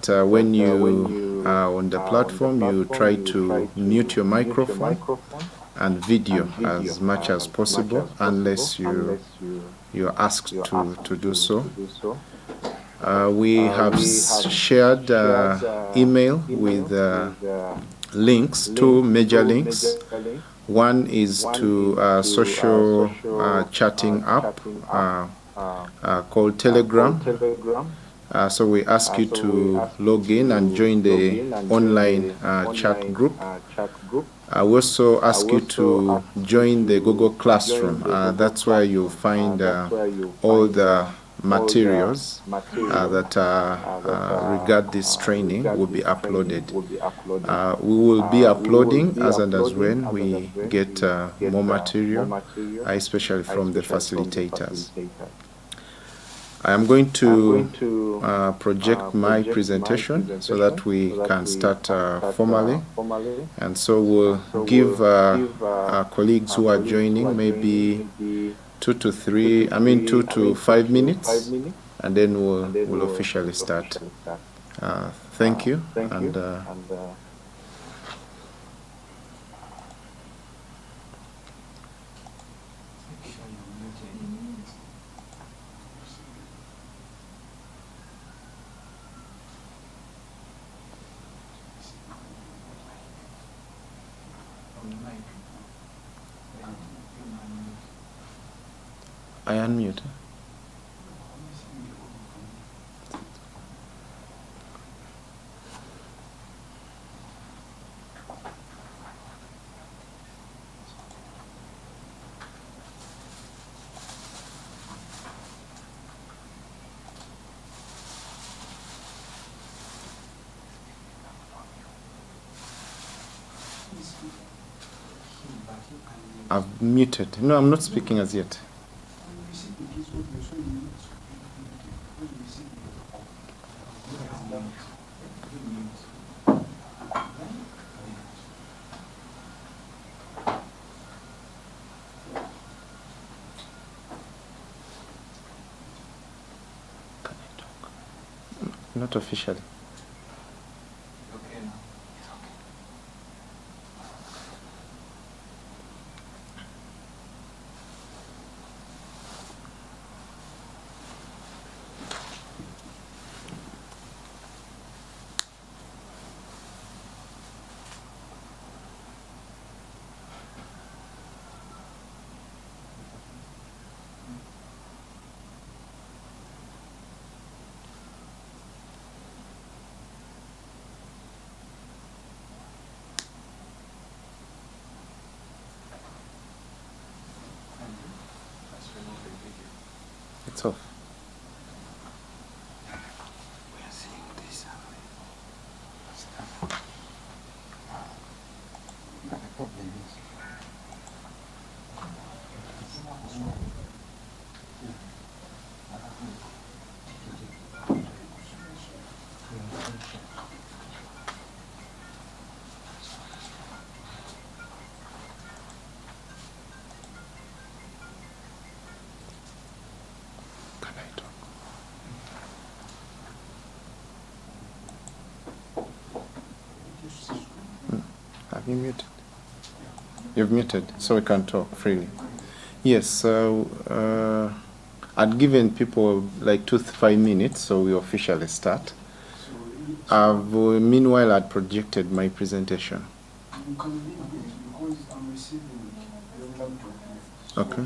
when you are on the platform, you try to mute your microphone and video as much as possible, unless you're asked to do so. We have shared email with links, two major links. One is to a social chatting app called Telegram. So we ask you to log in and join the online chat group. We also ask you to join the Google Classroom. That's where you'll find all the materials that regard this training will be uploaded. We will be uploading as and as when we get more material, especially from the facilitators. I am going to project my presentation so that we can start formally, and so we'll give our colleagues who are joining maybe 2 to 5 minutes, and then we'll officially start. Thank you. And I unmute. I've muted. No, I'm not speaking as yet. Not officially. It's off. We are seeing this. Have you muted? You've muted, so we can talk freely. Yes, so I'd given people like 2 to 5 minutes, so we officially start. Meanwhile, I'd projected my presentation. Okay.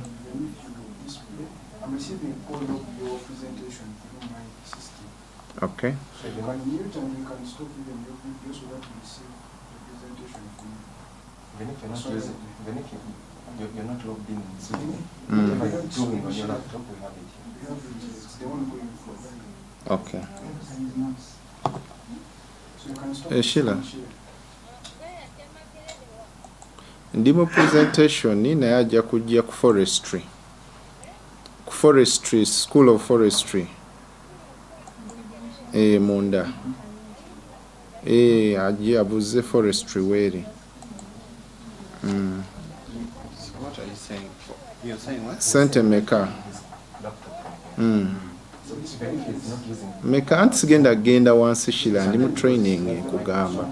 I'm receiving all of your presentation through my system. Okay. So you can mute and you can stop even your video so that you receive the presentation from you. Even if you're not using, even if you're not logged in Zoom, whatever you're doing on your laptop, we have it here. We have it. It's the one going for. Okay. So you can stop. Sheila. Ndimo presentation naye ajja kujja ku forestry. Forestry, School of Forestry. Munda. Ajja abuze forestry weri. So what are you saying? You're saying what? Sente meka. So this Even if he's not using. Meka antigenda genda wansi shila ndi mu training kugamba.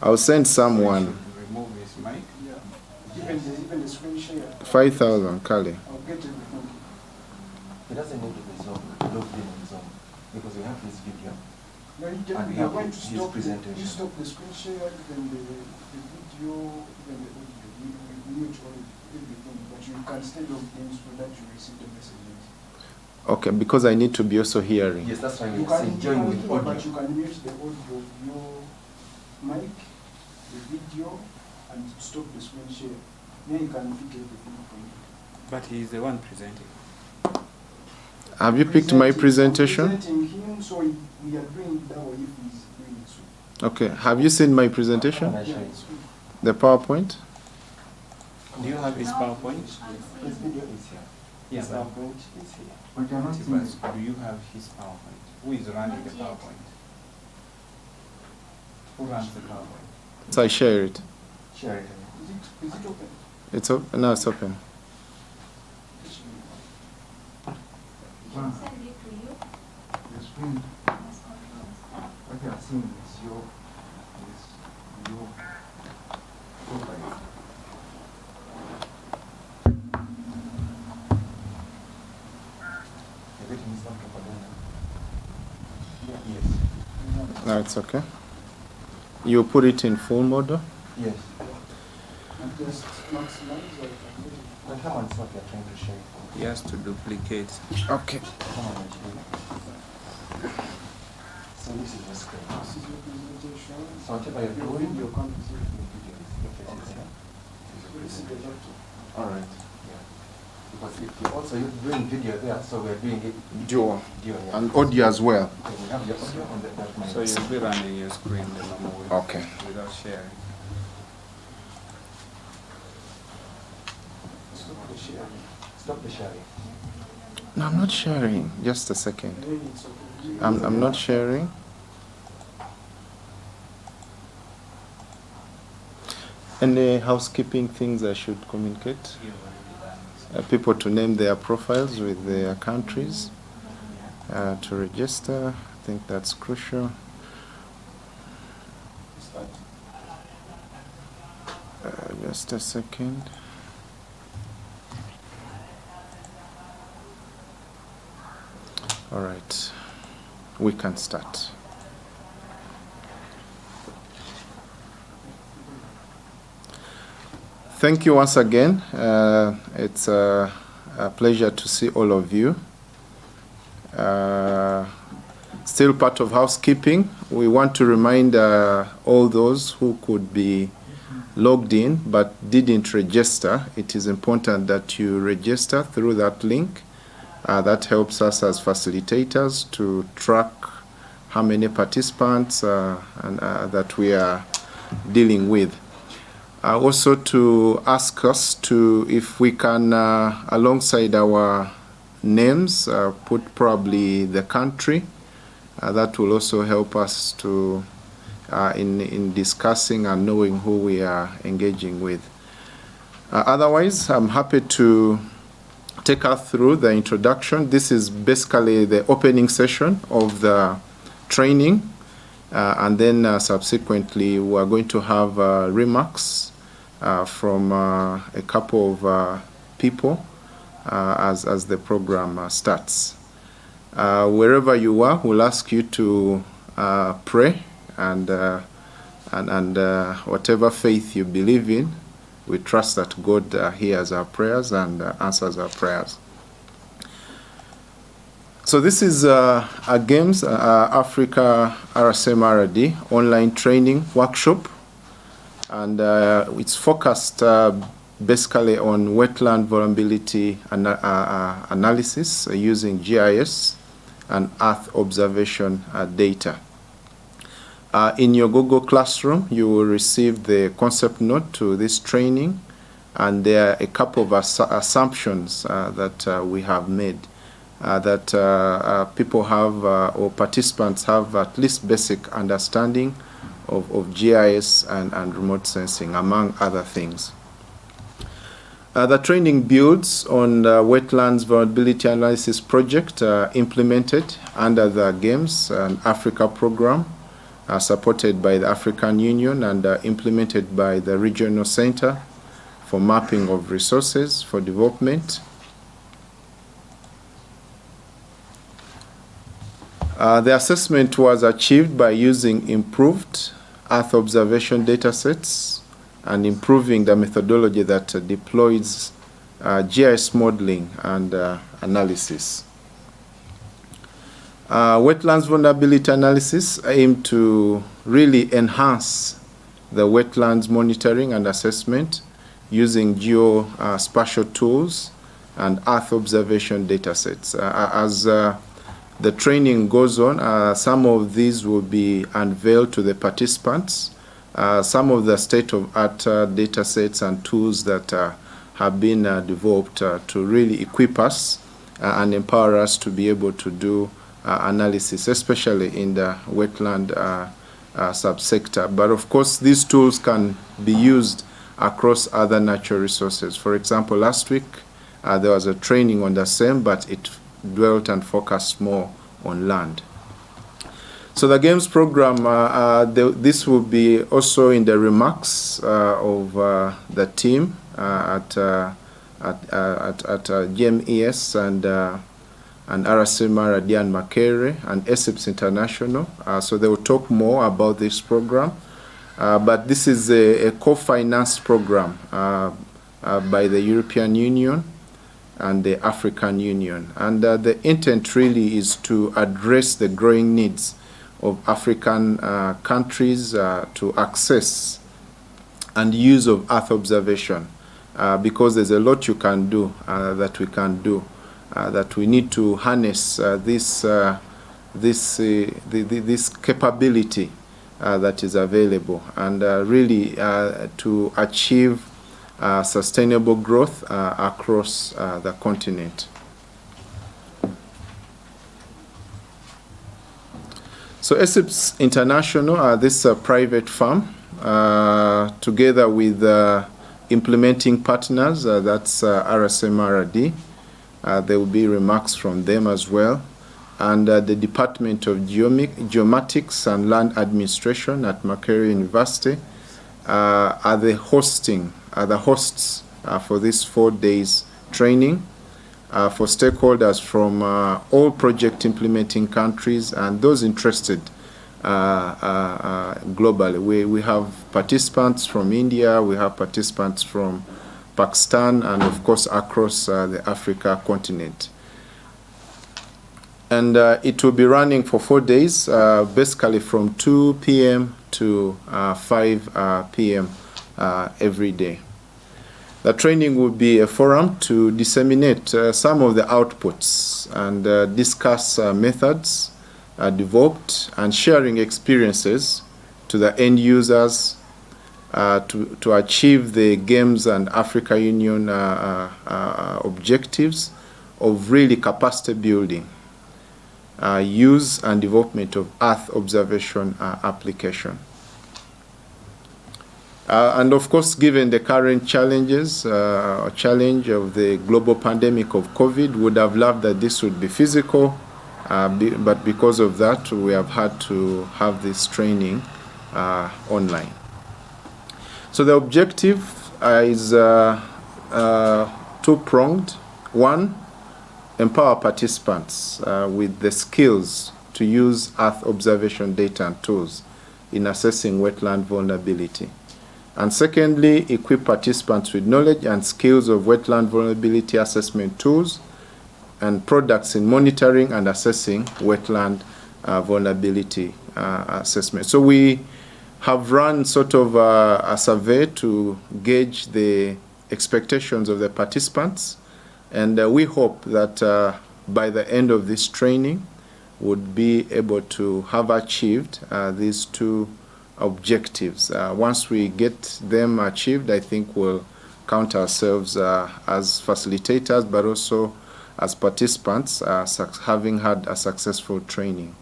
I'll send someone. Remove his mic. Yeah. Even the screen share. 5,000 kale. I'll get everything. He doesn't need to be logged in on Zoom because we have his video. No, And we you're have going to his stop presentation. you stop the screen share, then the video, then the audio. You mute all everything, but you can still log in so that you receive the messages. Okay, because I need to be also hearing. Yes, that's why You we say can join with audio. but you can mute the audio, your mic, the video, and stop the screen share. Then you can pick everything from it. But he's the one presenting. Have you picked my presentation? Presenting him, so we are doing that way if he's doing it so. Okay, have you seen my presentation? Can I show Yeah, you? it's good. The PowerPoint? Do you have his PowerPoint? His video is here. Yeah, His but- PowerPoint is here. But do you have his PowerPoint? Who is running the PowerPoint? Who runs the PowerPoint? So I share it. Share it. Is it open? It's open. No, it's open. Send it to you. The screen, what you are seeing is your profile. Everything is not propaganda. Yes. No, it's okay. You put it in full mode? Yes. And just maximize or But come on, it's what we are trying to share. He has to duplicate. Okay. Come on, and share. So this is the screen. this is your presentation. So whatever you're Your doing, video comes here. This is the laptop. all right. Yeah. Because if you're also doing video there, so we're doing it Dual. video. Yeah. And audio as well. Okay, we have your audio on that mic. So you'll be running your screen the normal way. Okay. Without sharing. Stop the sharing. Stop the sharing. No, I'm not sharing. Just a second. Then it's okay. I'm not sharing. Any housekeeping things I should communicate? People to name their profiles with their countries, to register. I think that's crucial. Start. Just a second. All right, we can start. Thank you once again. It's a pleasure to see all of you. Still part of housekeeping, we want to remind all those who could be logged in but didn't register. It is important that you register through that link. That helps us as facilitators to track how many participants that we are dealing with. Also to ask us to, if we can, alongside our names, put probably the country. That will also help us to in discussing and knowing who we are engaging with. Otherwise, I'm happy to take us through the introduction. This is basically the opening session of the training, and then subsequently we are going to have remarks from a couple of people as the program starts. Wherever you are, we'll ask you to pray and whatever faith you believe in, we trust that God hears our prayers and answers our prayers. So this is a GAMES AFRICA-RCMRD online training workshop, and it's focused basically on wetland vulnerability analysis using GIS and Earth observation data. In your Google Classroom, you will receive the concept note to this training, and there are a couple of assumptions that we have made, that people have, or participants have at least basic understanding of GIS and remote sensing, among other things. The training builds on the Wetlands Vulnerability Analysis Project implemented under the Games and Africa program, supported by the African Union and implemented by the Regional Center for Mapping of Resources for Development. The assessment was achieved by using improved Earth observation data sets and improving the methodology that deploys GIS modeling and analysis. Wetlands vulnerability analysis aim to really enhance the wetlands monitoring and assessment using geospatial tools and Earth observation data sets. As the training goes on, some of these will be unveiled to the participants. Some of the state-of-art data sets and tools that have been developed to really equip us and empower us to be able to do analysis, especially in the wetland subsector. But of course, these tools can be used across other natural resources. For example, last week there was a training on the same, but it dwelt and focused more on land. So the games program, this will be also in the remarks of the team at GMES and RCMRD and Makere and ESIPS International. So they will talk more about this program. But this is a co-financed program by the European Union and the African Union. And the intent really is to address the growing needs of African countries to access and use of Earth observation, because there's a lot you can do, that we can do, that we need to harness this capability that is available, and really to achieve sustainable growth across the continent. So ESIPS International, this private firm, together with implementing partners, that's RCMRD. There will be remarks from them as well. And the Department of Geomatics and Land Administration at Makere University are the hosts for this 4 days training for stakeholders from all project implementing countries and those interested globally. We have participants from India, we have participants from Pakistan, and of course across the Africa continent. And it will be running for 4 days, basically from 2 p.m. to 5 p.m. Every day. The training will be a forum to disseminate some of the outputs and discuss methods developed and sharing experiences to the end users to achieve the Games and Africa Union objectives of really capacity building, use and development of Earth observation application. And of course, given the current challenges, challenge of the global pandemic of COVID, would have loved that this would be physical, but because of that, we have had to have this training online. So the objective is two-pronged. One, empower participants with the skills to use Earth observation data and tools in assessing wetland vulnerability. And secondly, equip participants with knowledge and skills of wetland vulnerability assessment tools and products in monitoring and assessing wetland vulnerability assessment. So we have run sort of a survey to gauge the expectations of the participants, and we hope that by the end of this training, would be able to have achieved these two objectives. Once we get them achieved, I think we'll count ourselves as facilitators, but also as participants, having had a successful training.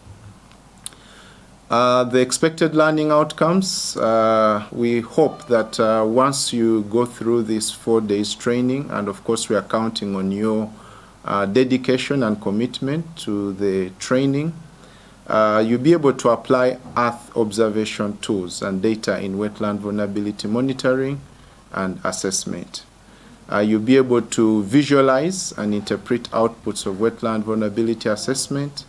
The expected learning outcomes, we hope that once you go through this 4 days training, and of course we are counting on your dedication and commitment to the training, you'll be able to apply Earth observation tools and data in wetland vulnerability monitoring and assessment. You'll be able to visualize and interpret outputs of wetland vulnerability assessment,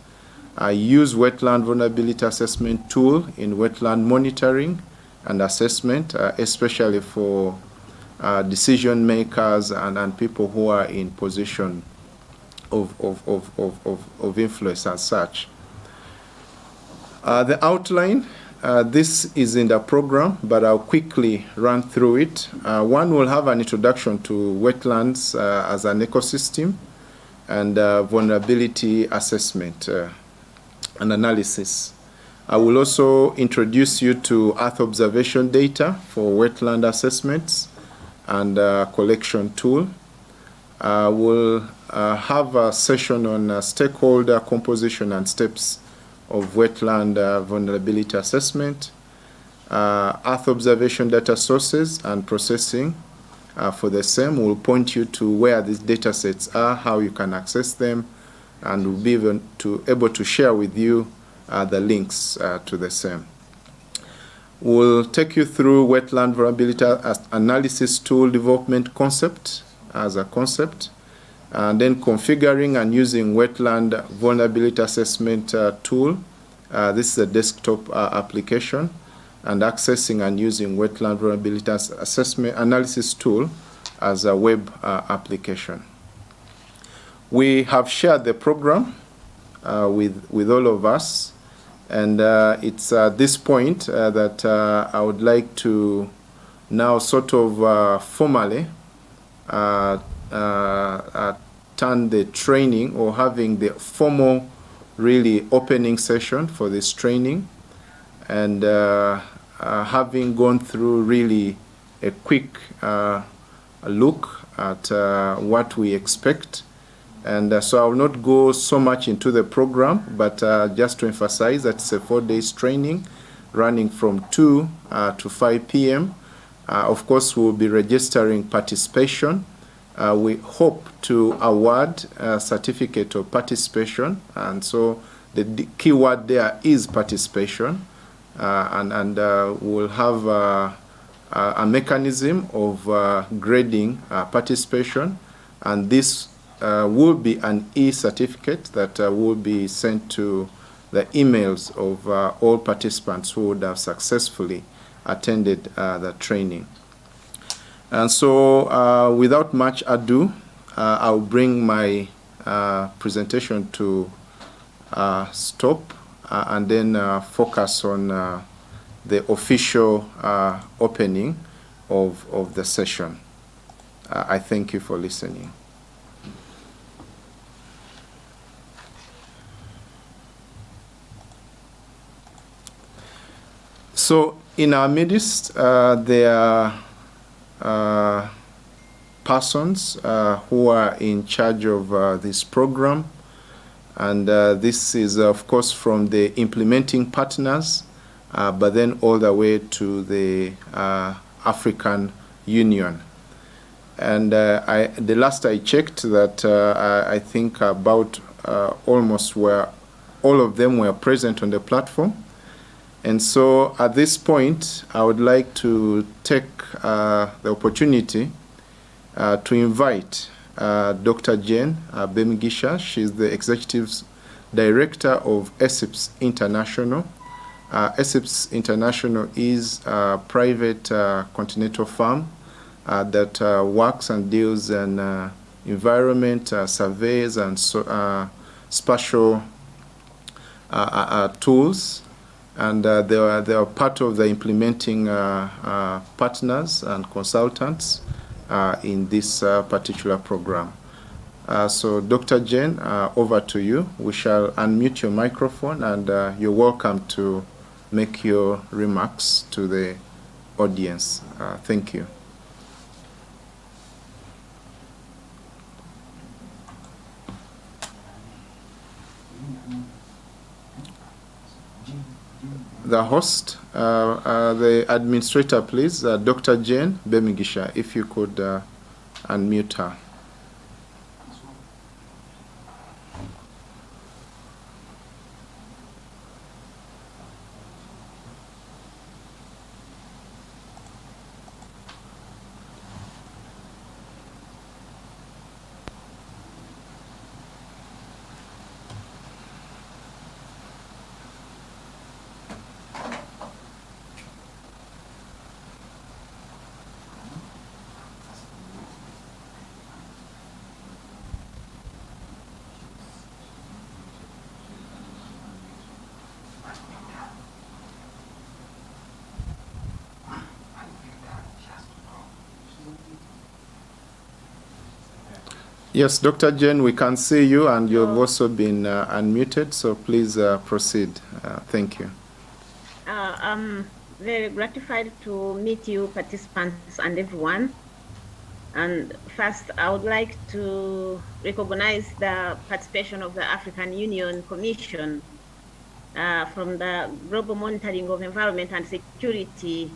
use wetland vulnerability assessment tool in wetland monitoring and assessment, especially for decision makers and people who are in position of influence as such. The outline, this is in the program, but I'll quickly run through it. One will have an introduction to wetlands as an ecosystem and vulnerability assessment and analysis. I will also introduce you to Earth observation data for wetland assessments and collection tool. We'll have a session on stakeholder composition and steps of wetland vulnerability assessment, Earth observation data sources and processing for the same. We'll point you to where these data sets are, how you can access them, and we'll be able to share with you the links to the same. We'll take you through wetland vulnerability analysis tool development concept as a concept, and then configuring and using wetland vulnerability assessment tool. This is a desktop application, and accessing and using wetland vulnerability assessment analysis tool as a web application. We have shared the program with all of us, and it's at this point that I would like to now sort of formally turn the training, or having the formal really opening session for this training, and having gone through really a quick look at what we expect. And so I will not go so much into the program, but just to emphasize that it's a 4 days training running from 2 to 5 p.m. Of course, we'll be registering participation. We hope to award a certificate of participation, and so the key word there is participation, and we'll have a mechanism of grading participation, and this will be an e-certificate that will be sent to the emails of all participants who would have successfully attended the training. And so without much ado, I'll bring my presentation to stop and then focus on the official opening of the session. I thank you for listening. So in our midst, there are persons who are in charge of this program, and this is of course from the implementing partners, but then all the way to the African Union. And the last I checked, that I think about almost all of them were present on the platform. And so at this point, I would like to take the opportunity to invite Dr. Jane Bemigisha. She's the Executive Director of ESIPS International. ESIPS International is a private continental firm that works and deals in environment surveys and spatial tools. And they are part of the implementing partners and consultants in this particular program. So Dr. Jane, over to you. We shall unmute your microphone, and you're welcome to make your remarks to the audience. Thank you. the host, the administrator, please, Dr. Jane Bemigisha, if you could unmute her. Yes, Dr. Jane, we can see you, and you've also been unmuted, so please proceed. Thank you. I'm very gratified to meet you, participants, and everyone. And first, I would like to recognize the participation of the African Union Commission from the Global Monitoring of Environment and Security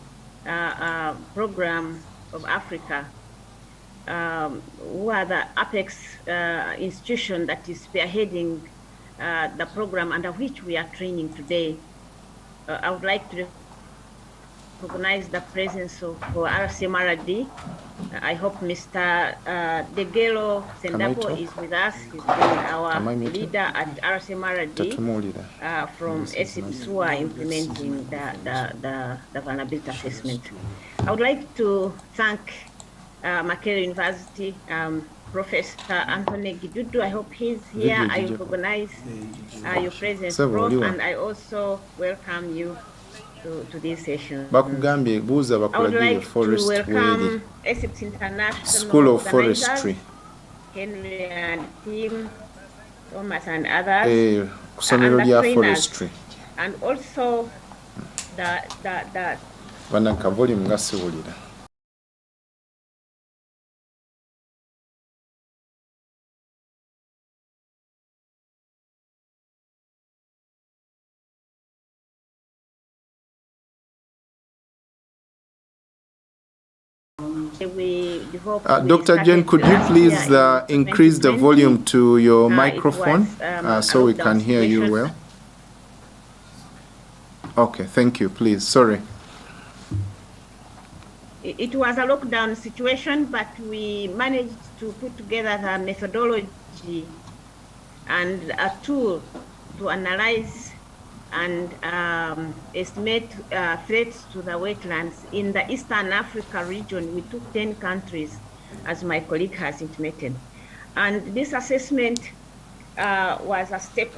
Program of Africa, who are the apex institution that is spearheading the program under which we are training today. I would like to recognize the presence of RCMRD. I hope Mr. Degelo Sendabo is with us. He's been our leader at RCMRD from SIPSUA implementing the vulnerability assessment. I would like to thank Makerere University, Professor Anthony Gidudu. I hope he's here. I recognize your presence, Prof, and I also welcome you to this session. I would like to welcome ESIPS International School of Forestry, Henry and Tim, Thomas and others, and the trainers, forestry. And also the Dr. Jane, could you please increase the volume to your microphone so we can hear you well? Okay, thank you, please. Sorry. It was a lockdown situation, but we managed to put together the methodology and a tool to analyze and estimate threats to the wetlands. In the Eastern Africa region, we took 10 countries, as my colleague has intimated. And this assessment was a step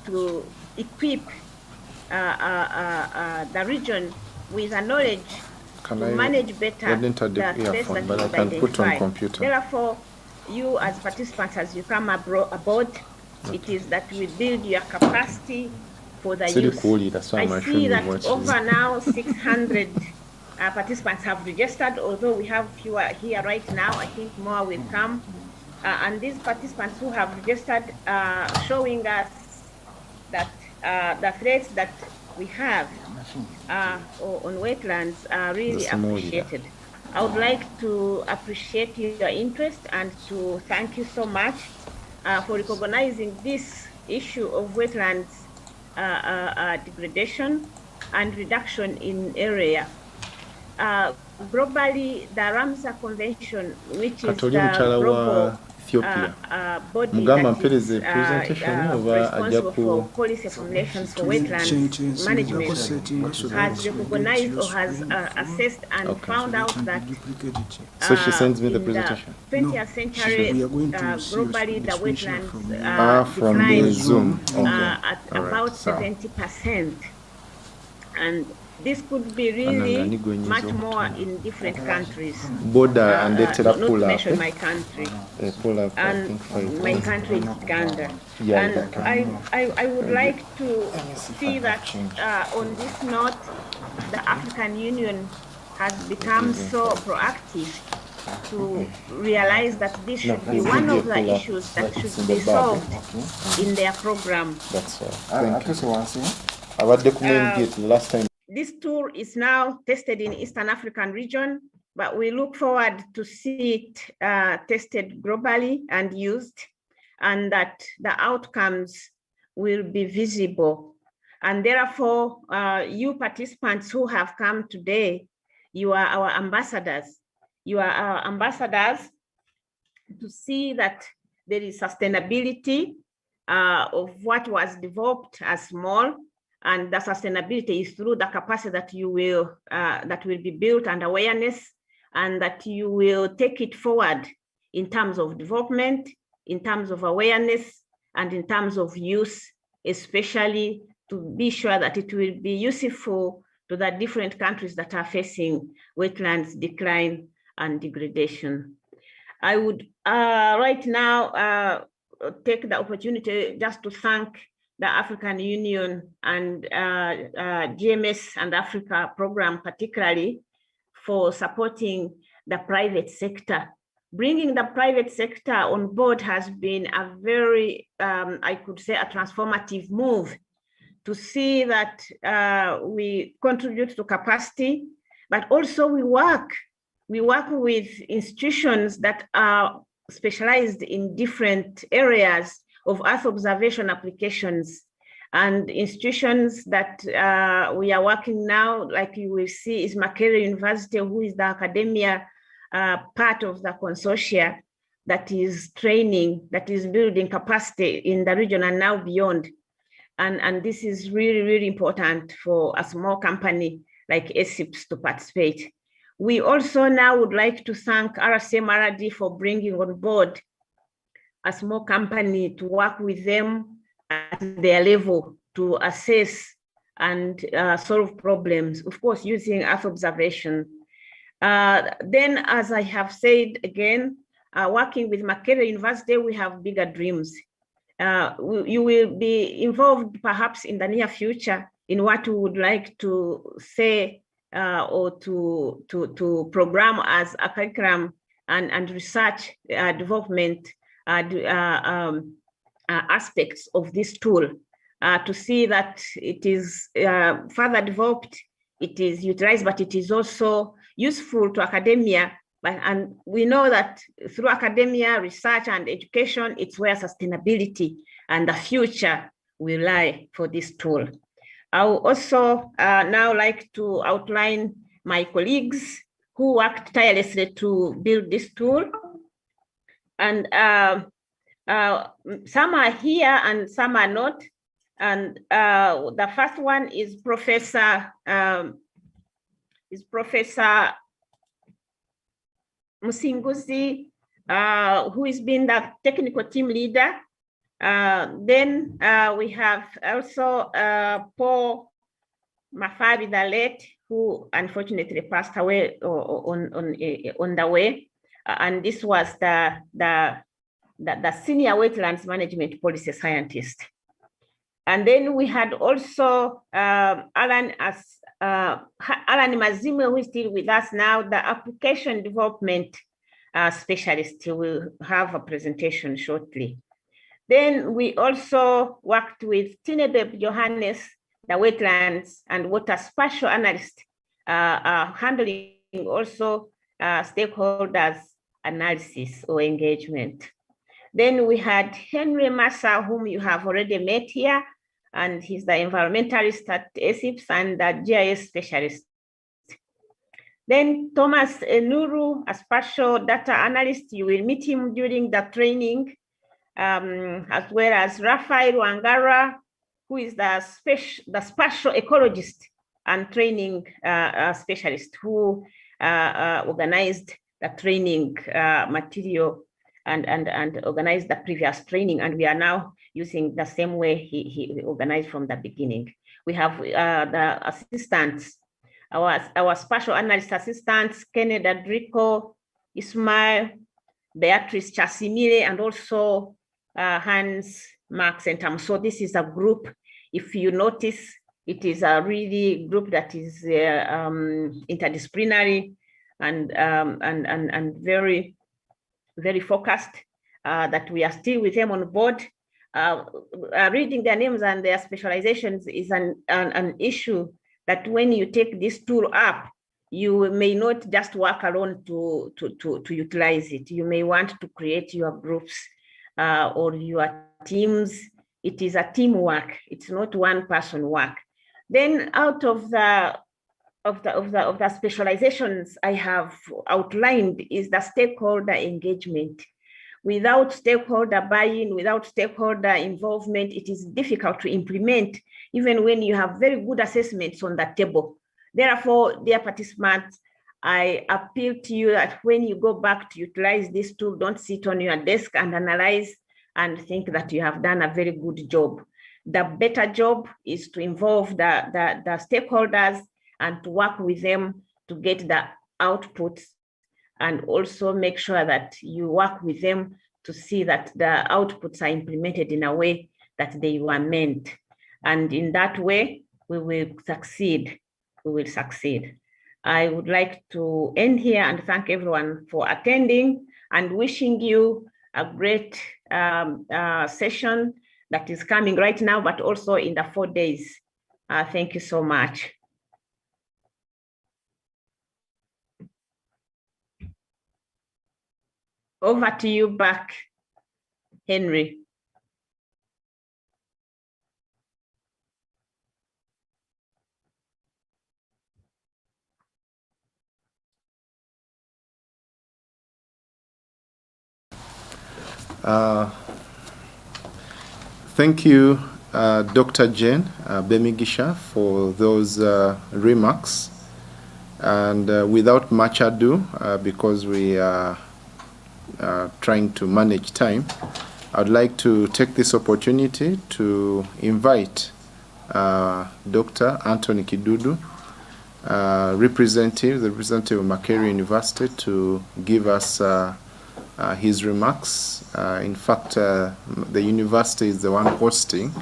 to equip the region with a knowledge to manage better the threats that we identify. Therefore, you as participants, as you come aboard, it is that we build your capacity for the use. I see that over now 600 participants have registered, although we have fewer here right now. I think more will come. And these participants who have registered are showing us that the threats that we have on wetlands are really appreciated. I would like to appreciate your interest and to thank you so much for recognizing this issue of wetlands degradation and reduction in area. Globally, the Ramsar Convention, which is the global body that is responsible for policy formulations for wetlands management, has recognized or has assessed and found out that so she sends me the presentation. In the 20th century, globally, the wetlands declined at about 70%. And this could be really much more in different countries. Border and not to mention my country. And my country is Uganda. And I would like to see that on this note, the African Union has become so proactive to realize that this should be one of the issues that should be solved in their program. Thank you. last time. This tool is now tested in Eastern African region, but we look forward to see it tested globally and used, and that the outcomes will be visible. And therefore, you participants who have come today, you are our ambassadors. You are our ambassadors to see that there is sustainability of what was developed as small, and the sustainability is through the capacity that you will that will be built and awareness, and that you will take it forward in terms of development, in terms of awareness, and in terms of use, especially to be sure that it will be useful to the different countries that are facing wetlands decline and degradation. I would right now take the opportunity just to thank the African Union and GMS and Africa program particularly for supporting the private sector. Bringing the private sector on board has been a very, I could say, a transformative move to see that we contribute to capacity, but also we work with institutions that are specialized in different areas of Earth observation applications, and institutions that we are working now, like you will see, is Makerere University, who is the academia part of the consortia that is training, that is building capacity in the region and now beyond. And this is really, really important for a small company like ASIPS to participate. We also now would like to thank RCMRD for bringing on board a small company to work with them at their level to assess and solve problems, of course, using Earth observation. Then, as I have said again, working with Makerere University, we have bigger dreams. You will be involved perhaps in the near future in what we would like to say or to program as a curriculum and research development aspects of this tool to see that it is further developed, it is utilized, but it is also useful to academia. And we know that through academia, research, and education, it's where sustainability and the future will lie for this tool. I would also now like to outline my colleagues who worked tirelessly to build this tool. And some are here and some are not. And the first one is Professor Musinguzi, who has been the technical team leader. Then we have also Paul Mafabi, the late, who unfortunately passed away on the way. And this was the senior wetlands management policy scientist. And then we had also Alan Mazime, who is still with us now, the application development specialist, who will have a presentation shortly. Then we also worked with Tinebeb Yohanes, the wetlands and water spatial analyst, handling also stakeholders analysis or engagement. Then we had Henry Massa, whom you have already met here, and he's the environmentalist at ASIPS and the GIS specialist. Then Thomas Enuru, a spatial data analyst, you will meet him during the training, as well as Rafael Wangara, who is the spatial ecologist and training specialist who organized the training material and organized the previous training, and we are now using the same way he organized from the beginning. We have the assistants, our spatial analyst assistants, Kenneth Adrico, Ismail, Beatrice Chasimile, and also Hans Marx and Tam. So this is a group, if you notice, it is a really group that is interdisciplinary and very, very focused, that we are still with them on board. reading their names and their specializations is an issue that when you take this tool up, you may not just work alone to utilize it. You may want to create your groups or your teams. It is a teamwork. It's not one person work. Then out of the specializations I have outlined is the stakeholder engagement. Without stakeholder buy-in, without stakeholder involvement, it is difficult to implement, even when you have very good assessments on the table. Therefore, dear participants, I appeal to you that when you go back to utilize this tool, don't sit on your desk and analyze and think that you have done a very good job. The better job is to involve the stakeholders and to work with them to get the outputs, and also make sure that you work with them to see that the outputs are implemented in a way that they were meant. And in that way, we will succeed. We will succeed. I would like to end here and thank everyone for attending and wishing you a great session that is coming right now, but also in the 4 days. Thank you so much. Over to you back, Henry. Thank you, Dr. Jane Bemigisha, for those remarks. And without much ado, because we are trying to manage time, I'd like to take this opportunity to invite Dr. Anthony Kidudu, the representative of Makerere University, to give us his remarks. In fact, the university is the one hosting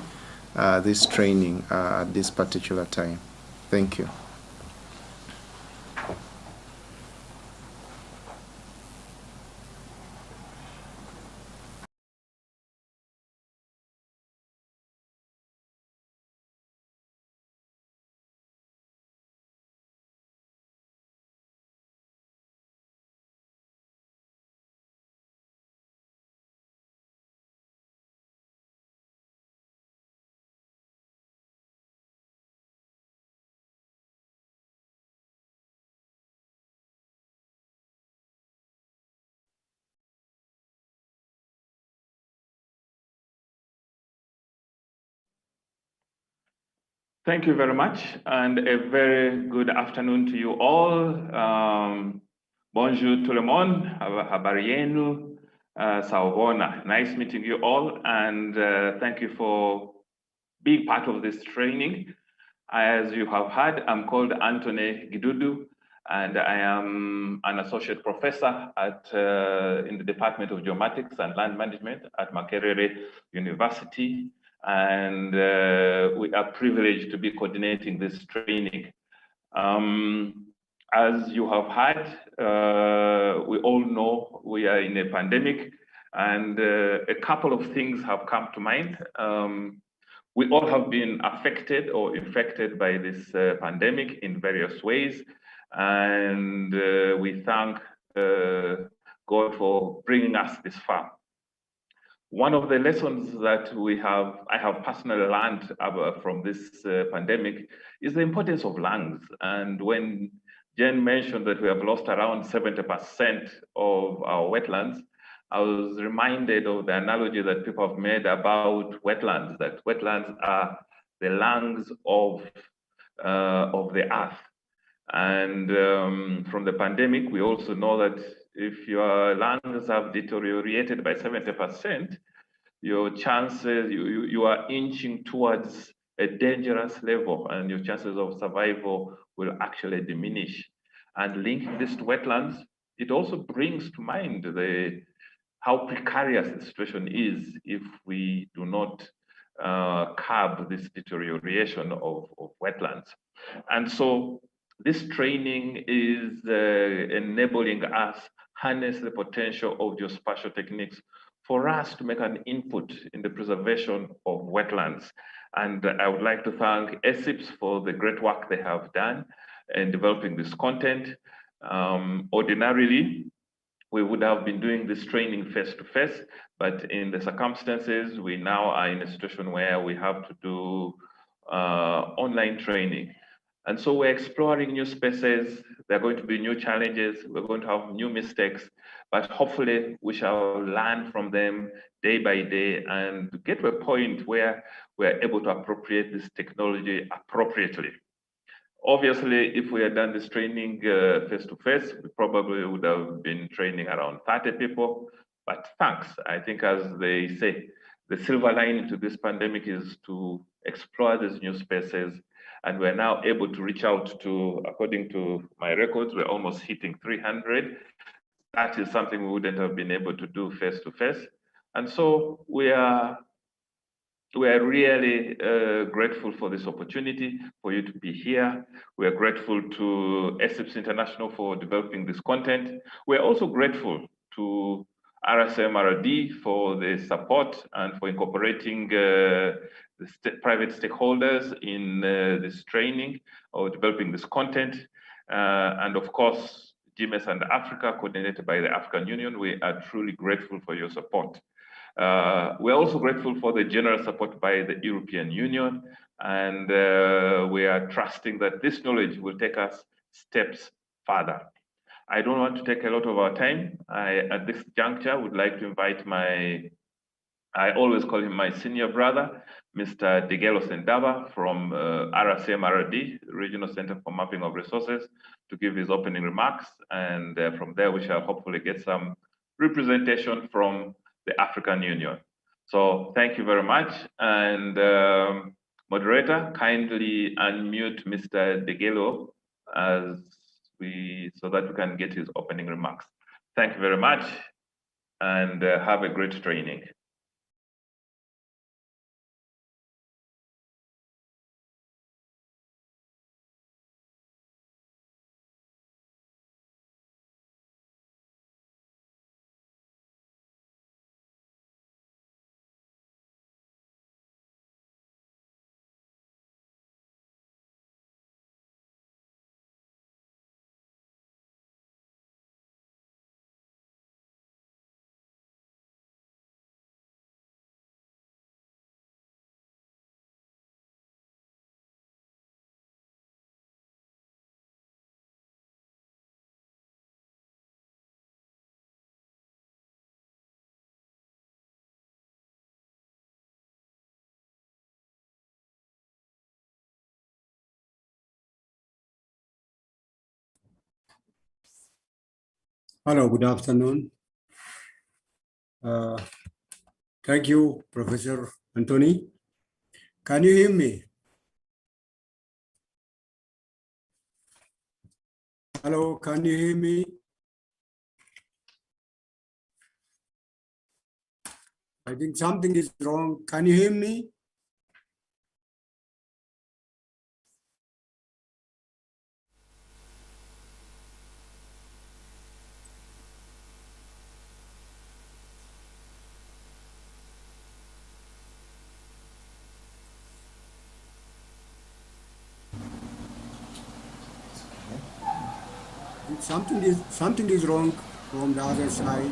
this training at this particular time. Thank you. Thank you very much, and a very good afternoon to you all. Bonjour tout le monde, habari yenu, sawubona. Nice meeting you all, and thank you for being part of this training. As you have heard, I'm called Anthony Kidudu, and I am an associate professor in the Department of Geomatics and Land Management at Makerere University. And we are privileged to be coordinating this training. As you have heard, we all know we are in a pandemic, and a couple of things have come to mind. We all have been affected or infected by this pandemic in various ways, and we thank God for bringing us this far. One of the lessons that I have personally learned from this pandemic is the importance of lungs. And when Jen mentioned that we have lost around 70% of our wetlands, I was reminded of the analogy that people have made about wetlands, that wetlands are the lungs of the earth. And from the pandemic, we also know that if your lungs have deteriorated by 70%, your chances, you are inching towards a dangerous level, and your chances of survival will actually diminish. And linking this to wetlands, it also brings to mind how precarious the situation is if we do not curb this deterioration of wetlands. And so this training is enabling us harness the potential of geospatial techniques for us to make an input in the preservation of wetlands. And I would like to thank ACIPS for the great work they have done in developing this content. Ordinarily, we would have been doing this training face-to-face, but in the circumstances, we now are in a situation where we have to do online training. And so we're exploring new spaces. There are going to be new challenges. We're going to have new mistakes, but hopefully we shall learn from them day by day and get to a point where we're able to appropriate this technology appropriately. Obviously, if we had done this training face-to-face, we probably would have been training around 30 people, but thanks. I think, as they say, the silver lining to this pandemic is to explore these new spaces, and we're now able to reach out to, according to my records, we're almost hitting 300. That is something we wouldn't have been able to do face-to-face. And so we are really grateful for this opportunity, for you to be here. We are grateful to ACIPS International for developing this content. We're also grateful to RCMRD for the support and for incorporating the private stakeholders in this training or developing this content. And of course, GMES and Africa, coordinated by the African Union. We are truly grateful for your support. We're also grateful for the general support by the European Union, and we are trusting that this knowledge will take us steps further. I don't want to take a lot of our time. At this juncture, would like to invite I always call him my senior brother, Mr. Degelo Sendaba from RCMRD, Regional Center for Mapping of Resources, to give his opening remarks. And from there, we shall hopefully get some representation from the African Union. So thank you very much. And moderator, kindly unmute Mr. Degelo so that we can get his opening remarks. Thank you very much, and have a great training. Hello, good afternoon. Thank you, Professor Anthony. Can you hear me? Hello, can you hear me? I think something is wrong. Can you hear me? Something is wrong from the other side.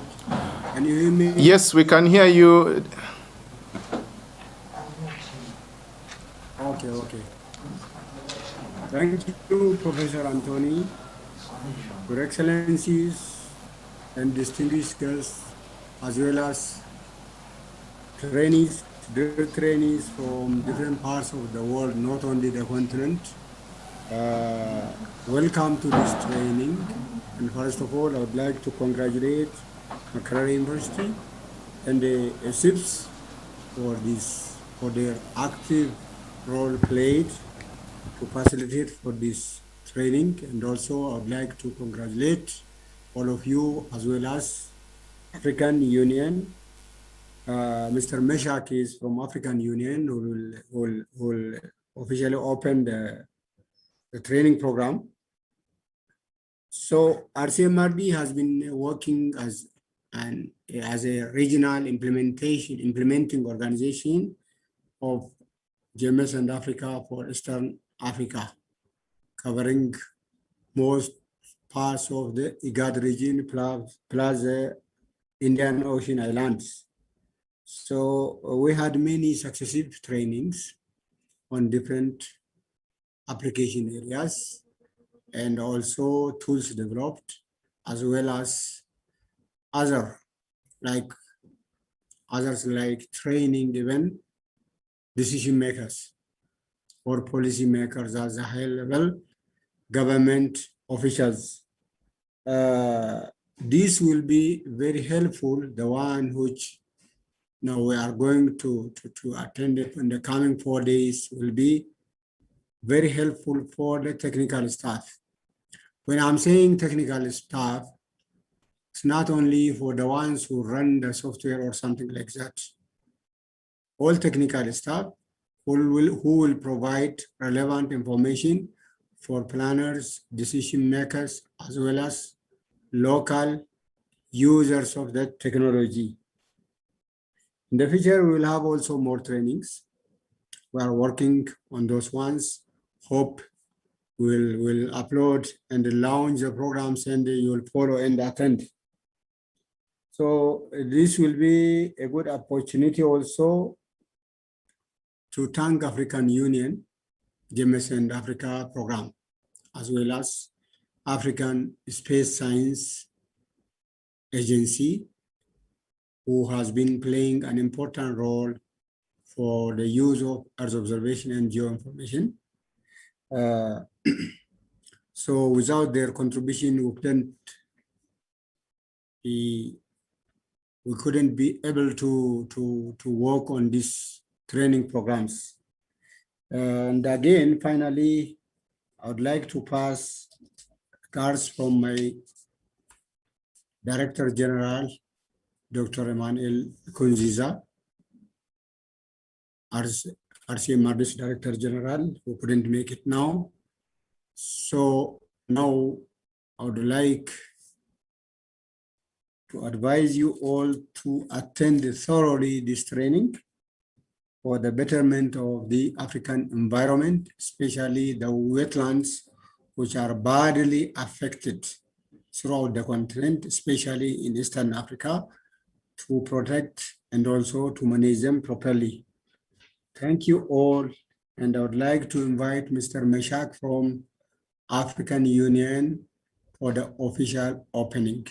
Can you hear me? Yes, we can hear you. Okay. Thank you, Professor Anthony, Your Excellencies and distinguished guests, as well as trainees from different parts of the world, not only the continent. Welcome to this training. And first of all, I would like to congratulate Makerere University and the ACIPS for their active role played to facilitate for this training. And also, I would like to congratulate all of you, as well as African Union. Mr. Meshak is from African Union, who will officially open the training program. So RCMRD has been working as and as a regional implementing organization of GMS and Africa for Eastern Africa, covering most parts of the IGAD region plus the Indian Ocean Islands. So we had many successive trainings on different application areas and also tools developed, as well as others like training even decision makers or policy makers at the high level, government officials. This will be very helpful, the one which now we are going to attend it in the coming 4 days will be very helpful for the technical staff. When I'm saying technical staff, it's not only for the ones who run the software or something like that. All technical staff who will provide relevant information for planners, decision makers, as well as local users of that technology. In the future, we will have also more trainings. We are working on those ones. Hope we'll upload and launch the programs, and you will follow and attend. So this will be a good opportunity also to thank African Union, GMS and Africa program, as well as African Space Science Agency, who has been playing an important role for the use of Earth observation and geoinformation. So without their contribution, we couldn't be able to work on these training programs. And again, finally, I would like to pass cards from my Director General, Dr. Emmanuel Kunziza, RCMRD's Director General, who couldn't make it now. So now I would like to advise you all to attend thoroughly this training for the betterment of the African environment, especially the wetlands, which are badly affected throughout the continent, especially in Eastern Africa, to protect and also to manage them properly. Thank you all, and I would like to invite Mr. Meshak from African Union for the official opening.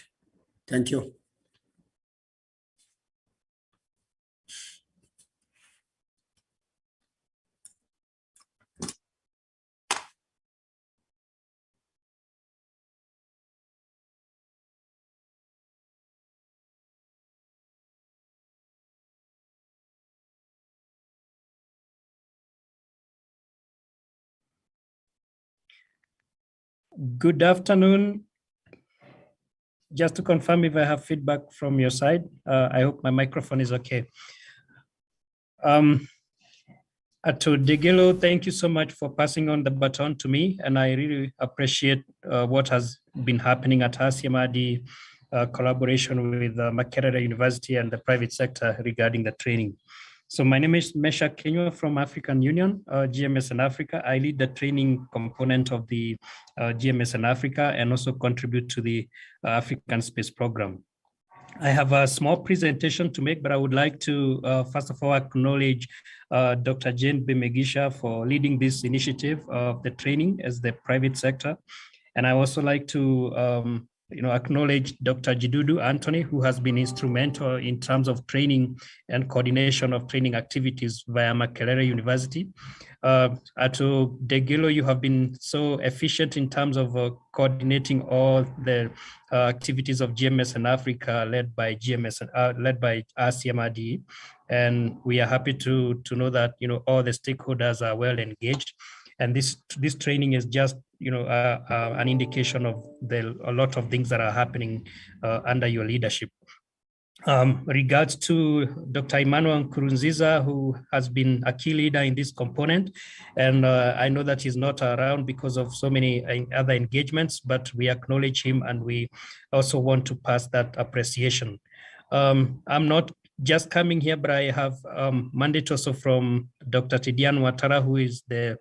Thank you. Good afternoon. Just to confirm if I have feedback from your side, I hope my microphone is okay. To Degelo, thank you so much for passing on the baton to me, and I really appreciate what has been happening at RCMRD, collaboration with Makerere University and the private sector regarding the training. So my name is Meshak Kenywa from African Union, GMS and Africa. I lead the training component of the GMS and Africa and also contribute to the African Space Program. I have a small presentation to make, but I would like to first of all acknowledge Dr. Jane Bemegisha for leading this initiative of the training as the private sector. And I also like to acknowledge Dr. Jidudu Anthony, who has been instrumental in terms of training and coordination of training activities via Makerere University. Ato Degelo, you have been so efficient in terms of coordinating all the activities of GMS and Africa led by RCMRD. And we are happy to know that all the stakeholders are well engaged. And this training is just an indication of a lot of things that are happening under your leadership. Regards to Dr. Emmanuel Nkurunziza, who has been a key leader in this component, and I know that he's not around because of so many other engagements, but we acknowledge him and we also want to pass that appreciation. I'm not just coming here, but I have mandate also from Dr. Tidiane Ouattara, who is the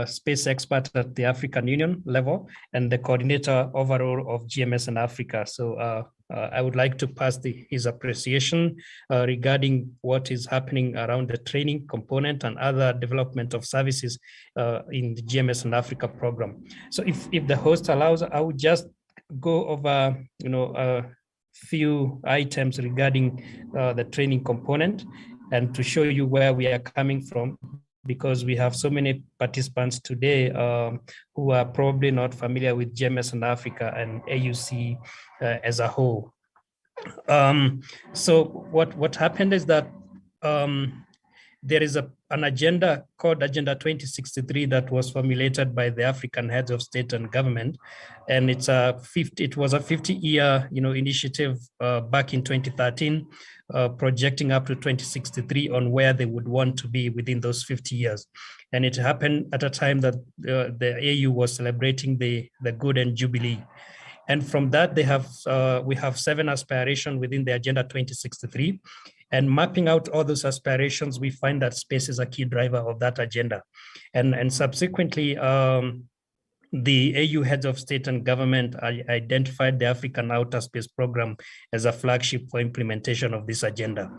space expert at the African Union level and the coordinator overall of GMS in Africa. So I would like to pass his appreciation regarding what is happening around the training component and other development of services in the GMS in Africa program. So if the host allows, I would just go over, a few items regarding the training component and to show you where we are coming from, because we have so many participants today who are probably not familiar with GMS in Africa and AUC as a whole. So what happened is that there is an agenda called Agenda 2063 that was formulated by the African heads of state and government, and it was a 50-year initiative back in 2013, projecting up to 2063 on where they would want to be within those 50 years. And it happened at a time that the AU was celebrating the Golden Jubilee. And from that, we have 7 aspirations within the Agenda 2063. And mapping out all those aspirations, we find that space is a key driver of that agenda. And subsequently, the AU heads of state and government identified the African Outer Space Program as a flagship for implementation of this agenda.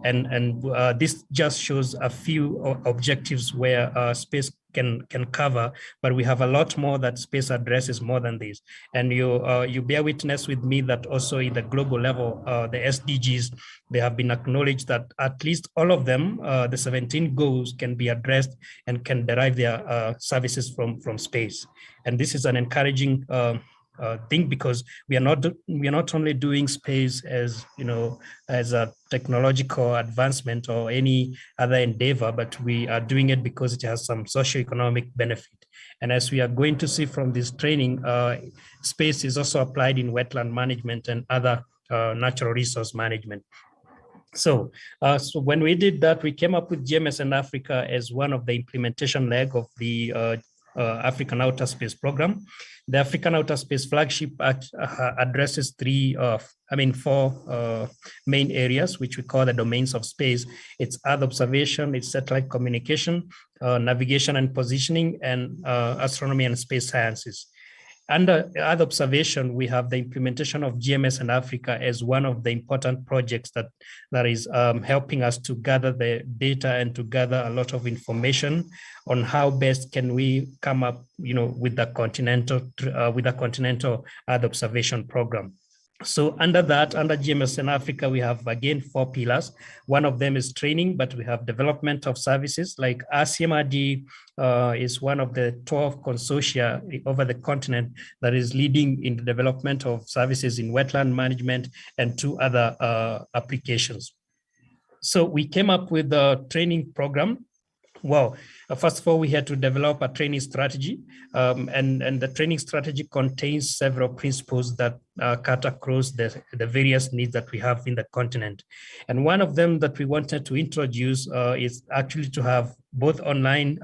And this just shows a few objectives where space can cover, but we have a lot more that space addresses more than this. And you bear witness with me that also in the global level, the SDGs, they have been acknowledged that at least all of them, the 17 goals, can be addressed and can derive their services from space. And this is an encouraging thing, because we are not only doing space as as a technological advancement or any other endeavor, but we are doing it because it has some socioeconomic benefit. And as we are going to see from this training, space is also applied in wetland management and other natural resource management. So when we did that, we came up with GMS in Africa as one of the implementation leg of the African Outer Space Program. The African Outer Space Flagship addresses four main areas, which we call the domains of space. It's Earth observation, it's satellite communication, navigation and positioning, and astronomy and space sciences. Under Earth observation, we have the implementation of GMS in Africa as one of the important projects that is helping us to gather the data and to gather a lot of information on how best can we come up, with the continental Earth observation program. So under GMS in Africa, we have again 4 pillars. One of them is training, but we have development of services like RCMRD is one of the 12 consortia over the continent that is leading in the development of services in wetland management and 2 other applications. So we came up with a training program. Well, first of all, we had to develop a training strategy, and the training strategy contains several principles that cut across the various needs that we have in the continent. And one of them that we wanted to introduce is actually to have both online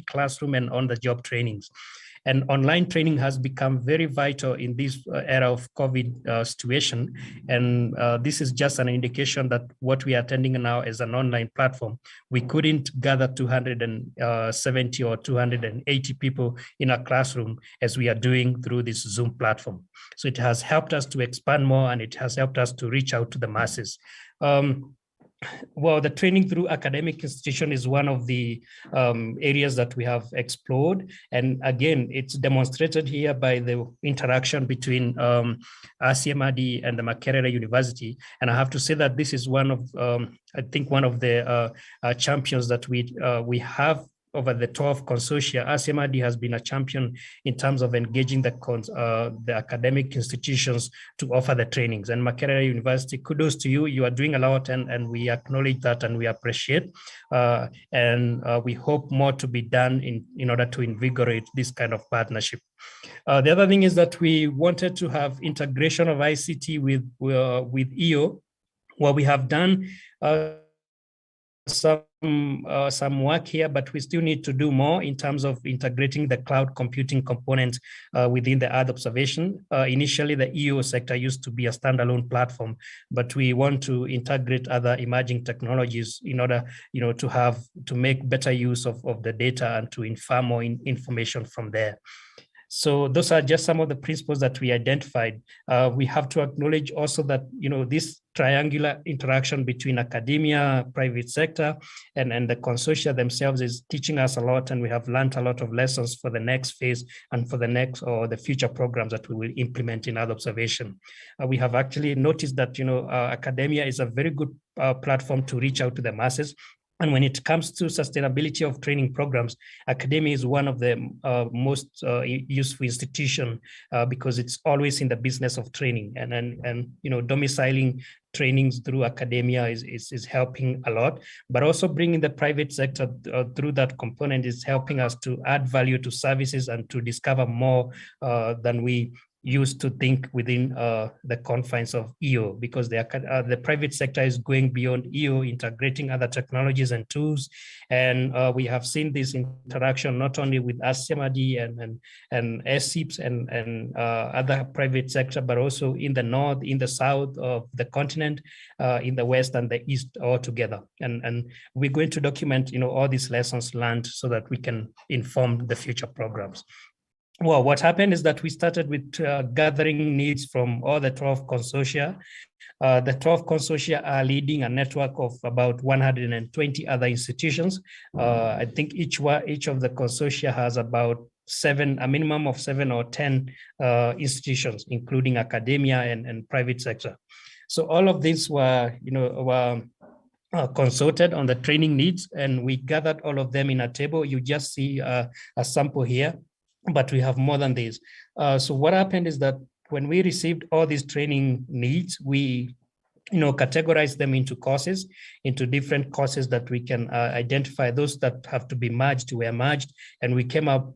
classroom and on-the-job trainings. And online training has become very vital in this era of COVID situation. And this is just an indication that what we are attending now is an online platform. We couldn't gather 270 or 280 people in a classroom as we are doing through this Zoom platform. So it has helped us to expand more, and it has helped us to reach out to the masses. Well, the training through academic institution is one of the areas that we have explored. And again, it's demonstrated here by the interaction between RCMRD and the Makerere University. And I have to say that this is one of, I think, one of the champions that we have over the 12 consortia. RCMRD has been a champion in terms of engaging the academic institutions to offer the trainings. And Makerere University, kudos to you. You are doing a lot, and we acknowledge that and we appreciate. And we hope more to be done in order to invigorate this kind of partnership. The other thing is that we wanted to have integration of ICT with EO. What we have done some work here, but we still need to do more in terms of integrating the cloud computing component within the Earth observation. Initially, the EO sector used to be a standalone platform, but we want to integrate other emerging technologies in order, to make better use of the data and to infer more information from there. So those are just some of the principles that we identified. We have to acknowledge also that, this triangular interaction between academia, private sector, and the consortia themselves is teaching us a lot, and we have learned a lot of lessons for the next phase and for the next or the future programs that we will implement in Earth observation. We have actually noticed that, academia is a very good platform to reach out to the masses. And when it comes to sustainability of training programs, academia is one of the most useful institution because it's always in the business of training, and domiciling trainings through academia is helping a lot, but also bringing the private sector through that component is helping us to add value to services and to discover more than we used to think within the confines of EO, because the private sector is going beyond EO, integrating other technologies and tools. And we have seen this interaction not only with AFRICA-RCMRD and SIPs and other private sector, but also in the north, in the south of the continent, in the west and the east all together. And we're going to document, all these lessons learned so that we can inform the future programs. Well, what happened is that we started with gathering needs from all the 12 consortia. The 12 consortia are leading a network of about 120 other institutions. I think each of the consortia has about a minimum of 7 or 10 institutions, including academia and private sector. So all of these were consulted on the training needs, and we gathered all of them in a table. You just see a sample here, but we have more than this. So what happened is that when we received all these training needs, we categorize them into courses, into different courses that we can identify. Those that have to be merged were merged, and we came up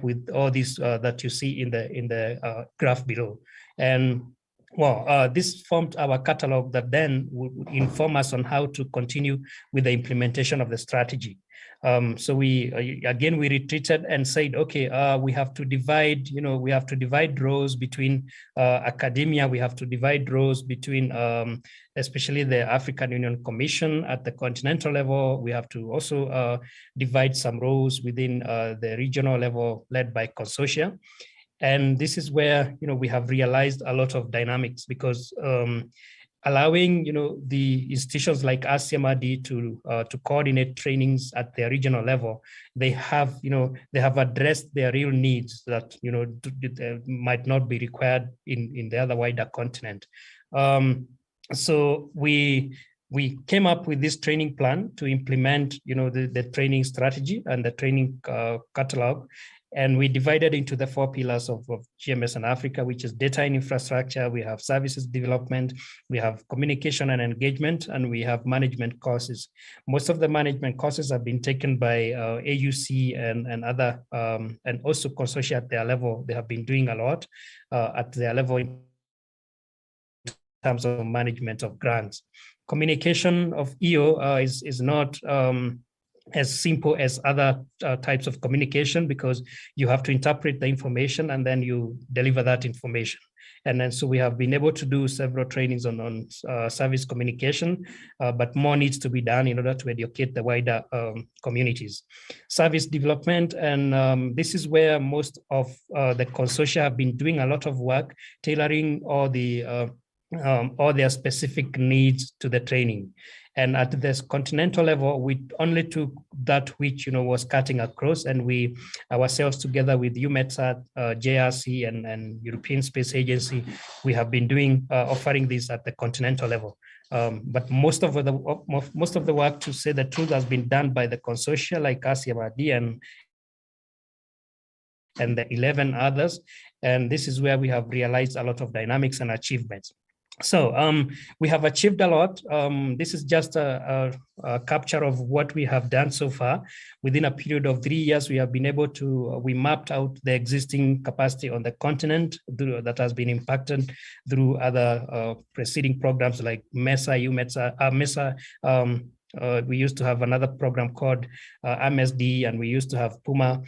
with all these that you see in the graph below. And well, this formed our catalog that then would inform us on how to continue with the implementation of the strategy. So we retreated and said, okay, we have to divide, roles between academia. We have to divide roles between especially the African Union Commission at the continental level. We have to also divide some roles within the regional level led by consortia. And this is where, we have realized a lot of dynamics, because allowing, the institutions like AFRICA-RCMRD to coordinate trainings at the regional level, they have addressed their real needs that, might not be required in the other wider continent. So we came up with this training plan to implement, the training strategy and the training catalog. And we divided into the 4 pillars of GMS in Africa, which is data and infrastructure. We have services development, we have communication and engagement, and we have management courses. Most of the management courses have been taken by AUC and other, and also consortia at their level. They have been doing a lot at their level in terms of management of grants. Communication of EO is not as simple as other types of communication, because you have to interpret the information and then you deliver that information. And then so we have been able to do several trainings on service communication, but more needs to be done in order to educate the wider communities. Service development, and this is where most of the consortia have been doing a lot of work, tailoring all their specific needs to the training. And at this continental level, we only took that which was cutting across, and we ourselves together with UMETSAT, JRC, and European Space Agency, we have been doing offering this at the continental level. But most of the work, to say the truth, has been done by the consortia like AFRICA-RCMRD and the 11 others. And this is where we have realized a lot of dynamics and achievements. So we have achieved a lot. This is just a capture of what we have done so far. Within a period of 3 years, we have been able to, we mapped out the existing capacity on the continent that has been impacted through other preceding programs like MESA, UMETSA, MESA, We used to have another program called MSD, and we used to have Puma.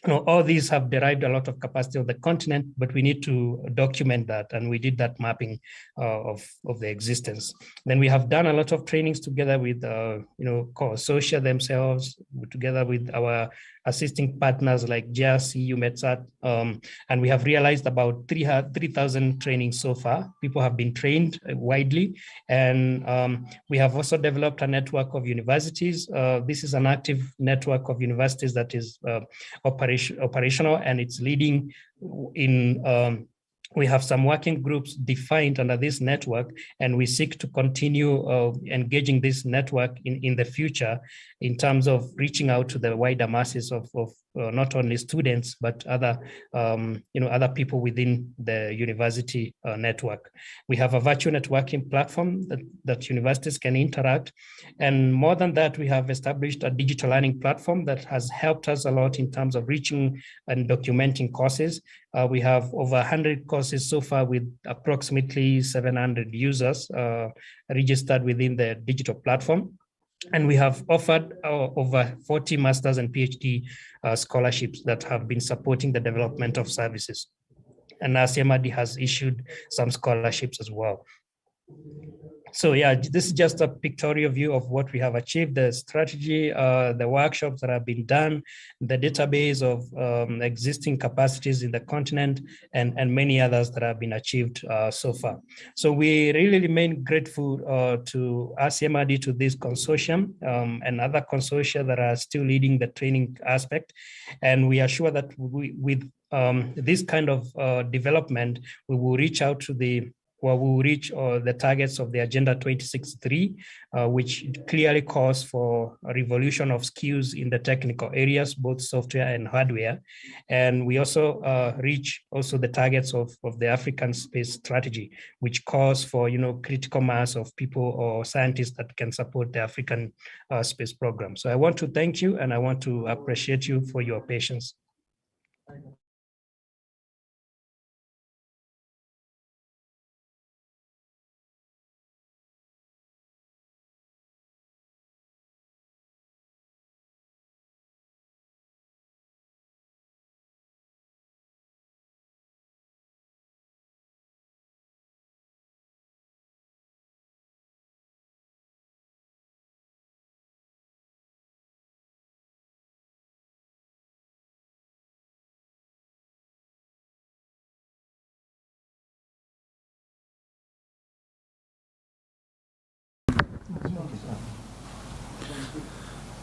All these have derived a lot of capacity of the continent, but we need to document that, and we did that mapping of the existence. Then we have done a lot of trainings together with consortia themselves, together with our assisting partners like GRC, UMETSAT, and we have realized about 3,000 trainings so far. People have been trained widely, and we have also developed a network of universities. This is an active network of universities that is operational, and it's leading in we have some working groups defined under this network, and we seek to continue engaging this network in the future in terms of reaching out to the wider masses of not only students, but other other people within the university network. We have a virtual networking platform that universities can interact. And more than that, we have established a digital learning platform that has helped us a lot in terms of reaching and documenting courses. We have over 100 courses so far with approximately 700 users registered within the digital platform. And we have offered over 40 master's and PhD scholarships that have been supporting the development of services. And RCMRD has issued some scholarships as well. So yeah, this is just a pictorial view of what we have achieved, the strategy, the workshops that have been done, the database of existing capacities in the continent, and many others that have been achieved so far. So we really remain grateful to RCMRD, to this consortium and other consortia that are still leading the training aspect. And we are sure that with this kind of development, we will reach out to the we will reach the targets of the Agenda 2063, which clearly calls for a revolution of skills in the technical areas, both software and hardware. And we also reach also the targets of the African space strategy, which calls for critical mass of people or scientists that can support the African space program. So I want to thank you, and I want to appreciate you for your patience.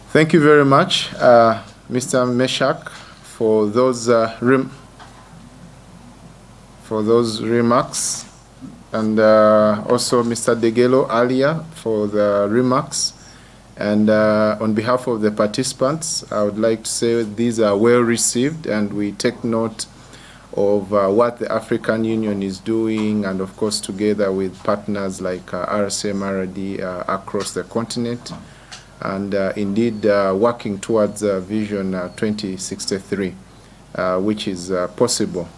Thank you very much, Mr. Meshak, for those remarks, and also Mr. Degelo earlier for the remarks. And on behalf of the participants, I would like to say these are well received, and we take note of what the African Union is doing, and of course together with partners like RCMRD across the continent, and indeed working towards Vision 2063, which is possible.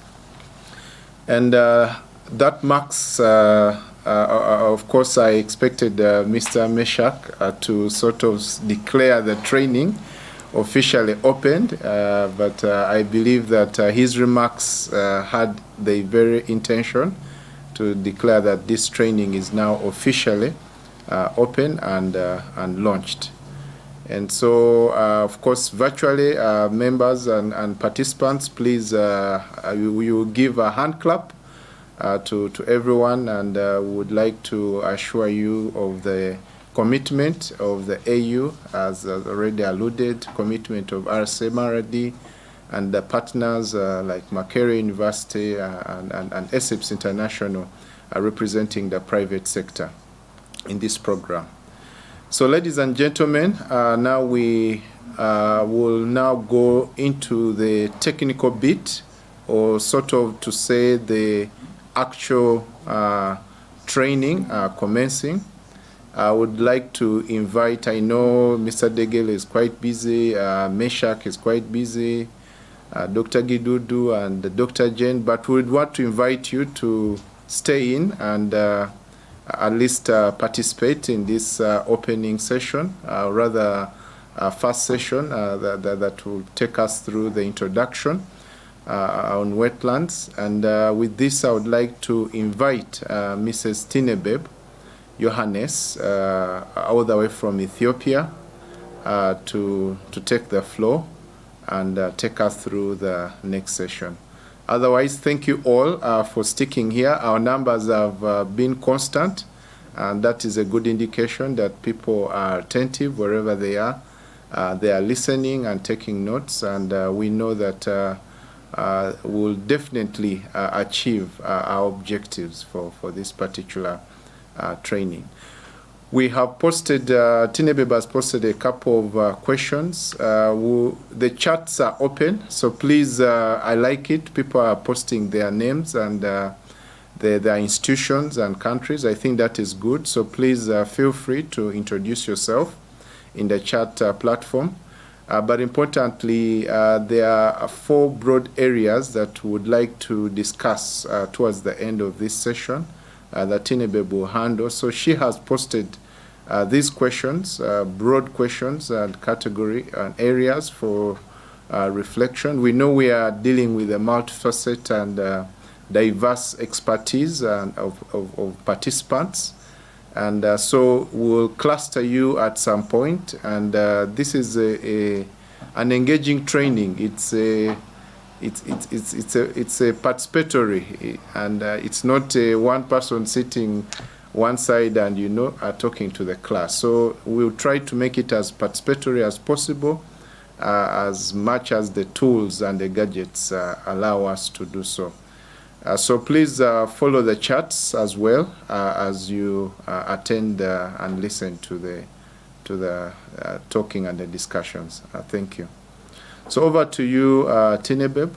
And that marks, of course, I expected Mr. Meshak to sort of declare the training officially opened, but I believe that his remarks had the very intention to declare that this training is now officially open and launched. And so, of course, virtually, members and participants, please, we will give a hand clap to everyone, and would like to assure you of the commitment of the AU, as already alluded, commitment of RCMRD and the partners like Makerere University and ESIPS International representing the private sector in this program. So, ladies and gentlemen, now we will now go into the technical bit, or sort of to say the actual training commencing. I would like to invite, I know Mr. Degel is quite busy, Meshak is quite busy, Dr. Gidudu and Dr. Jane, but we would want to invite you to stay in and at least participate in this opening session, rather first session that will take us through the introduction on wetlands. And with this, I would like to invite Mrs. Tinebeb Yohanes, all the way from Ethiopia, to take the floor and take us through the next session. Otherwise, thank you all for sticking here. Our numbers have been constant, and that is a good indication that people are attentive wherever they are. They are listening and taking notes, and we know that we'll definitely achieve our objectives for this particular training. We have posted, Tinebeb has posted a couple of questions. The chats are open, so please, I like it. People are posting their names and their institutions and countries. I think that is good. So please feel free to introduce yourself in the chat platform. But importantly, there are 4 broad areas that we would like to discuss towards the end of this session that Tinebeb will handle. So she has posted these questions, broad questions and category and areas for reflection. We know we are dealing with a multifaceted and diverse expertise of participants. And so we'll cluster you at some point. And this is an engaging training. It's a participatory, and it's not one person sitting one side and talking to the class. So we'll try to make it as participatory as possible, as much as the tools and the gadgets allow us to do so. So please follow the chats as well as you attend and listen to the talking and the discussions. Thank you. So over to you, Tinebeb.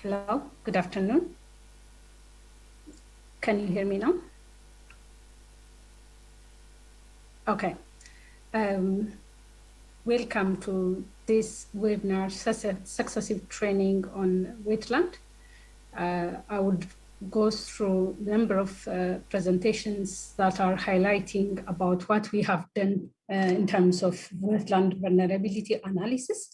Hello, good afternoon. Can you hear me now? Okay. Welcome to this webinar, successive training on wetland. I would go through a number of presentations that are highlighting about what we have done in terms of wetland vulnerability analysis.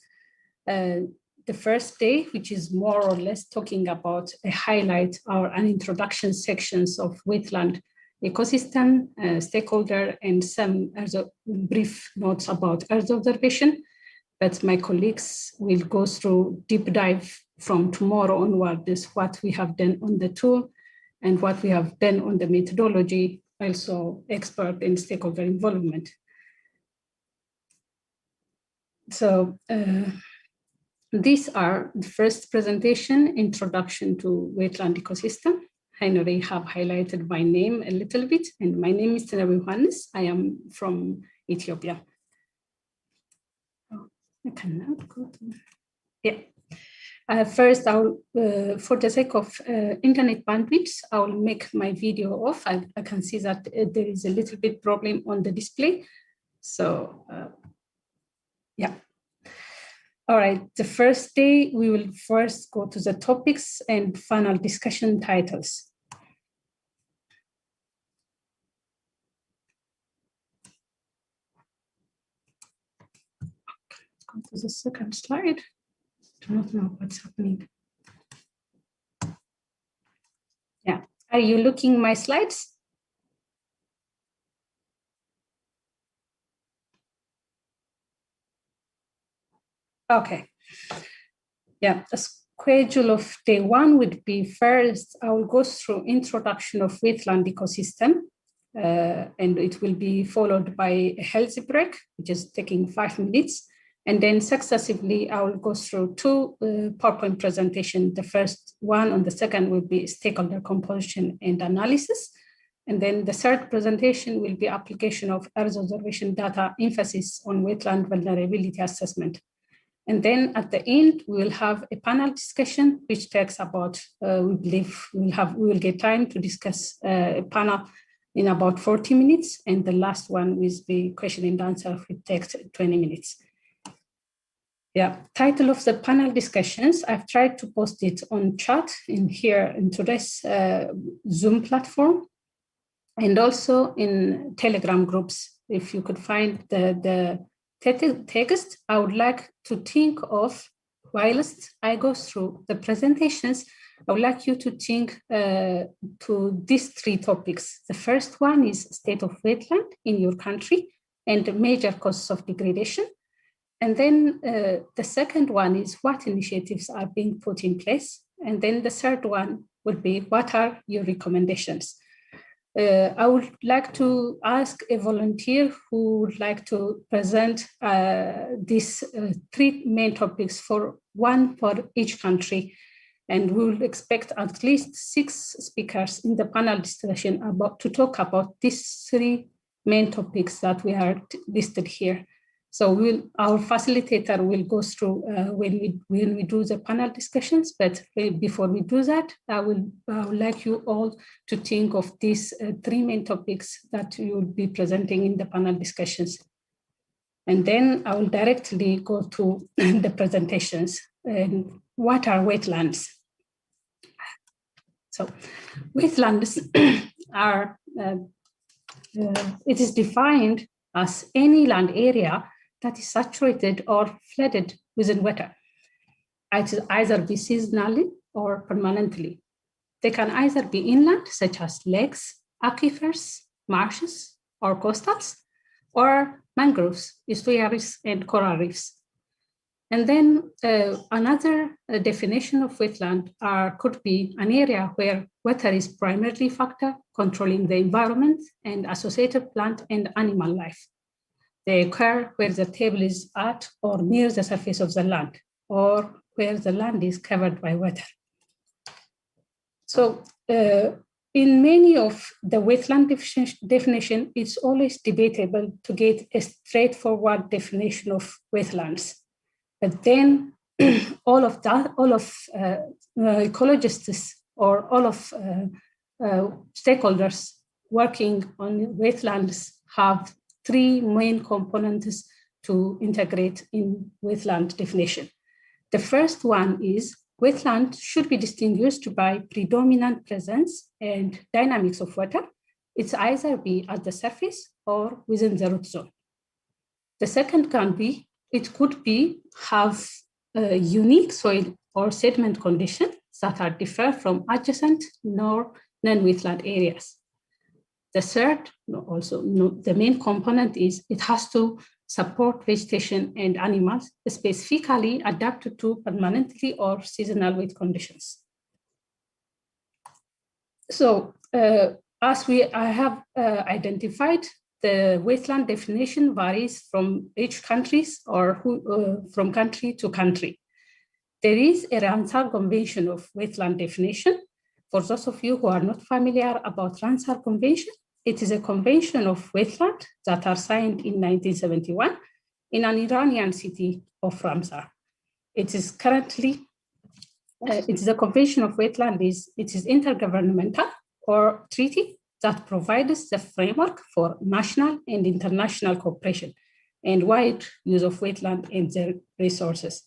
The first day, which is more or less talking about a highlight or an introduction sections of wetland ecosystem, stakeholder, and some brief notes about Earth observation. But my colleagues will go through deep dive from tomorrow onward, is what we have done on the tool and what we have done on the methodology, also expert and stakeholder involvement. So, these are the first presentation, introduction to wetland ecosystem. I already have highlighted my name a little bit, and my name is Tinebeb Yohanes. I am from Ethiopia. Oh, I cannot go to, yeah. First, I'll, for the sake of internet bandwidth, I'll make my video off. I can see that there is a little bit problem on the display. So, yeah. All right, the first day, we will first go to the topics and final discussion titles. Let's go to the second slide. I do not know what's happening. Yeah, are you looking at my slides? Okay. Yeah, the schedule of day 1 would be first, I will go through introduction of wetland ecosystem, and it will be followed by a healthy break, which is taking 5 minutes. And then successively, I will go through 2 PowerPoint presentations. The first one and the second will be stakeholder composition and analysis. And then the third presentation will be application of Earth observation data, emphasis on wetland vulnerability assessment. And then at the end, we will have a panel discussion, which takes about, we believe we will get time to discuss a panel in about 40 minutes. And the last one is the question and answer, which takes 20 minutes. Yeah, title of the panel discussions, I've tried to post it on chat in here in today's Zoom platform, and also in Telegram groups. If you could find the text, I would like to think of, whilst I go through the presentations, I would like you to think to these three topics. The first one is state of wetland in your country and major causes of degradation. And then the second one is what initiatives are being put in place. And then the third one would be, what are your recommendations? I would like to ask a volunteer who would like to present these three main topics, one for each country. And we will expect at least 6 speakers in the panel discussion to talk about these three main topics that we are listed here. So our facilitator will go through when we do the panel discussions, but before we do that, I would like you all to think of these three main topics that you will be presenting in the panel discussions. And then I will directly go to the presentations. And what are wetlands? So wetlands are, it is defined as any land area that is saturated or flooded within water. It is either be seasonally or permanently. They can either be inland, such as lakes, aquifers, marshes, or coastals, or mangroves, estuaries, and coral reefs. And then another definition of wetland could be an area where water is primarily factor controlling the environment and associated plant and animal life. They occur where the table is at or near the surface of the land, or where the land is covered by water. So in many of the wetland definition, it's always debatable to get a straightforward definition of wetlands. But then all of ecologists or all of stakeholders working on wetlands have three main components to integrate in wetland definition. The first one is wetland should be distinguished by predominant presence and dynamics of water. It's either be at the surface or within the root zone. The second could be have a unique soil or sediment conditions that are different from adjacent nor non-wetland areas. The third, the main component is it has to support vegetation and animals specifically adapted to permanently or seasonal wet conditions. So as I have identified, the wetland definition varies from each countries or from country to country. There is a Ramsar Convention of wetland definition. For those of you who are not familiar about Ramsar Convention, it is a convention of wetland that are signed in 1971 in an Iranian city of Ramsar. It is currently, it is a convention of wetland, it is intergovernmental or treaty that provides the framework for national and international cooperation and wide use of wetland and their resources.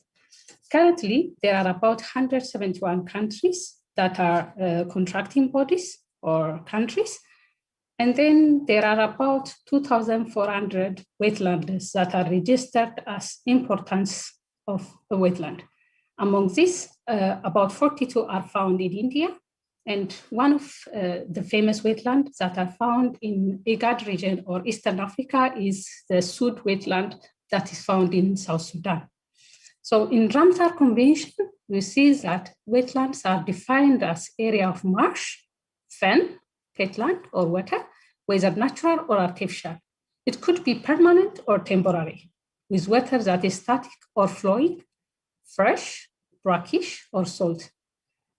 Currently, there are about 171 countries that are contracting bodies or countries. And then there are about 2,400 wetlands that are registered as importance of a wetland. Among these, about 42 are found in India. And one of the famous wetlands that are found in IGAD region or Eastern Africa is the Sud wetland that is found in South Sudan. So in Ramsar Convention, we see that wetlands are defined as area of marsh, fen, peatland or water, whether natural or artificial. It could be permanent or temporary, with water that is static or flowing, fresh, brackish, or salt,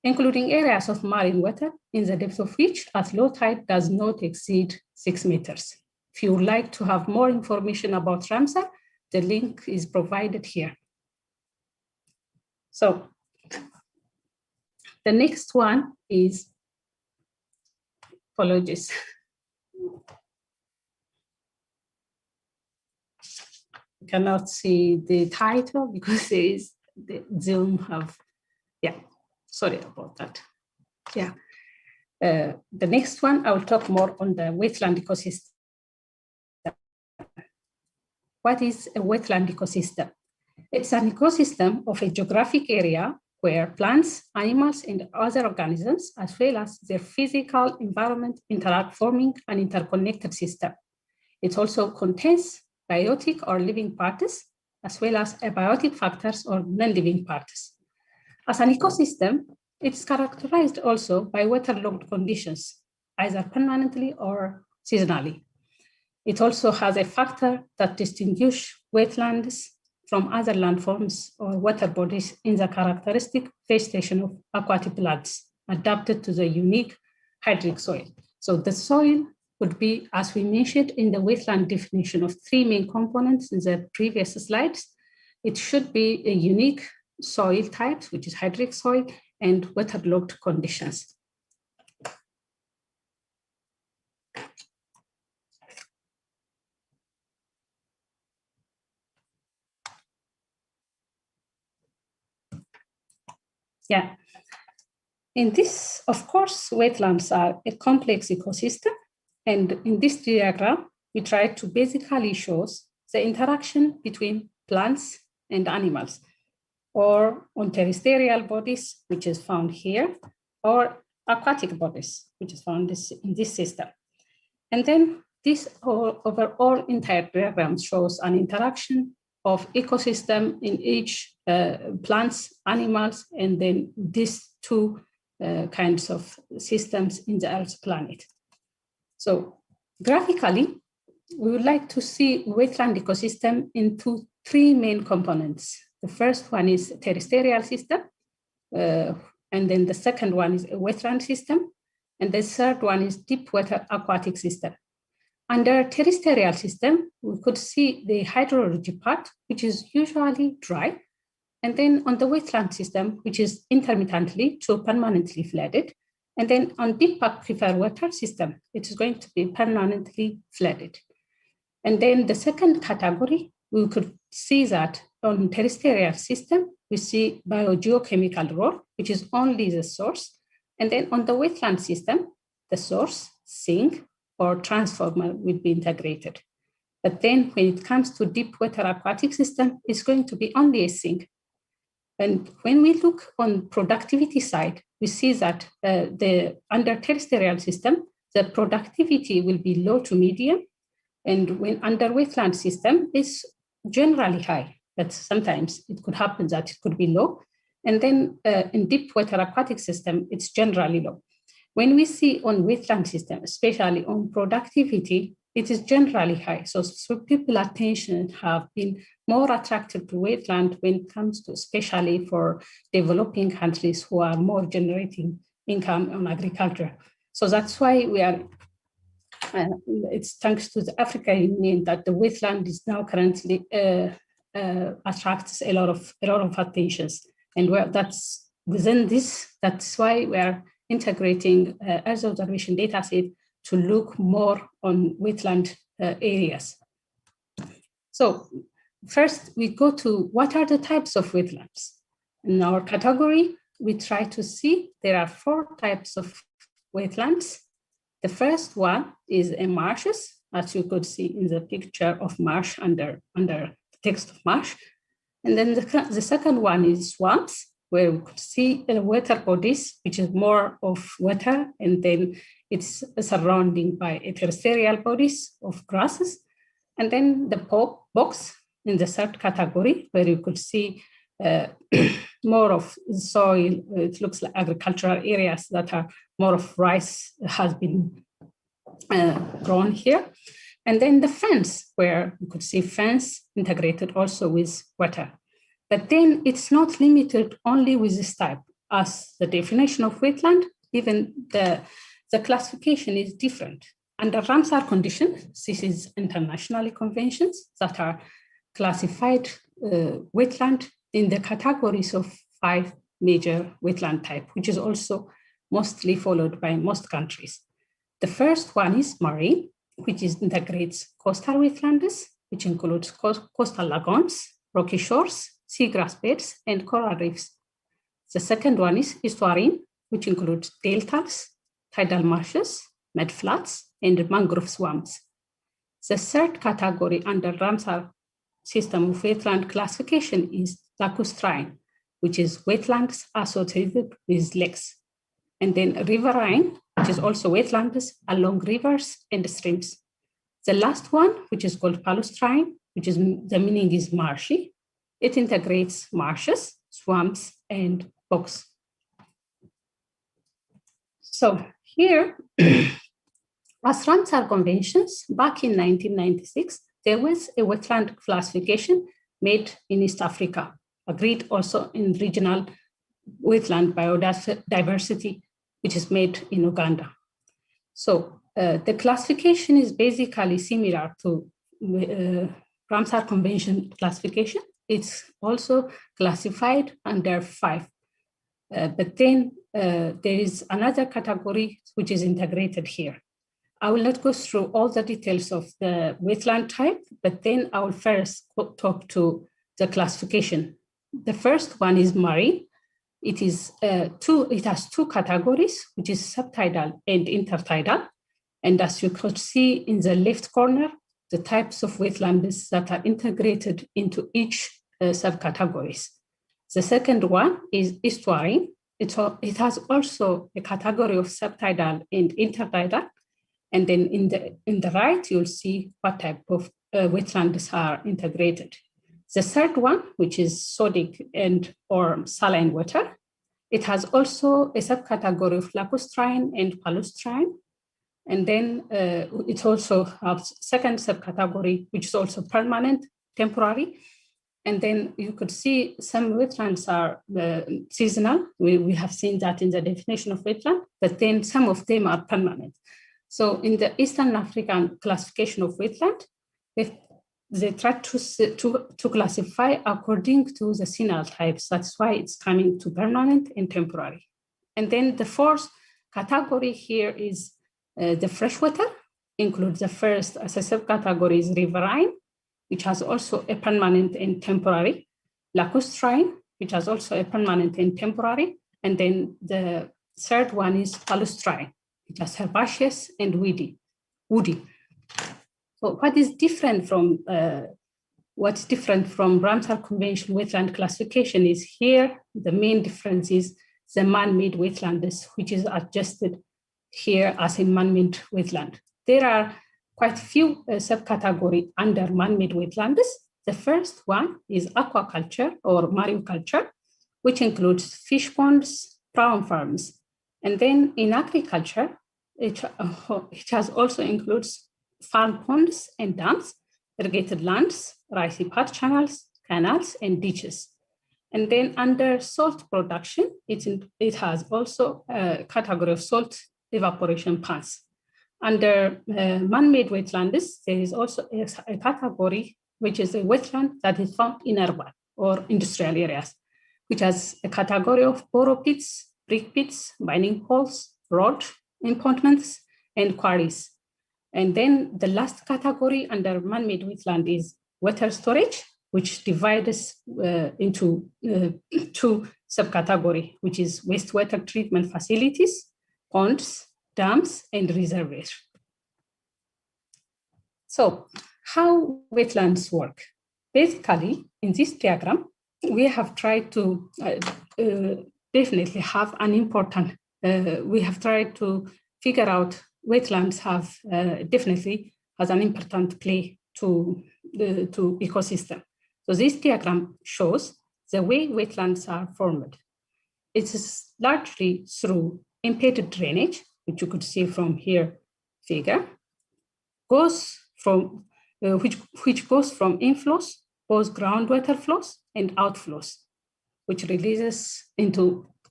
including areas of marine water in the depth of which at low tide does not exceed 6 meters. If you would like to have more information about Ramsar, the link is provided here. So the next one is, apologies. You cannot see the title because there is the Zoom have, yeah, sorry about that. Yeah. The next one, I will talk more on the wetland ecosystem. What is a wetland ecosystem? It's an ecosystem of a geographic area where plants, animals, and other organisms, as well as their physical environment, interact, forming an interconnected system. It also contains biotic or living parts, as well as abiotic factors or non-living parts. As an ecosystem, it's characterized also by waterlogged conditions, either permanently or seasonally. It also has a factor that distinguishes wetlands from other landforms or water bodies in the characteristic vegetation of aquatic plants adapted to the unique hydric soil. So the soil would be, as we mentioned in the wetland definition of 3 main components in the previous slides, it should be a unique soil type, which is hydric soil, and waterlogged conditions. Yeah. In this, of course, wetlands are a complex ecosystem. And in this diagram, we try to basically show the interaction between plants and animals, or on terrestrial bodies, which is found here, or aquatic bodies, which is found in this system. And then this overall entire diagram shows an interaction of ecosystem in each plants, animals, and then these 2 kinds of systems in the Earth planet. So graphically, we would like to see wetland ecosystem into 3 main components. The first one is terrestrial system, and then the second one is a wetland system, and the third one is deep water aquatic system. Under terrestrial system, we could see the hydrology part, which is usually dry, and then on the wetland system, which is intermittently to permanently flooded, and then on deep aquifer water system, it is going to be permanently flooded. And then the second category, we could see that on terrestrial system, we see biogeochemical role, which is only the source. And then on the wetland system, the source, sink, or transformer will be integrated. But then when it comes to deep water aquatic system, it's going to be only a sink. And when we look on productivity side, we see that under terrestrial system, the productivity will be low to medium. And when under wetland system, it's generally high, but sometimes it could happen that it could be low. And then in deep water aquatic system, it's generally low. When we see on wetland system, especially on productivity, it is generally high. So people's attention have been more attracted to wetland when it comes to, especially for developing countries who are more generating income on agriculture. So that's why we are, it's thanks to the Africa Union that the wetland is now currently attracts a lot of attentions. And that's within this, that's why we are integrating Earth observation data set to look more on wetland areas. So first we go to what are the types of wetlands. In our category, we try to see there are 4 types of wetlands. The first one is marshes, as you could see in the picture of marsh under the text of marsh. And then the second one is swamps, where we could see water bodies, which is more of water, and then it's surrounded by terrestrial bodies of grasses. And then the box in the third category, where you could see more of soil, it looks like agricultural areas that are more of rice has been grown here. And then the fence, where you could see fence integrated also with water. But then it's not limited only with this type. As the definition of wetland, even the classification is different. Under Ramsar conditions, this is international conventions that are classified wetland in the categories of 5 major wetland types, which is also mostly followed by most countries. The first one is marine, which integrates coastal wetlands, which includes coastal lagoons, rocky shores, seagrass beds, and coral reefs. The second one is estuarine, which includes deltas, tidal marshes, mudflats, and mangrove swamps. The third category under Ramsar system of wetland classification is lacustrine, which is wetlands associated with lakes. And then riverine, which is also wetlands along rivers and streams. The last one, which is called palustrine, which is the meaning is marshy. It integrates marshes, swamps, and bogs. So here, as Ramsar conventions, back in 1996, there was a wetland classification made in East Africa, agreed also in regional wetland biodiversity, which is made in Uganda. So the classification is basically similar to Ramsar Convention classification. It's also classified under 5. But then there is another category which is integrated here. I will not go through all the details of the wetland type, but then I will first talk to the classification. The first one is marine. It has 2 categories, which is subtidal and intertidal. And as you could see in the left corner, the types of wetlands that are integrated into each subcategories. The second one is estuarine. It has also a category of subtidal and intertidal. And then in the right, you'll see what type of wetlands are integrated. The third one, which is sodic and or saline water, it has also a subcategory of lacustrine and palustrine. And then it also has second subcategory, which is also permanent, temporary. And then you could see some wetlands are seasonal. We have seen that in the definition of wetland, but then some of them are permanent. So in the Eastern African classification of wetland, they try to classify according to the seasonal types. That's why it's coming to permanent and temporary. And then the fourth category here is the freshwater, includes the first as a subcategory is riverine, which has also a permanent and temporary, lacustrine, which has also a permanent and temporary, and then the third one is palustrine, which has herbaceous and woody. So what is different from Ramsar Convention wetland classification is here, the main difference is the man-made wetlands, which is adjusted here as a man-made wetland. There are quite few subcategories under man-made wetlands. The first one is aquaculture or mariculture, which includes fish ponds, prawn farms. And then in agriculture, it has also includes farm ponds and dams, irrigated lands, rice path channels, canals, and ditches. And then under salt production, it has also a category of salt evaporation ponds. Under man-made wetlands, there is also a category, which is a wetland that is found in urban or industrial areas, which has a category of borrow pits, brick pits, mining holes, road impoundments, and quarries. And then the last category under man-made wetland is water storage, which divides into 2 subcategories, which is wastewater treatment facilities, ponds, dams, and reservoirs. So how wetlands work? Basically, in this diagram, we have tried to definitely have an important, we have tried to figure out wetlands have definitely has an important play to ecosystem. So this diagram shows the way wetlands are formed. It is largely through impeded drainage, which you could see from here figure, goes from which goes from inflows, both groundwater flows and outflows, which releases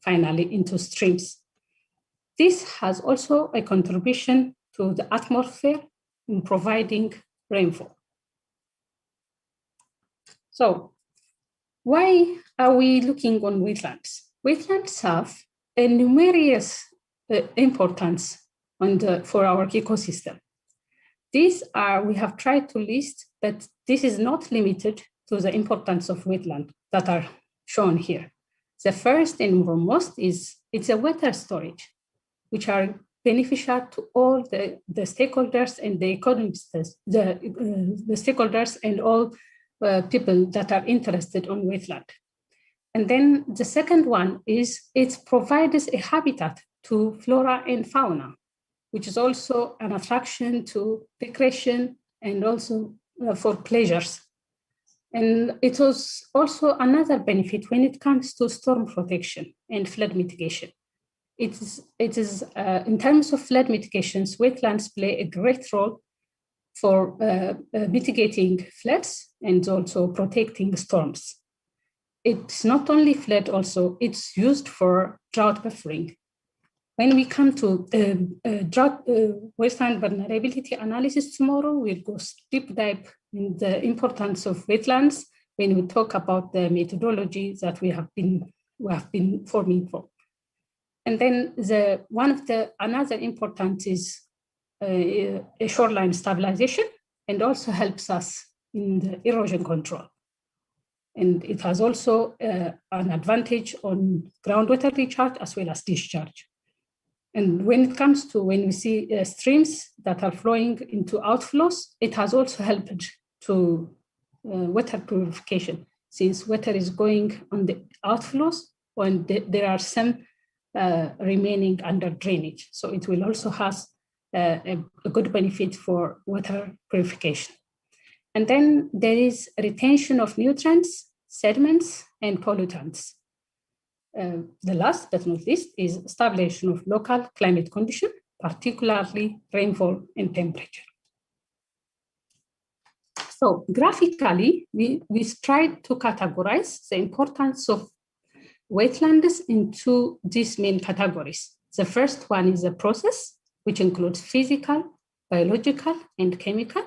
finally into streams. This has also a contribution to the atmosphere in providing rainfall. So Why are we looking on wetlands? Wetlands have a numerous importance for our ecosystem. These are, we have tried to list, but this is not limited to the importance of wetland that are shown here. The first and foremost is it's a water storage, which are beneficial to all the stakeholders and the economists, the stakeholders and all people that are interested on wetland. And then the second one is it provides a habitat to flora and fauna, which is also an attraction to recreation and also for pleasures. And it was also another benefit when it comes to storm protection and flood mitigation. It is in terms of flood mitigations, wetlands play a great role for mitigating floods and also protecting storms. It's not only flood, also it's used for drought buffering. When we come to drought wetland vulnerability analysis tomorrow, we'll go deep dive in the importance of wetlands when we talk about the methodology that we have been forming for. And then another important is a shoreline stabilization, and also helps us in the erosion control. And it has also an advantage on groundwater recharge as well as discharge. And when it comes to when we see streams that are flowing into outflows, it has also helped to water purification, since water is going on the outflows and there are some remaining under drainage. So it will also have a good benefit for water purification. And then there is retention of nutrients, sediments, and pollutants. The last but not least is stabilization of local climate condition, particularly rainfall and temperature. So graphically, we tried to categorize the importance of wetlands into these main categories. The first one is a process, which includes physical, biological, and chemical.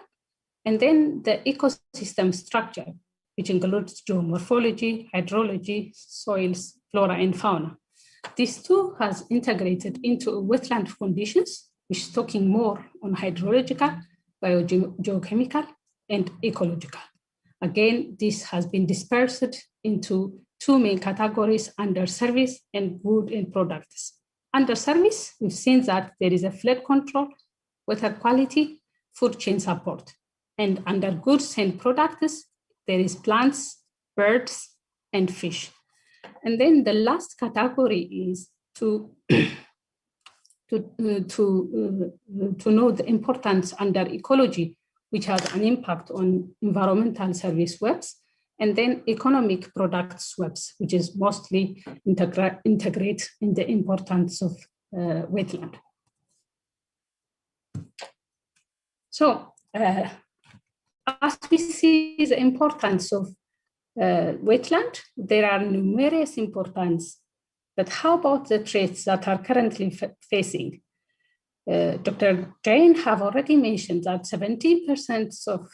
And then the ecosystem structure, which includes geomorphology, hydrology, soils, flora, and fauna. These two has integrated into wetland conditions, which is talking more on hydrological, biogeochemical, and ecological. Again, this has been dispersed into two main categories under service and good end products. Under service, we've seen that there is a flood control, water quality, food chain support. And under goods and products, there is plants, birds, and fish. And then the last category is to know the importance under ecology, which has an impact on environmental service webs, and then economic products webs, which is mostly integrate in the importance of wetland. So as we see the importance of wetland, there are numerous importance, but how about the threats that are currently facing? Dr. Jane have already mentioned that 70% of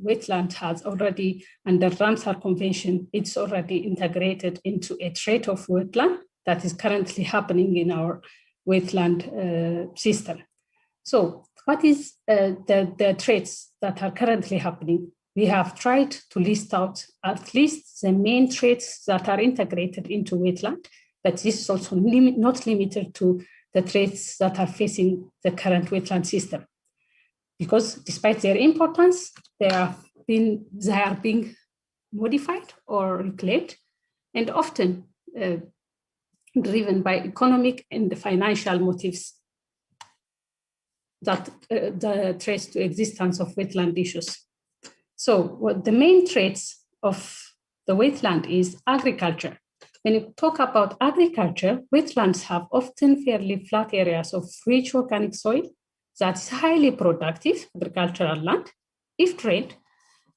wetland has already, under Ramsar Convention, it's already integrated into a threat of wetland that is currently happening in our wetland system. So what is the threats that are currently happening? We have tried to list out at least the main threats that are integrated into wetland, but this is also not limited to the threats that are facing the current wetland system. Because despite their importance, they are being modified or reclaimed, and often driven by economic and financial motives that the threats to existence of wetland issues. So what the main threats of the wetland is agriculture. When you talk about agriculture, wetlands have often fairly flat areas of rich organic soil that is highly productive agricultural land if drained.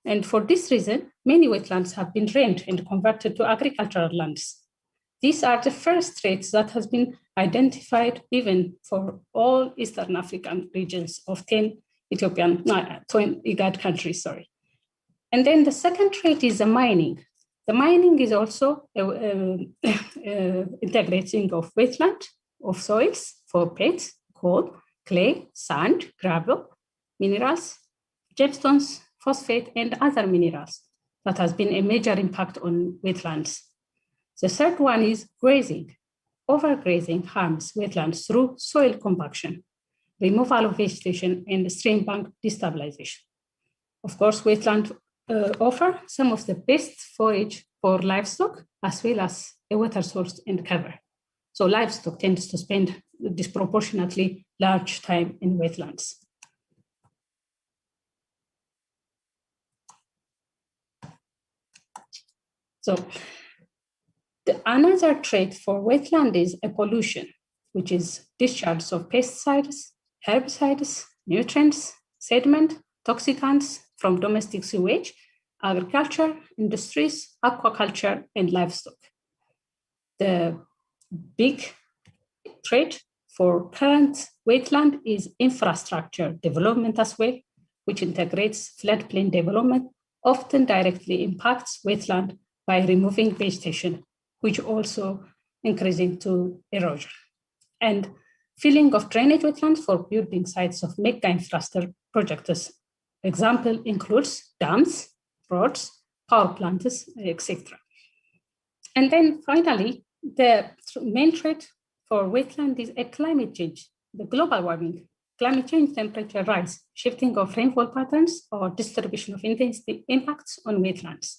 And for this reason, many wetlands have been drained and converted to agricultural lands. These are the first threats that has been identified even for all Eastern African regions of 10 IGAD countries, sorry. And then the second threat is the mining. The mining is also integrating of wetland, of soils for peat, coal, clay, sand, gravel, minerals, gemstones, phosphate, and other minerals. That has been a major impact on wetlands. The third one is grazing. Overgrazing harms wetlands through soil compaction, removal of vegetation, and stream bank destabilization. Of course, wetlands offer some of the best forage for livestock, as well as a water source and cover. So livestock tends to spend disproportionately large time in wetlands. So another trait for wetland is a pollution, which is discharge of pesticides, herbicides, nutrients, sediment, toxicants from domestic sewage, agriculture, industries, aquaculture, and livestock. The big threat for current wetland is infrastructure development as well, which integrates floodplain development, often directly impacts wetland by removing vegetation, which also increasing to erosion. And filling of drainage wetlands for building sites of mega infrastructure projects. Example includes dams, roads, power plants, etc. And then finally, the main threat for wetland is a climate change, the global warming, climate change, temperature rise, shifting of rainfall patterns, or distribution of intensity impacts on wetlands.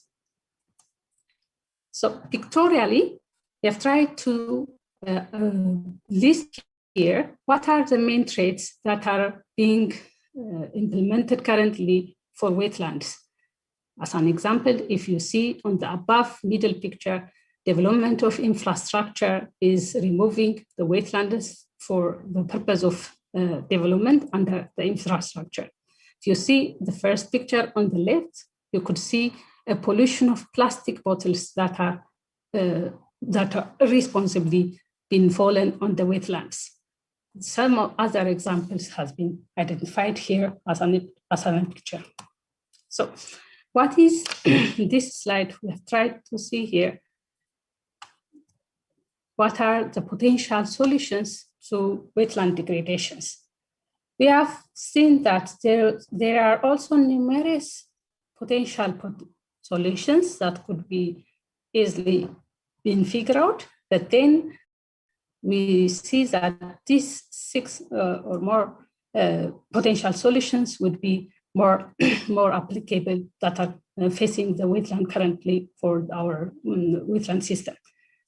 So pictorially, we have tried to list here what are the main traits that are being implemented currently for wetlands. As an example, if you see on the above middle picture, development of infrastructure is removing the wetlands for the purpose of development under the infrastructure. If you see the first picture on the left, you could see a pollution of plastic bottles that are responsibly been fallen on the wetlands. Some other examples has been identified here as a picture. So what is this slide? We have tried to see here what are the potential solutions to wetland degradations. We have seen that there are also numerous potential solutions that could be easily been figured out, but then we see that these 6 or more potential solutions would be more applicable that are facing the wetland currently for our wetland system.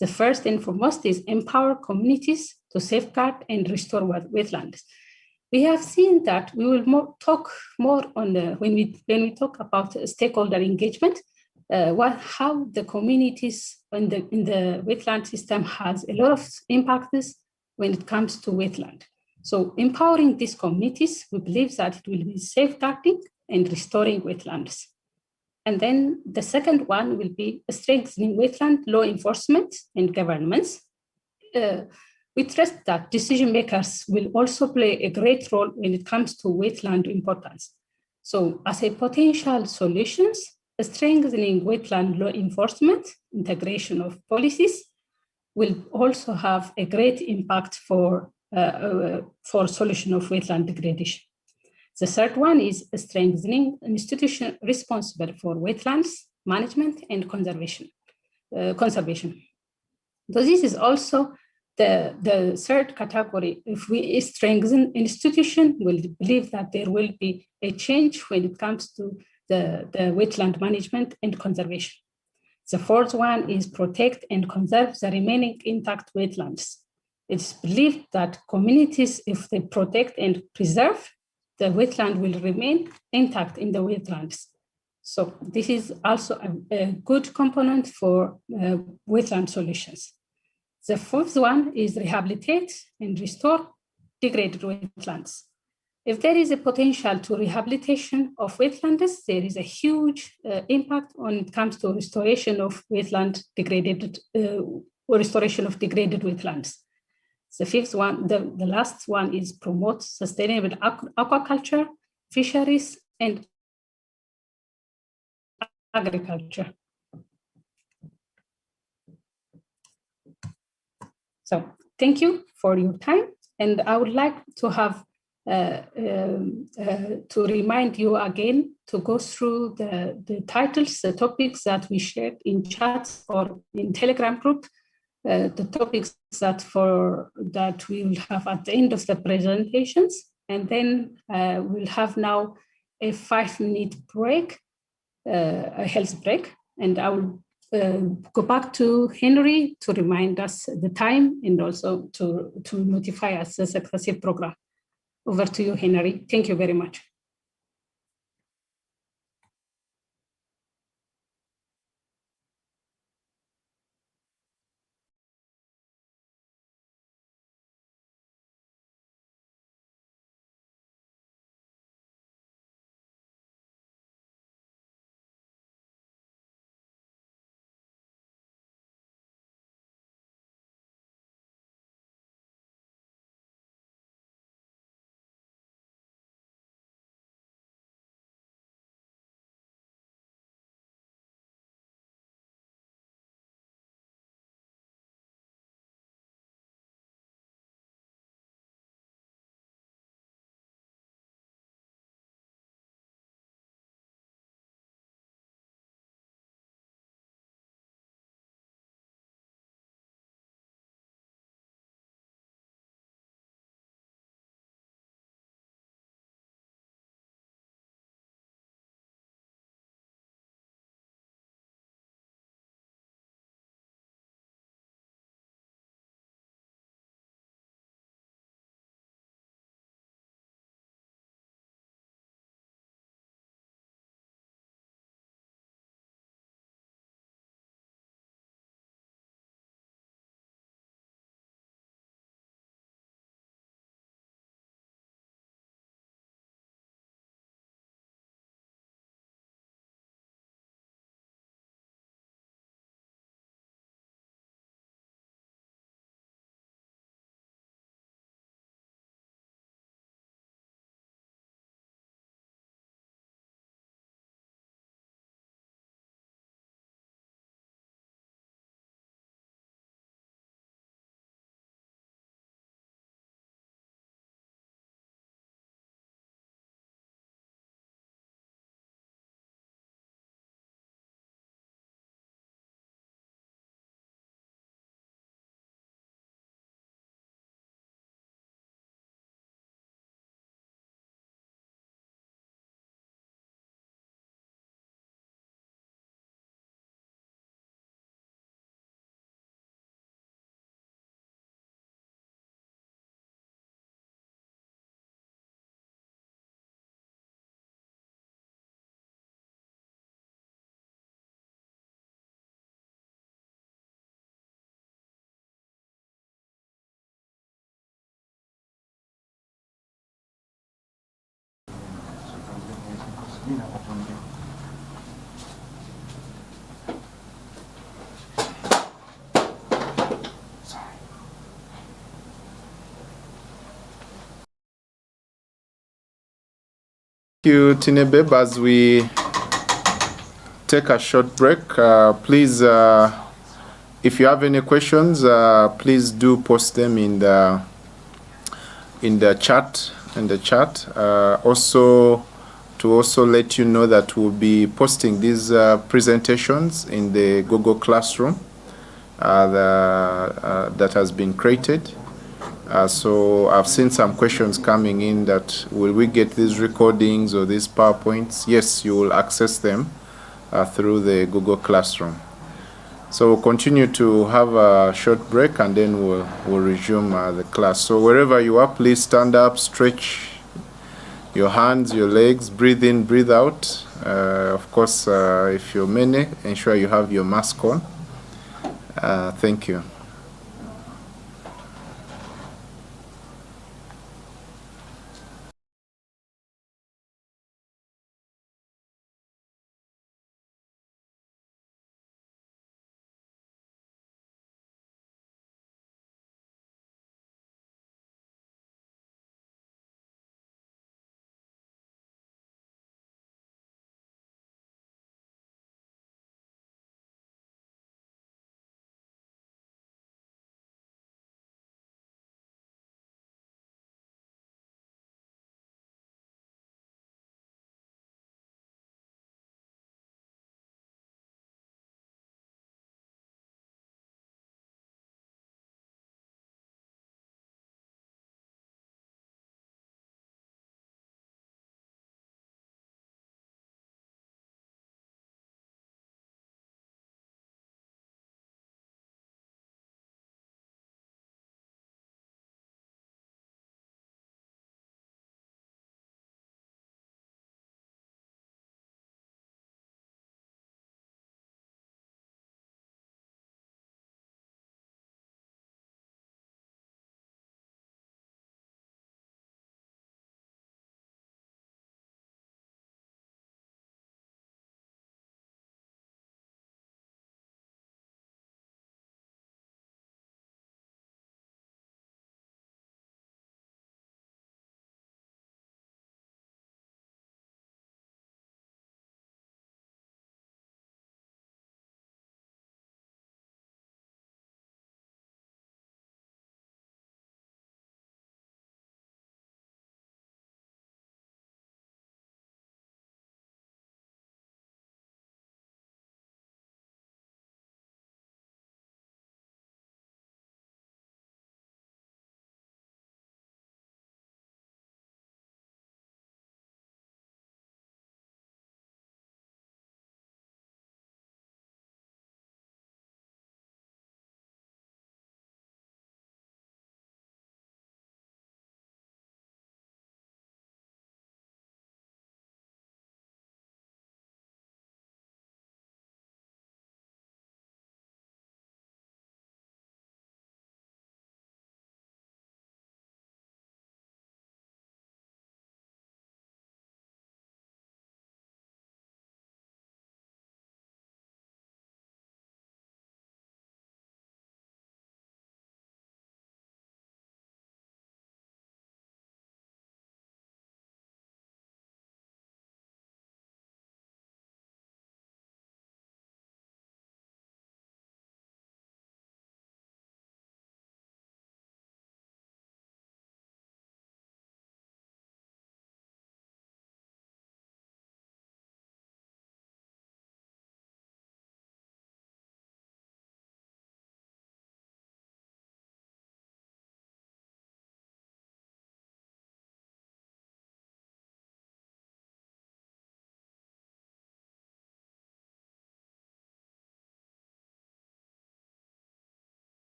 The first and foremost is empower communities to safeguard and restore wetlands. We have seen that we will talk more on when we talk about stakeholder engagement, how the communities in the wetland system has a lot of impacts when it comes to wetland. So empowering these communities, we believe that it will be safeguarding and restoring wetlands. And then the second one will be strengthening wetland law enforcement and governance. We trust that decision makers will also play a great role when it comes to wetland importance. So as a potential solutions, strengthening wetland law enforcement, integration of policies will also have a great impact for solution of wetland degradation. The third one is strengthening institutions responsible for wetlands management and conservation. So this is also the third category. If we strengthen institution, we'll believe that there will be a change when it comes to the wetland management and conservation. The fourth one is protect and conserve the remaining intact wetlands. It's believed that communities, if they protect and preserve, the wetland will remain intact in the wetlands. So this is also a good component for wetland solutions. The fourth one is rehabilitate and restore degraded wetlands. If there is a potential to rehabilitation of wetlands, there is a huge impact when it comes to restoration of wetland degraded or restoration of degraded wetlands. The fifth one, the last one is promote sustainable aquaculture, fisheries, and agriculture. So thank you for your time. And I would like to have to remind you again to go through the titles, the topics that we shared in chats or in Telegram group, the topics that we will have at the end of the presentations. And then we'll have now a 5-minute break, a health break. And I will go back to Henry to remind us the time and also to notify us the successive program. Over to you, Henry. Thank you very much. Thank you, Tinebeb. As we take a short break, please, if you have any questions, please do post them in the chat. Also, to also let you know that we'll be posting these presentations in the Google Classroom that has been created. So I've seen some questions coming in that will we get these recordings or these PowerPoints? Yes, you will access them through the Google Classroom. So we'll continue to have a short break and then we'll resume the class. So wherever you are, please stand up, stretch your hands, your legs, breathe in, breathe out. Of course, if you're many, ensure you have your mask on. Thank you.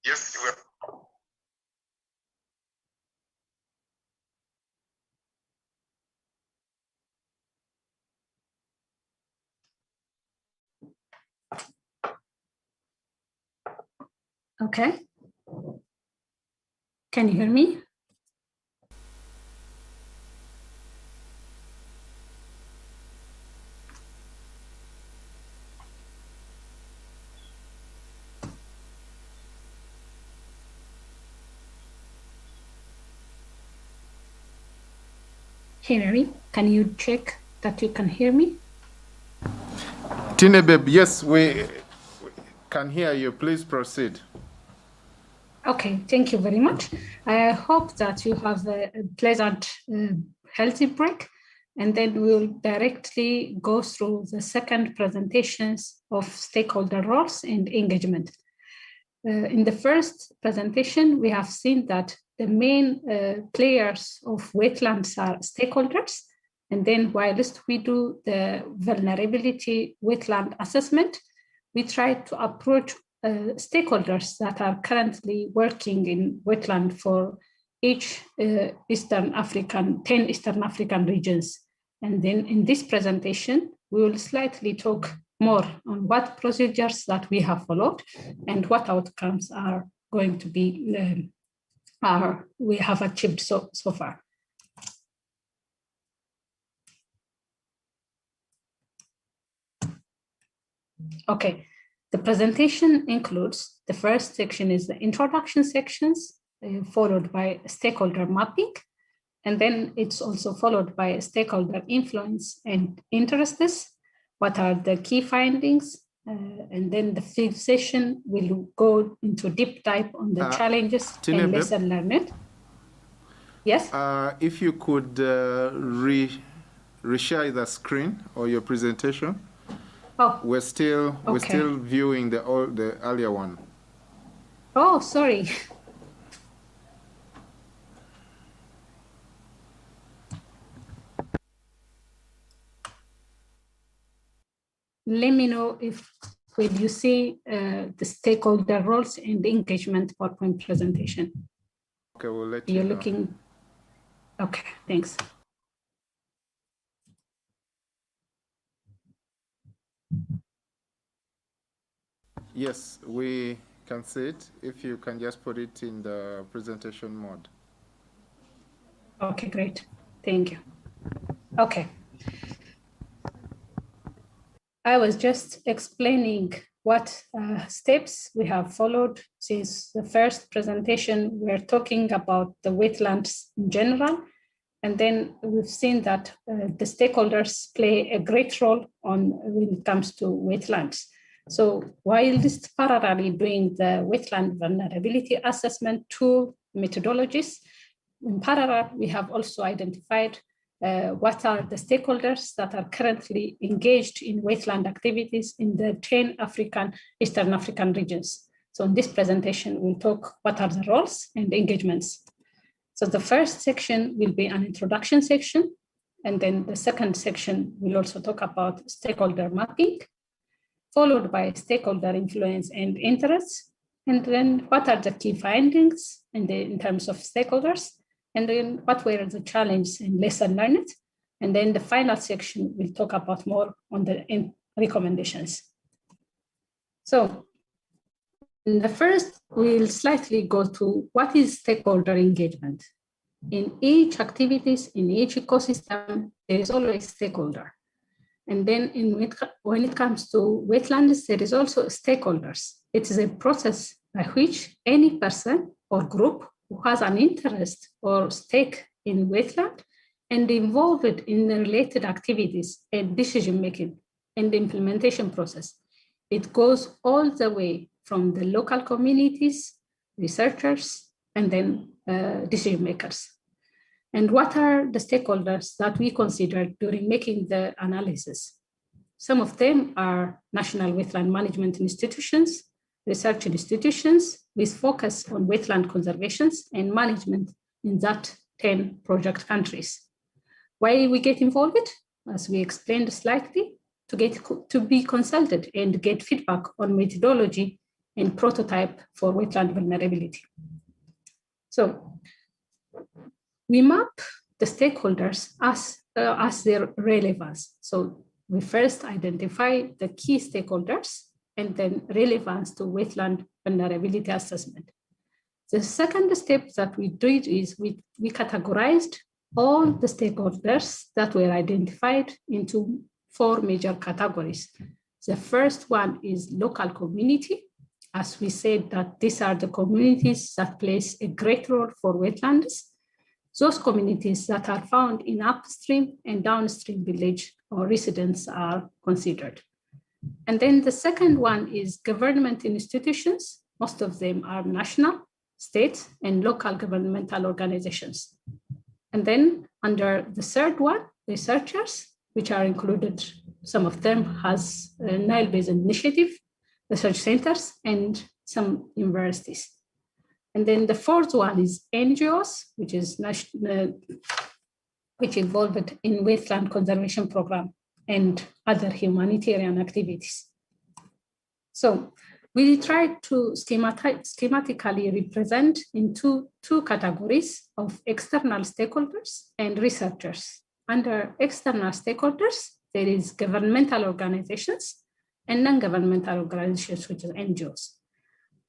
Yes, Okay. Can you hear me? Henry, can you check that you can hear me? Tinebeb, yes, we can hear you. Please proceed. Okay, thank you very much. I hope that you have a pleasant, healthy break, and then we'll directly go through the second presentations of stakeholder roles and engagement. In the first presentation, we have seen that the main players of wetlands are stakeholders. And then whilst we do the vulnerability wetland assessment, we try to approach stakeholders that are currently working in wetland for each 10 Eastern African regions. And then in this presentation, we will slightly talk more on what procedures that we have followed and what outcomes are going to be, we have achieved so far. Okay, the presentation includes, the first section is the introduction sections, followed by stakeholder mapping. And then it's also followed by stakeholder influence and interests. What are the key findings? And then the fifth session will go into deep dive on the challenges and lesson learned. Yes? If you could reshare the screen or your presentation. Oh, we're still viewing the earlier one. Oh, sorry. Let me know if when you see the stakeholder roles and engagement PowerPoint presentation. Okay, we'll let you know. You're looking. Okay, thanks. Yes, we can see it. If you can just put it in the presentation mode. Okay, great. Thank you. Okay. I was just explaining what steps we have followed since the first presentation. We're talking about the wetlands in general. And then we've seen that the stakeholders play a great role when it comes to wetlands. So while this parallelly doing the wetland vulnerability assessment tool methodologies, in parallel, we have also identified what are the stakeholders that are currently engaged in wetland activities in the 10 Eastern African regions. So in this presentation, we'll talk what are the roles and engagements. So the first section will be an introduction section. And then the second section will also talk about stakeholder mapping, followed by stakeholder influence and interests. And then what are the key findings in terms of stakeholders? And then what were the challenges and lesson learned? And then the final section will talk about more on the recommendations. So in the first, we'll slightly go to what is stakeholder engagement. In each activities, in each ecosystem, there is always stakeholder. And then when it comes to wetlands, there is also stakeholders. It is a process by which any person or group who has an interest or stake in wetland and involved in the related activities and decision-making and the implementation process. It goes all the way from the local communities, researchers, and then decision makers. And what are the stakeholders that we considered during making the analysis? Some of them are national wetland management institutions, research institutions with focus on wetland conservation and management in that 10 project countries. Why we get involved? As we explained slightly, to be consulted and get feedback on methodology and prototype for wetland vulnerability. So we map the stakeholders as their relevance. So we first identify the key stakeholders and then relevance to wetland vulnerability assessment. The second step that we did is we categorized all the stakeholders that were identified into 4 major categories. The first one is local community. As we said, that these are the communities that plays a great role for wetlands. Those communities that are found in upstream and downstream village or residents are considered. And then the second one is government institutions. Most of them are national, state, and local governmental organizations. And then under the third one, researchers, which are included, some of them has a Nile Basin Initiative, research centers, and some universities. And then the fourth one is NGOs, which is which involved in wetland conservation program and other humanitarian activities. So we tried to schematically represent into 2 categories of external stakeholders and researchers. Under external stakeholders, there is governmental organizations and non-governmental organizations, which are NGOs.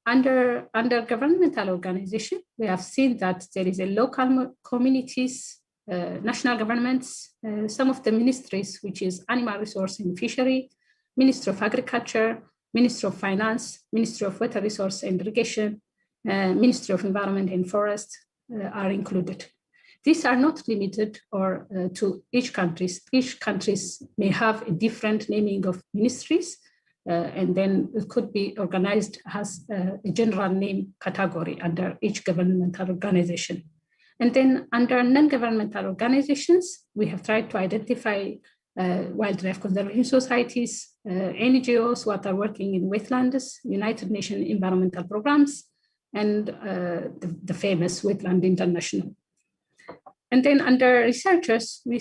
Under governmental organization, we have seen that there is a local communities, national governments, some of the ministries, which is Animal Resource and Fishery, Ministry of Agriculture, Ministry of Finance, Ministry of Water Resource and Irrigation, Ministry of Environment and Forest are included. These are not limited to each country. Each countries may have a different naming of ministries, and then it could be organized as a general name category under each governmental organization. And then under non-governmental organizations, we have tried to identify wildlife conservation societies, NGOs what are working in wetlands, United Nations environmental programs, and the famous Wetland International. And then under researchers, we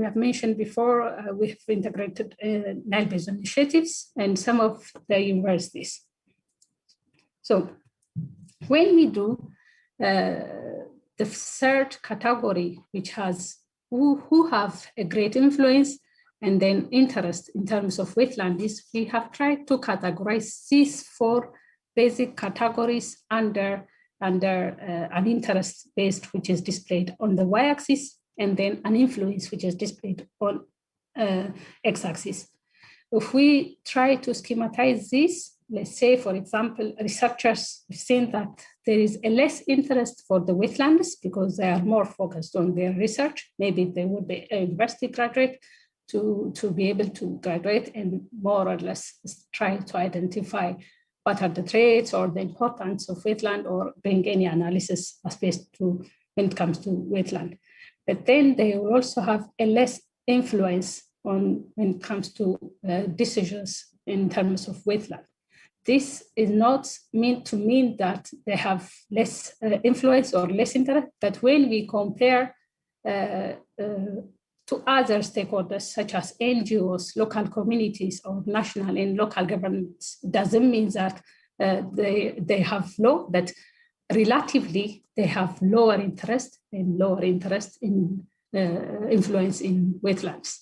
have mentioned before, we have integrated Nile Basin initiatives and some of the universities. So when we do the third category, which has who have a great influence and then interest in terms of wetlands, we have tried to categorize these 4 basic categories under an interest based, which is displayed on the y-axis, and then an influence, which is displayed on x-axis. If we try to schematize this, let's say, for example, researchers have seen that there is a less interest for the wetlands because they are more focused on their research. Maybe they would be a university graduate to be able to graduate and more or less try to identify what are the traits or the importance of wetland or bring any analysis as based to when it comes to wetland. But then they will also have a less influence on when it comes to decisions in terms of wetland. This is not meant to mean that they have less influence or less interest, but when we compare to other stakeholders such as NGOs, local communities, or national and local governments, doesn't mean that they have low, but relatively they have lower interest in influence in wetlands.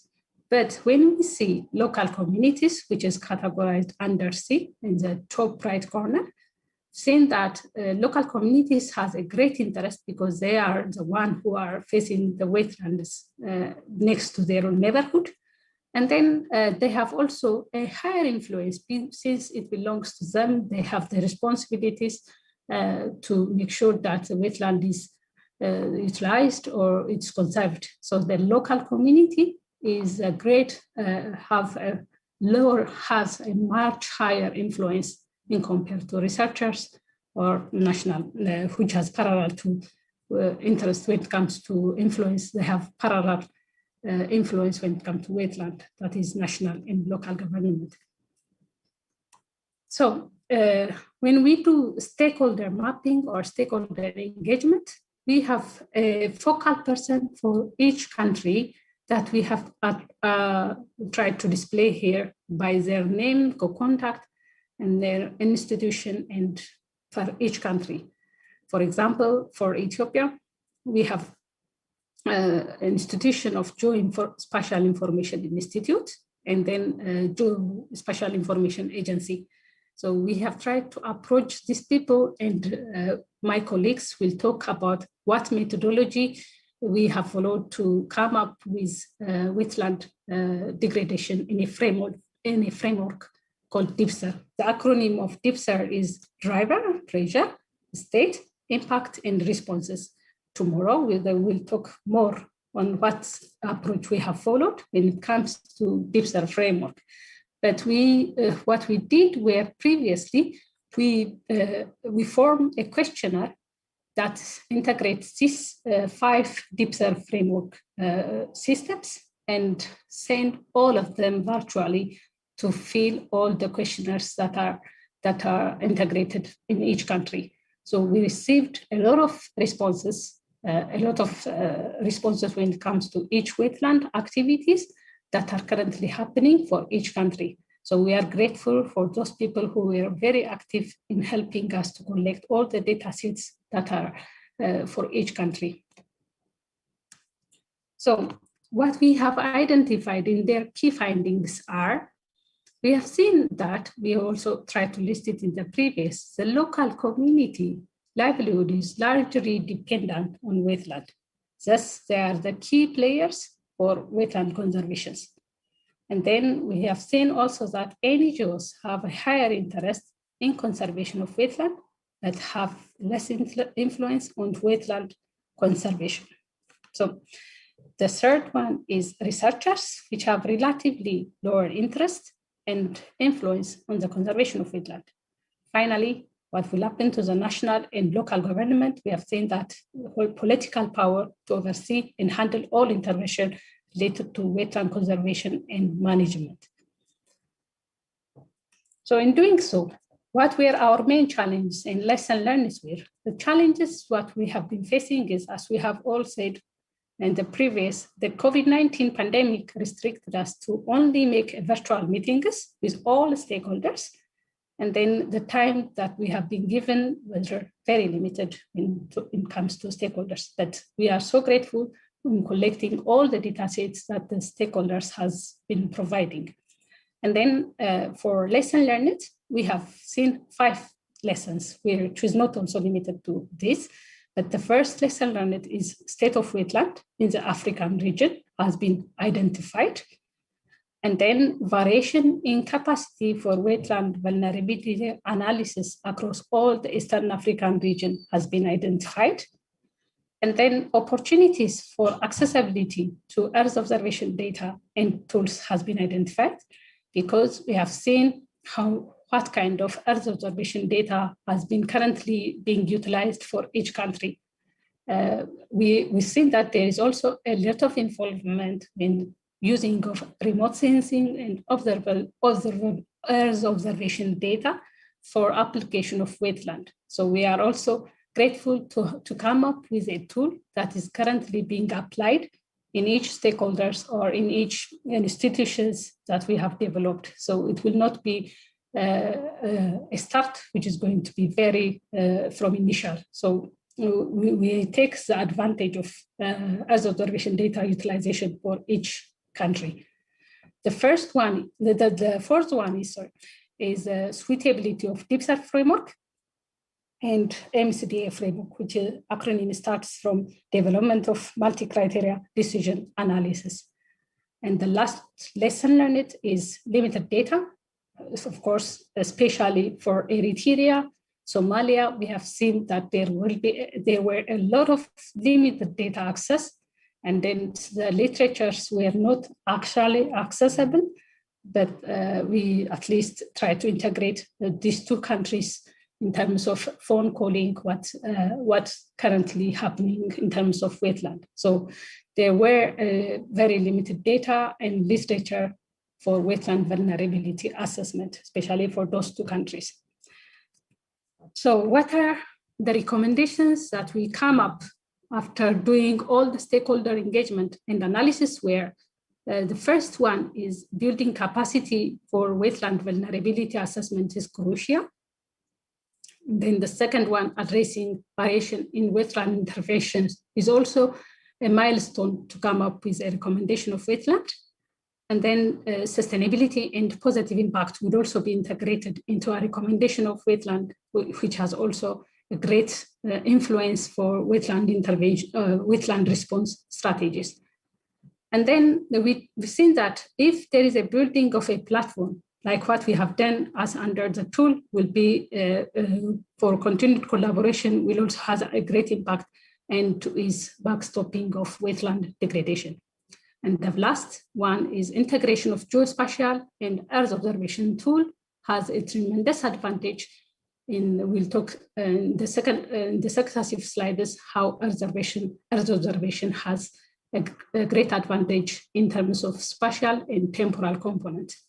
But when we see local communities, which is categorized under C in the top right corner, seeing that local communities has a great interest because they are the one who are facing the wetlands next to their own neighborhood. And then they have also a higher influence since it belongs to them. They have the responsibilities to make sure that the wetland is utilized or it's conserved. So the local community is a great, has a much higher influence in compared to researchers or national, which has parallel to interest when it comes to influence. They have parallel influence when it comes to wetland, that is national and local government. So when we do stakeholder mapping or stakeholder engagement, we have a focal person for each country that we have tried to display here by their name, co-contact, and their institution and for each country. For example, for Ethiopia, we have an institution of Spatial Information Institute and then Spatial Information Agency. So we have tried to approach these people, and my colleagues will talk about what methodology we have followed to come up with wetland degradation in a framework called DPSIR. The acronym of DPSIR is driver, pressure, state, impact, and responses. Tomorrow we'll talk more on what approach we have followed when it comes to DPSIR framework. But what we did were previously, we formed a questionnaire that integrates these 5 DPSIR framework systems and send all of them virtually to fill all the questionnaires that are integrated in each country. So we received a lot of responses when it comes to each wetland activities that are currently happening for each country. So we are grateful for those people who were very active in helping us to collect all the data sets that are for each country. So what we have identified in their key findings are, we have seen that, we also tried to list it in the previous, the local community livelihood is largely dependent on wetland. Thus, they are the key players for wetland conservation. And then we have seen also that NGOs have a higher interest in conservation of wetland, but have less influence on wetland conservation. So the third one is researchers, which have relatively lower interest and influence on the conservation of wetland. Finally, what will happen to the national and local government, we have seen that political power to oversee and handle all intervention related to wetland conservation and management. So in doing so, what were our main challenges and lesson learned were? The challenges what we have been facing is, as we have all said in the previous, the COVID-19 pandemic restricted us to only make virtual meetings with all stakeholders. And then the time that we have been given was very limited when it comes to stakeholders. But we are so grateful in collecting all the data sets that the stakeholders has been providing. And then for lesson learned, we have seen 5 lessons, which is not also limited to this. But the first lesson learned is state of wetland in the African region has been identified. And then variation in capacity for wetland vulnerability analysis across all the Eastern African region has been identified. And then opportunities for accessibility to Earth observation data and tools has been identified, because we have seen what kind of Earth observation data has been currently being utilized for each country. We've seen that there is also a lot of involvement in using of remote sensing and observable Earth observation data for application of wetland. So we are also grateful to come up with a tool that is currently being applied in each stakeholders or in each institutions that we have developed. So it will not be a start, which is going to be very from initial. So we take the advantage of Earth observation data utilization for each country. The fourth one is suitability of DPSIR framework and MCDA framework, which acronym starts from development of multi-criteria decision analysis. And the last lesson learned is limited data. Of course, especially for Eritrea, Somalia, we have seen that there were a lot of limited data access, and then the literatures were not actually accessible, but we at least try to integrate these 2 countries in terms of phone calling, what's currently happening in terms of wetland. So there were very limited data and literature for wetland vulnerability assessment, especially for those 2 countries. So what are the recommendations that we come up after doing all the stakeholder engagement and analysis were? The first one is building capacity for wetland vulnerability assessment is crucial. Then the second one, addressing variation in wetland interventions, is also a milestone to come up with a recommendation of wetland. And then sustainability and positive impact would also be integrated into a recommendation of wetland, which has also a great influence for wetland intervention, wetland response strategies. And then we've seen that if there is a building of a platform, like what we have done as under the tool, will be for continued collaboration, will also have a great impact and is backstopping of wetland degradation. And the last one is integration of geospatial and Earth observation tool has a tremendous advantage. We'll talk in the successive slides how Earth observation has a great advantage in terms of spatial and temporal components.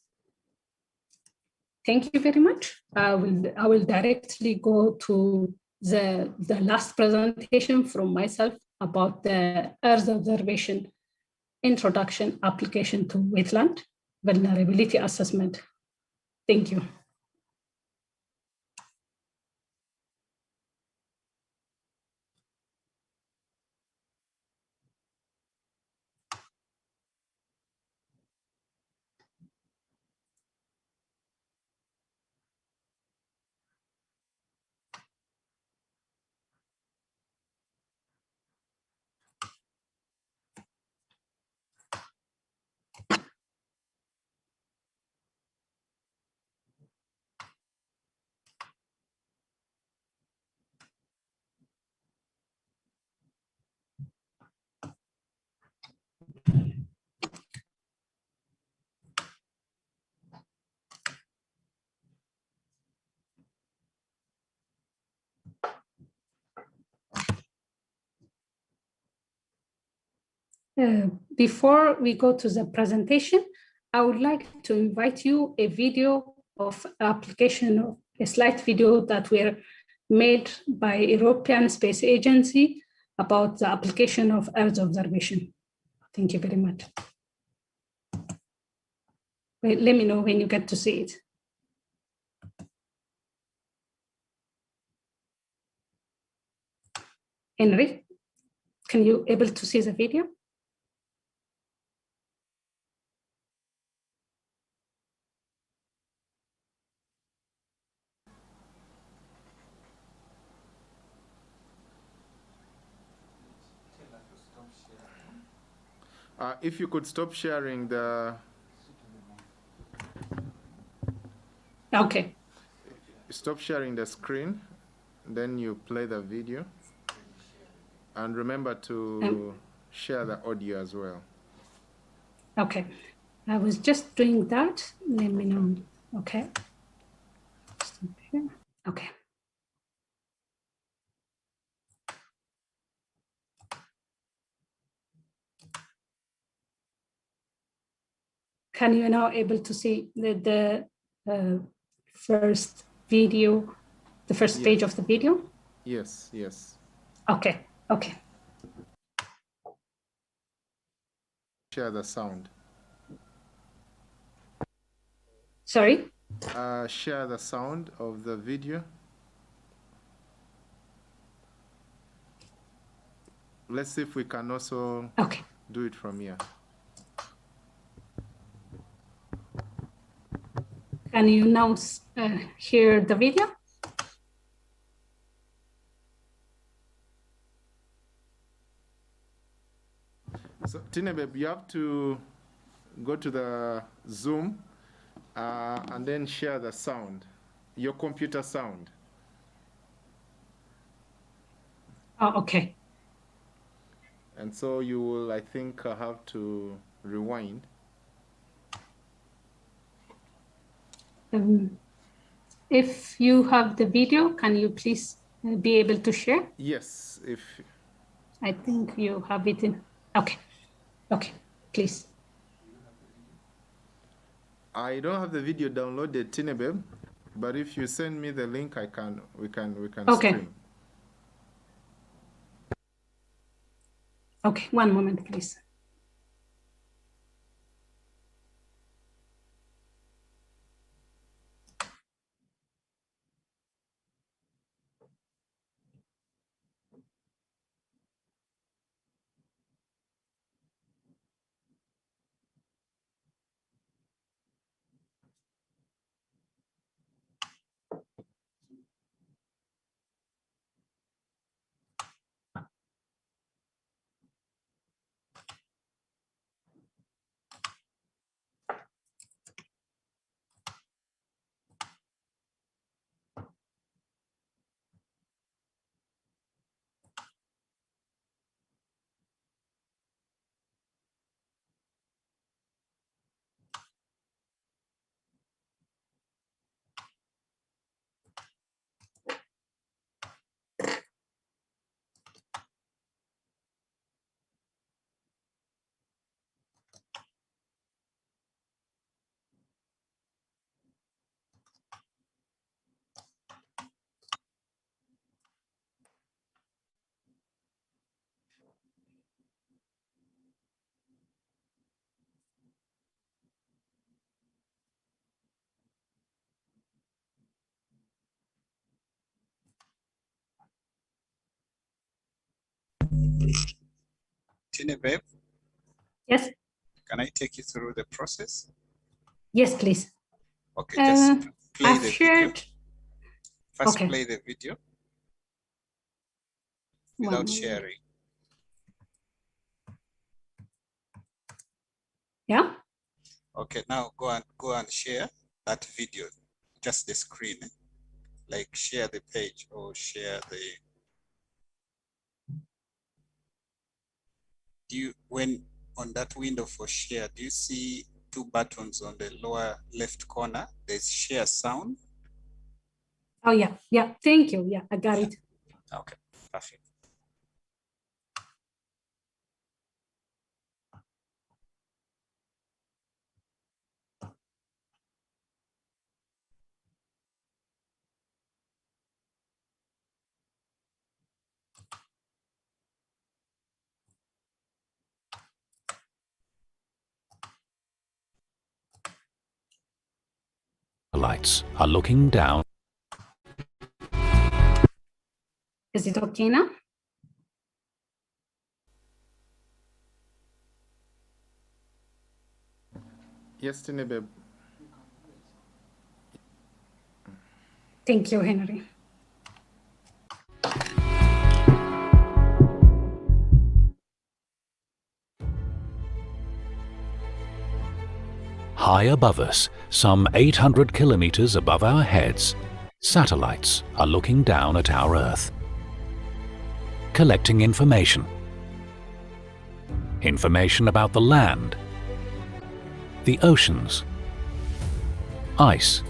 Thank you very much. I will directly go to the last presentation from myself about the Earth observation introduction application to wetland vulnerability assessment. Thank you. Before we go to the presentation, I would like to invite you a video of application of a slide video that were made by European Space Agency about the application of Earth observation. Thank you very much. Wait, let me know when you get to see it. Henry, can you able to see the video? If you could stop sharing the... Okay. Stop sharing the screen, then you play the video. And remember to share the audio as well. Okay. I was just doing that. Let me know. Okay. Okay. Can you now able to see the first video, the first page of the video? Yes, yes. Okay, okay. Share the sound. Sorry? Share the sound of the video. Let's see if we can also do it from here. Can you now hear the video? So, Tinebeb, you have to go to the Zoom and then share the sound, your computer sound. Oh, okay. And so you will, I think, have to rewind. If you have the video, can you please be able to share? Yes, if... I think you have it in, okay, okay, please. I don't have the video downloaded, Tinebeb, but if you send me the link, we can stream. Okay, one moment, please. Tinebeb, Yes. can I take you through the process? Yes, please. Okay, just play I've the shared. video. First, Okay. play the video without sharing. Yeah. Okay, now go and share that video, just the screen, like share the page or share the. When on that window for share, do you see two buttons on the lower left corner? There's share sound. Oh yeah, yeah. Thank you. Yeah, I got it. Okay, perfect. Lights are looking down. Is it okay now? Yes, Tinebeb. Thank you, Henry. High above us, some 800 kilometers above our heads, satellites are looking down at our Earth, collecting information. Information about the land, the oceans, ice,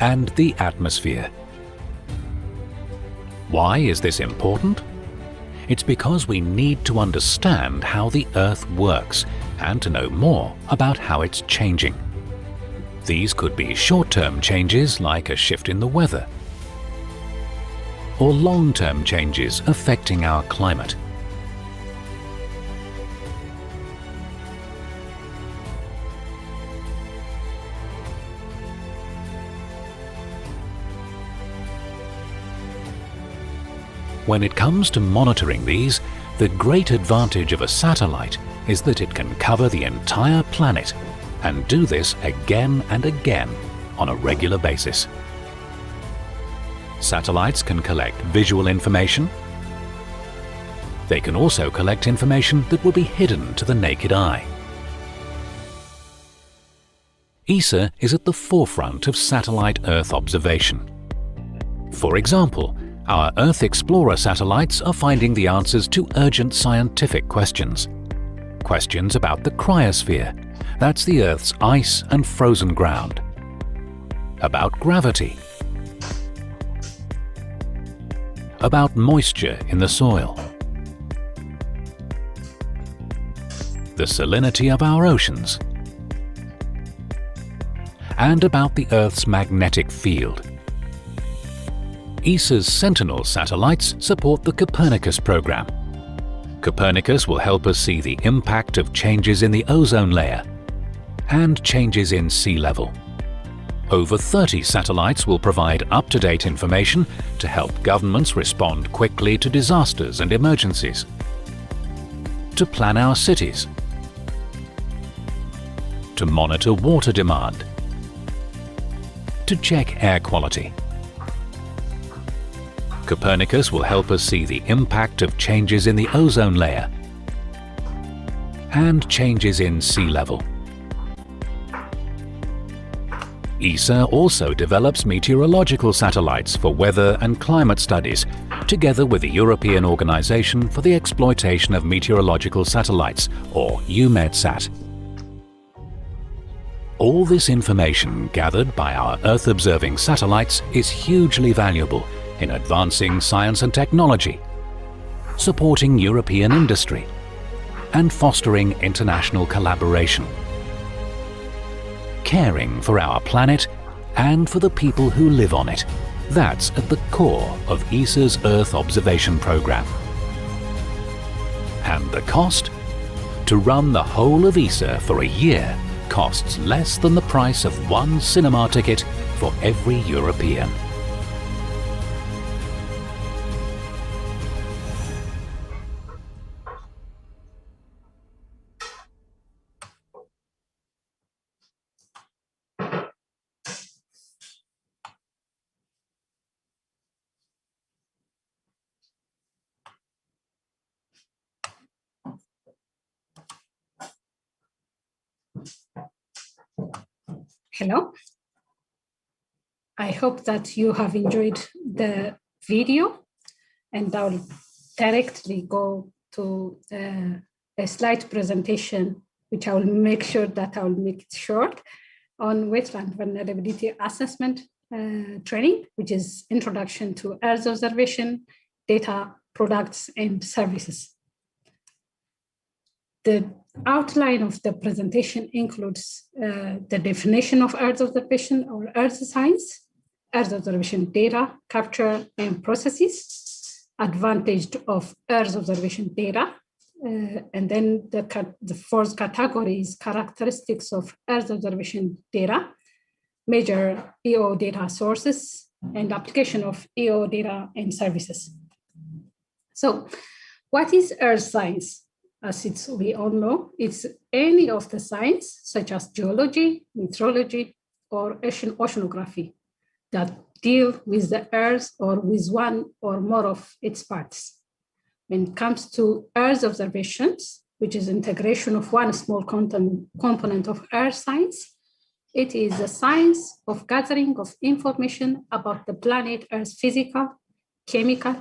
and the atmosphere. Why is this important? It's because we need to understand how the Earth works and to know more about how it's changing. These could be short-term changes like a shift in the weather, or long-term changes affecting our climate. When it comes to monitoring these, the great advantage of a satellite is that it can cover the entire planet and do this again and again on a regular basis. Satellites can collect visual information. They can also collect information that would be hidden to the naked eye. ESA is at the forefront of satellite Earth observation. For example, our Earth Explorer satellites are finding the answers to urgent scientific questions. Questions about the cryosphere, that's the Earth's ice and frozen ground. About gravity. About moisture in the soil. The salinity of our oceans. And about the Earth's magnetic field. ESA's Sentinel satellites support the Copernicus program. Copernicus will help us see the impact of changes in the ozone layer and changes in sea level. Over 30 satellites will provide up-to-date information to help governments respond quickly to disasters and emergencies, to plan our cities, to monitor water demand, to check air quality. Copernicus will help us see the impact of changes in the ozone layer and changes in sea level. ESA also develops meteorological satellites for weather and climate studies, together with the European Organization for the Exploitation of Meteorological Satellites, or EUMETSAT. All this information gathered by our Earth-observing satellites is hugely valuable in advancing science and technology, supporting European industry, and fostering international collaboration. Caring for our planet and for the people who live on it. That's at the core of ESA's Earth observation program. And the cost? To run the whole of ESA for a year costs less than the price of one cinema ticket for every European. Hello. I hope that you have enjoyed the video, and I'll directly go to a slide presentation, which I will make sure that I will make it short, on wetland vulnerability assessment training, which is introduction to Earth observation, data, products, and services. The outline of the presentation includes the definition of Earth observation or Earth science, Earth observation data, capture and processes, advantage of Earth observation data, and then the fourth category is characteristics of Earth observation data, major EO data sources, and application of EO data and services. So what is Earth science? As we all know, it's any of the science, such as geology, meteorology, or oceanography, that deal with the Earth or with one or more of its parts. When it comes to Earth observations, which is integration of one small component of Earth science, it is the science of gathering of information about the planet Earth's physical, chemical,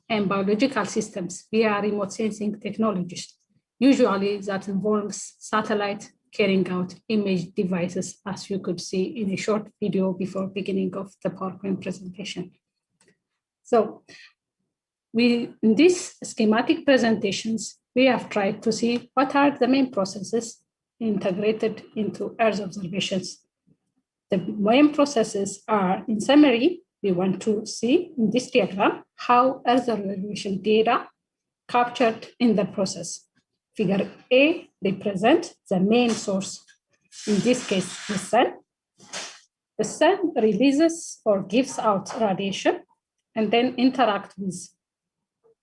and biological systems via remote sensing technologies. Usually that involves satellite carrying out image devices, as you could see in a short video before beginning of the PowerPoint presentation. So in these schematic presentations, we have tried to see what are the main processes integrated into Earth observations. The main processes are, in summary, we want to see in this diagram how Earth observation data captured in the process. Figure A represents the main source, in this case, the sun. The sun releases or gives out radiation and then interact with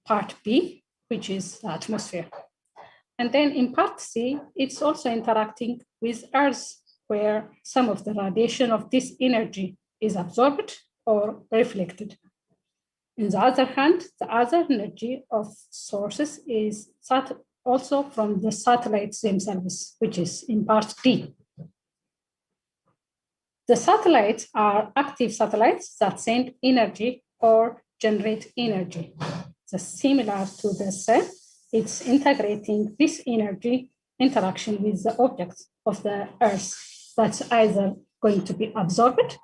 part B, which is the atmosphere. And then in part C, it's also interacting with Earth, where some of the radiation of this energy is absorbed or reflected. On the other hand, the other energy of sources is also from the satellites themselves, which is in part D. The satellites are active satellites that send energy or generate energy. So similar to the sun, it's integrating this energy interaction with the objects of the Earth that's either going to be absorbed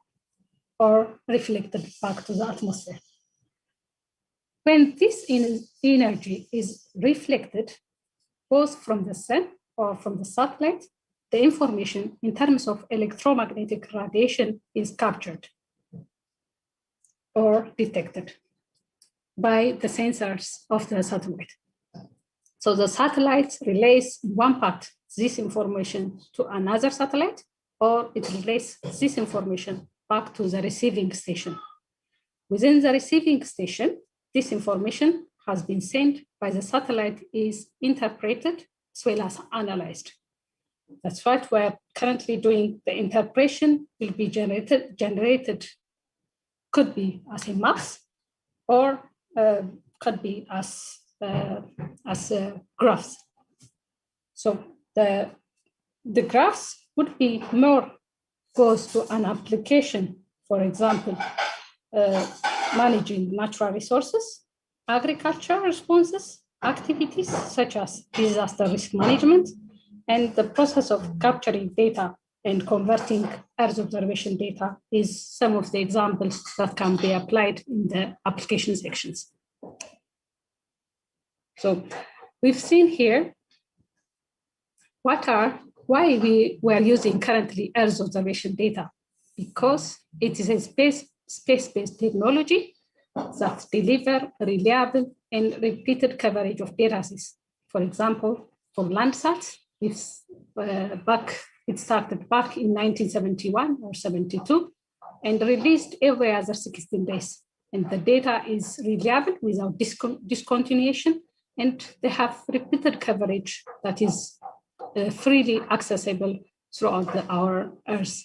or reflected back to the atmosphere. When this energy is reflected, both from the sun or from the satellite, the information in terms of electromagnetic radiation is captured or detected by the sensors of the satellite. So the satellite relays in one part this information to another satellite, or it relays this information back to the receiving station. Within the receiving station, this information has been sent by the satellite is interpreted as well as analyzed. That's what we're currently doing. The interpretation will be generated could be as a maps or could be as graphs. So the graphs would be more goes to an application, for example, managing natural resources, agriculture responses, activities such as disaster risk management, and the process of capturing data and converting Earth observation data is some of the examples that can be applied in the application sections. So we've seen here why we are using currently Earth observation data, because it is a space-based technology that deliver reliable and repeated coverage of data sets. For example, for Landsat, it started back in 1971 or 72 and released every other 16 days. And the data is reliable without discontinuation, and they have repeated coverage that is freely accessible throughout our Earth.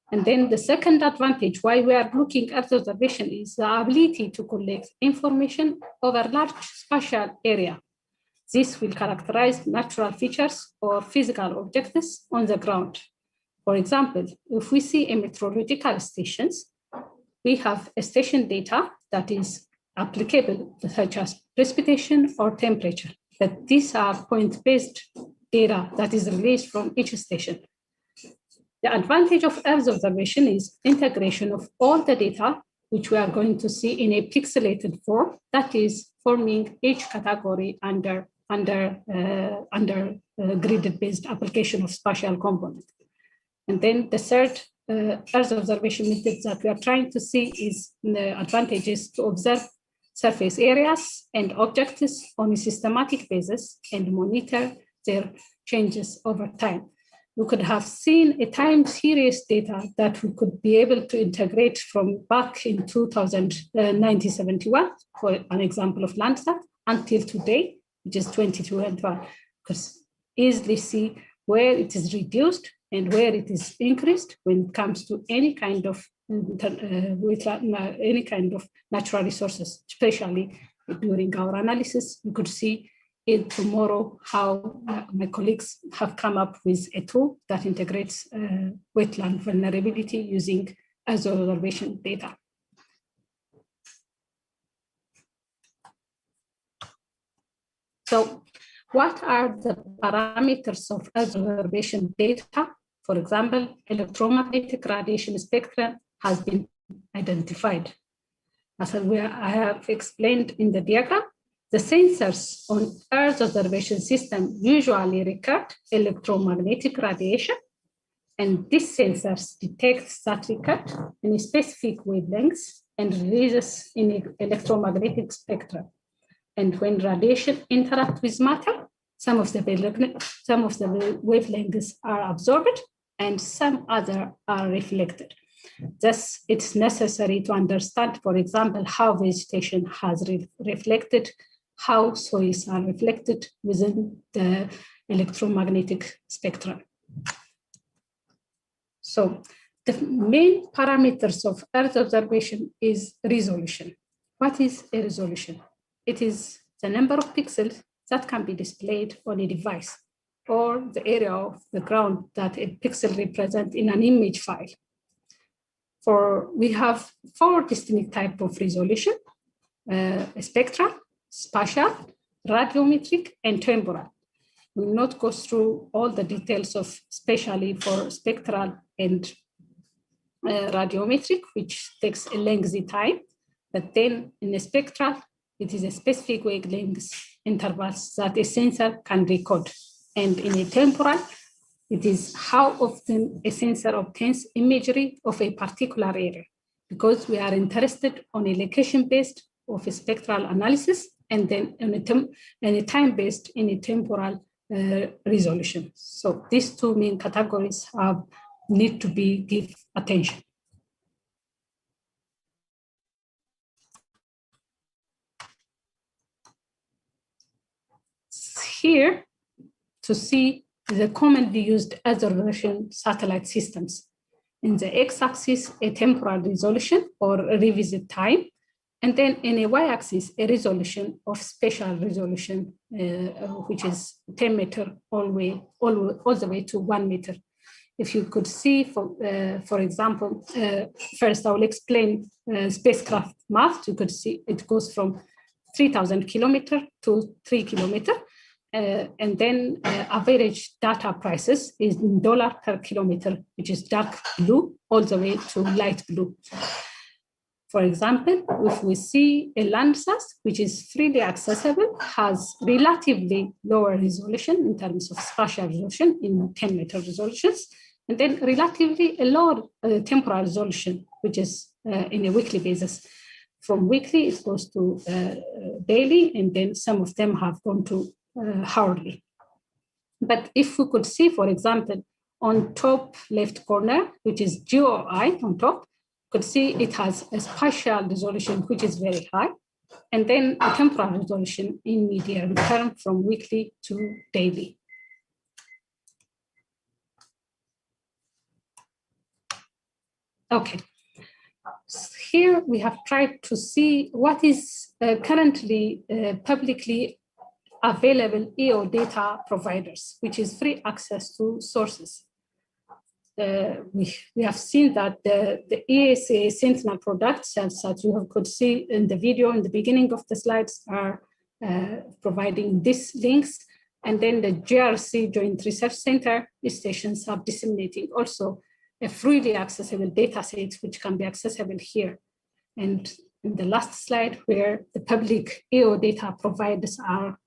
And then the second advantage why we are looking at observation is the ability to collect information over large spatial area. This will characterize natural features or physical objects on the ground. For example, if we see a meteorological stations, we have a station data that is applicable, such as precipitation or temperature. But these are point-based data that is released from each station. The advantage of Earth observation is integration of all the data, which we are going to see in a pixelated form, that is forming each category under grid-based application of spatial component. And then the third Earth observation method that we are trying to see is the advantages to observe surface areas and objects on a systematic basis and monitor their changes over time. We could have seen a time series data that we could be able to integrate from back in 1971, for an example of Landsat, until today, which is 2021, because easily see where it is reduced and where it is increased when it comes to any kind of natural resources, especially during our analysis. We could see it tomorrow how my colleagues have come up with a tool that integrates wetland vulnerability using Earth observation data. So what are the parameters of Earth observation data? For example, electromagnetic radiation spectrum has been identified. As I have explained in the diagram, the sensors on Earth observation system usually record electromagnetic radiation, and these sensors detect that record in a specific wavelengths and releases in electromagnetic spectrum. And when radiation interacts with matter, some of the wavelengths are absorbed and some other are reflected. Thus, it's necessary to understand, for example, how vegetation has reflected, how soils are reflected within the electromagnetic spectrum. So the main parameters of Earth observation is resolution. What is a resolution? It is the number of pixels that can be displayed on a device, or the area of the ground that a pixel represents in an image file. We have 4 distinct types of resolution: spectral, spatial, radiometric, and temporal. We will not go through all the details of, especially for spectral and radiometric, which takes a lengthy time. But then in a spectral, it is a specific wavelength intervals that a sensor can record. And in a temporal, it is how often a sensor obtains imagery of a particular area, because we are interested on a location-based of a spectral analysis, and then on a time-based in a temporal resolution. So these 2 main categories need to be given attention. Here to see the commonly used Earth observation satellite systems. In the x-axis, a temporal resolution or revisit time, and then in a y-axis, a resolution of spatial resolution, which is 10 meters all the way to 1 meter. If you could see, for example, first I will explain spacecraft math. You could see it goes from 3,000 kilometers to 3 kilometers. And then average data prices is in dollar per kilometer, which is dark blue, all the way to light blue. For example, if we see a Landsat, which is freely accessible, has relatively lower resolution in terms of spatial resolution in 10-meter resolutions, and then relatively a lower temporal resolution, which is in a weekly basis. From weekly, it goes to daily, and then some of them have gone to hourly. But if we could see, for example, on top left corner, which is GOI on top, could see it has a spatial resolution, which is very high, and then a temporal resolution in medium term from weekly to daily. Okay, here we have tried to see what is currently publicly available EO data providers, which is free access to sources. we have seen that the ESA Sentinel products, as you could see in the video in the beginning of the slides, are providing these links. And then the GRC Joint Research Center stations are disseminating also a freely accessible data sets which can be accessible here. And in the last slide, where the public EO data providers are,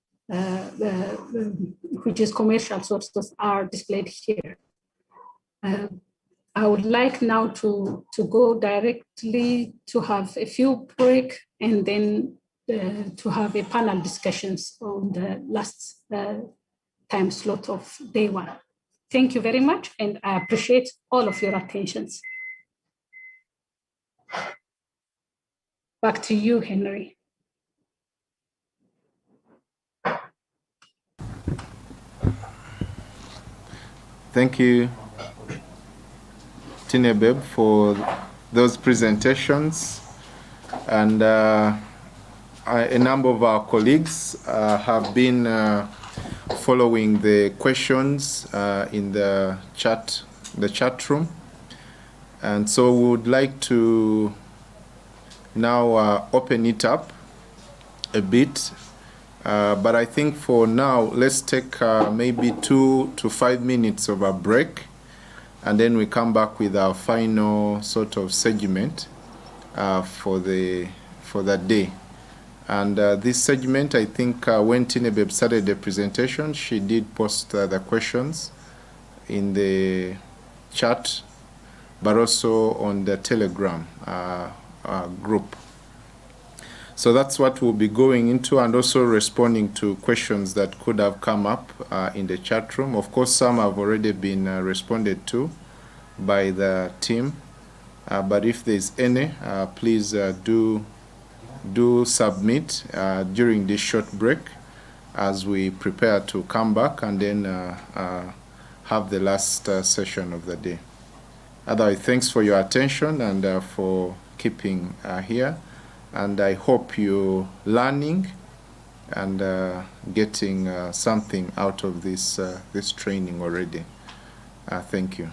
which is commercial sources, are displayed here. I would like now to go directly to have a few break and then to have a panel discussions on the last time slot of day one. Thank you very much, and I appreciate all of your attentions. Back to you, Henry. Thank you, Tinebeb, for those presentations. And a number of our colleagues have been following the questions in the chat room. And so we would like to now open it up a bit. But I think for now, let's take maybe 2 to 5 minutes of a break, and then we come back with our final sort of segment for that day. And this segment, I think when Tinebeb started the presentation, she did post the questions in the chat, but also on the Telegram group. So that's what we'll be going into, and also responding to questions that could have come up in the chat room. Of course, some have already been responded to by the team, but if there's any, please do submit during this short break as we prepare to come back and then have the last session of the day. Otherwise, thanks for your attention and for keeping here. And I hope you're learning and getting something out of this training already. Thank you.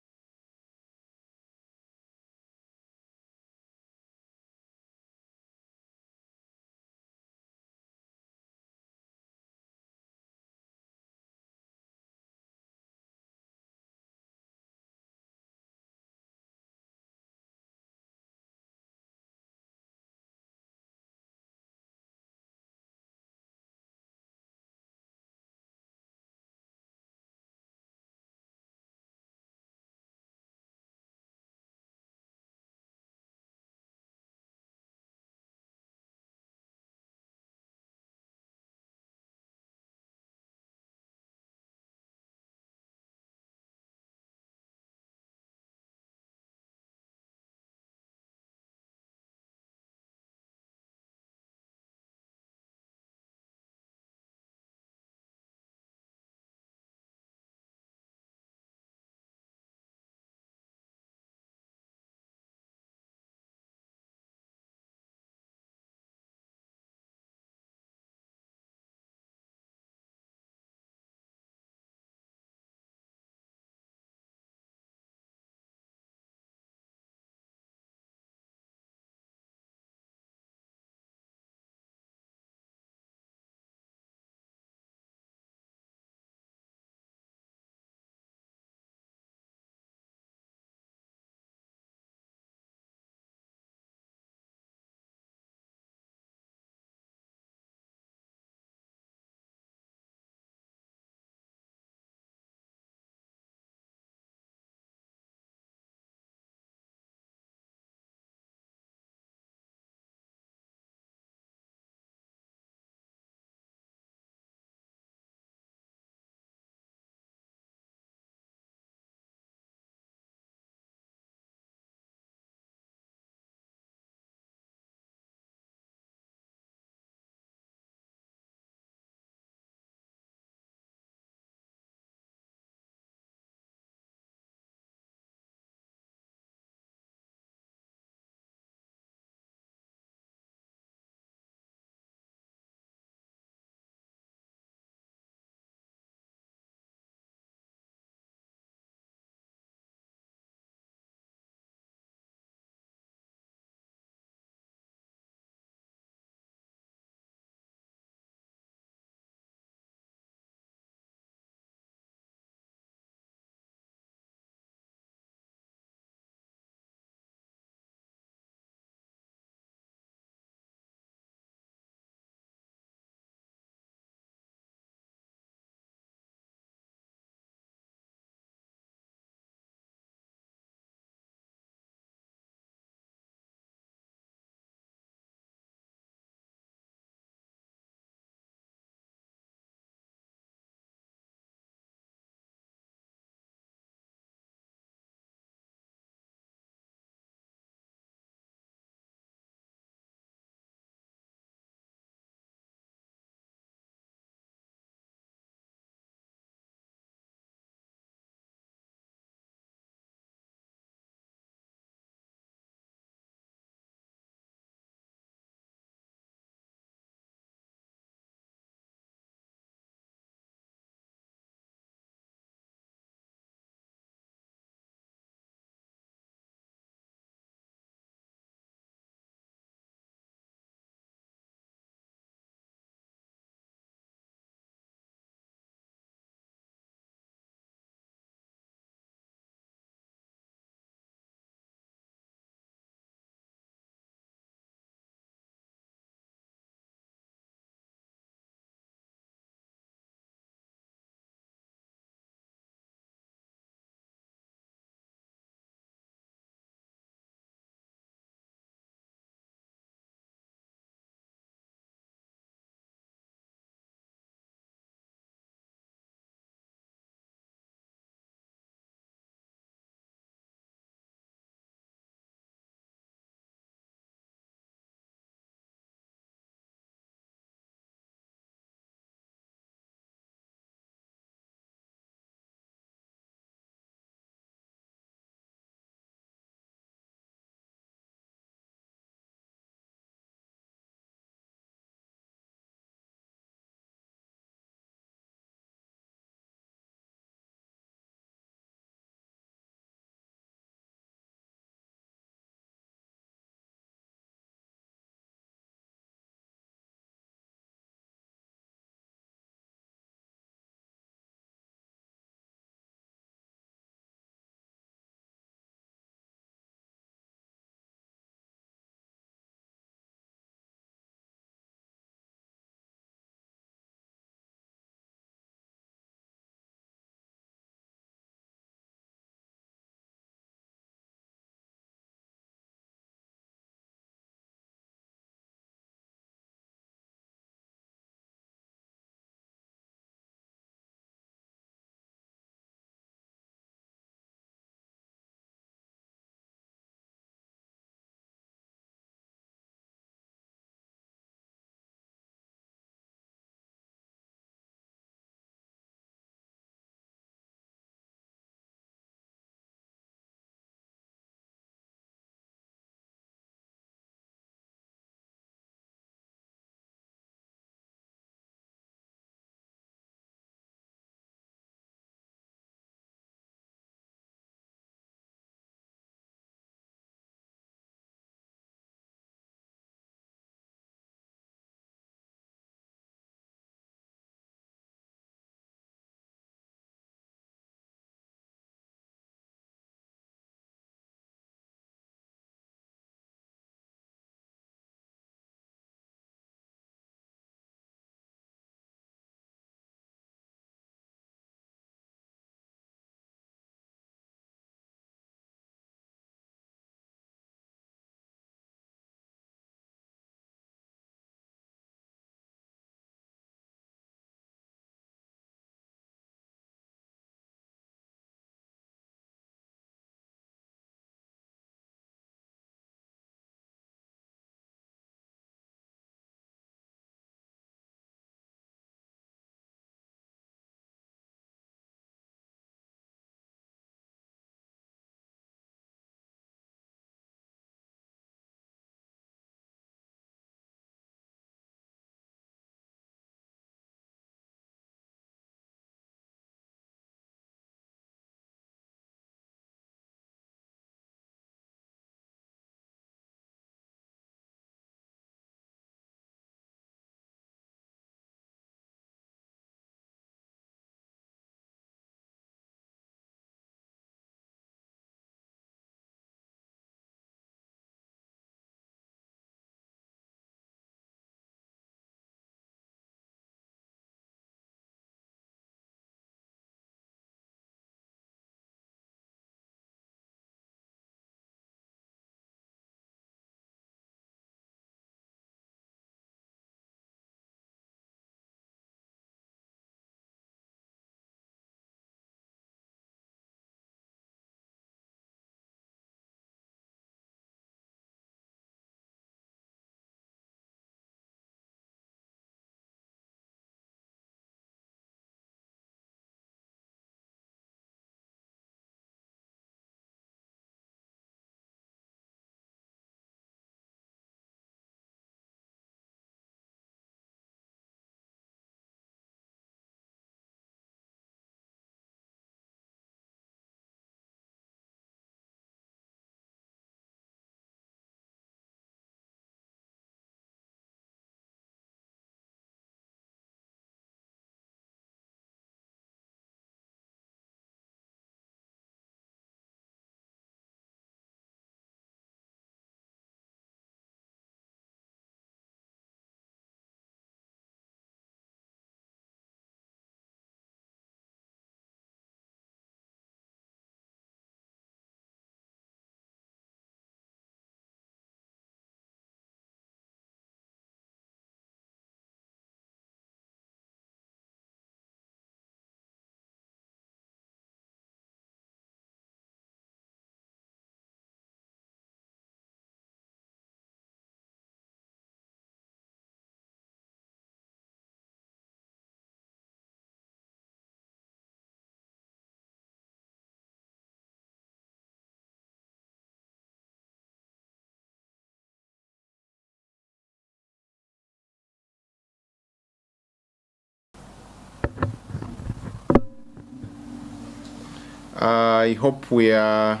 I hope we are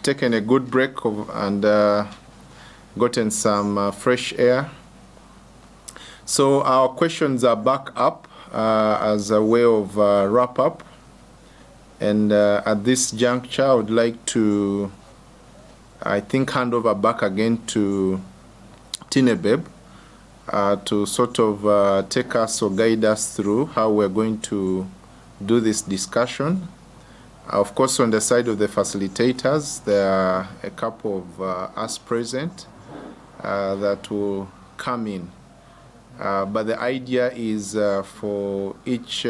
taking a good break and gotten some fresh air. So our questions are back up as a way of wrap up. And at this juncture, I would like to, I think, hand over back again to Tinebeb to sort of take us or guide us through how we're going to do this discussion. Of course, on the side of the facilitators, there are a couple of us present that will come in. But the idea is for each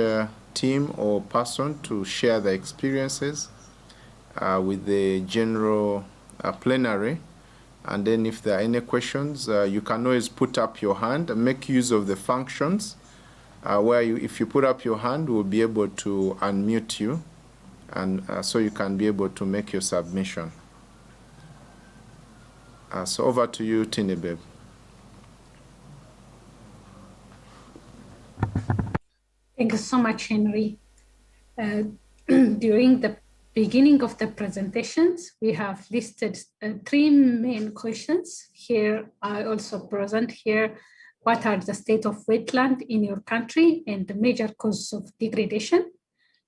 team or person to share their experiences with the general plenary. And then if there are any questions, you can always put up your hand and make use of the functions where if you put up your hand, we'll be able to unmute you, and so you can be able to make your submission. So over to you, Tinebeb. Thank you so much, Henry. During the beginning of the presentations, we have listed 3 main questions. Here, I also present here, what are the state of wetland in your country and the major causes of degradation,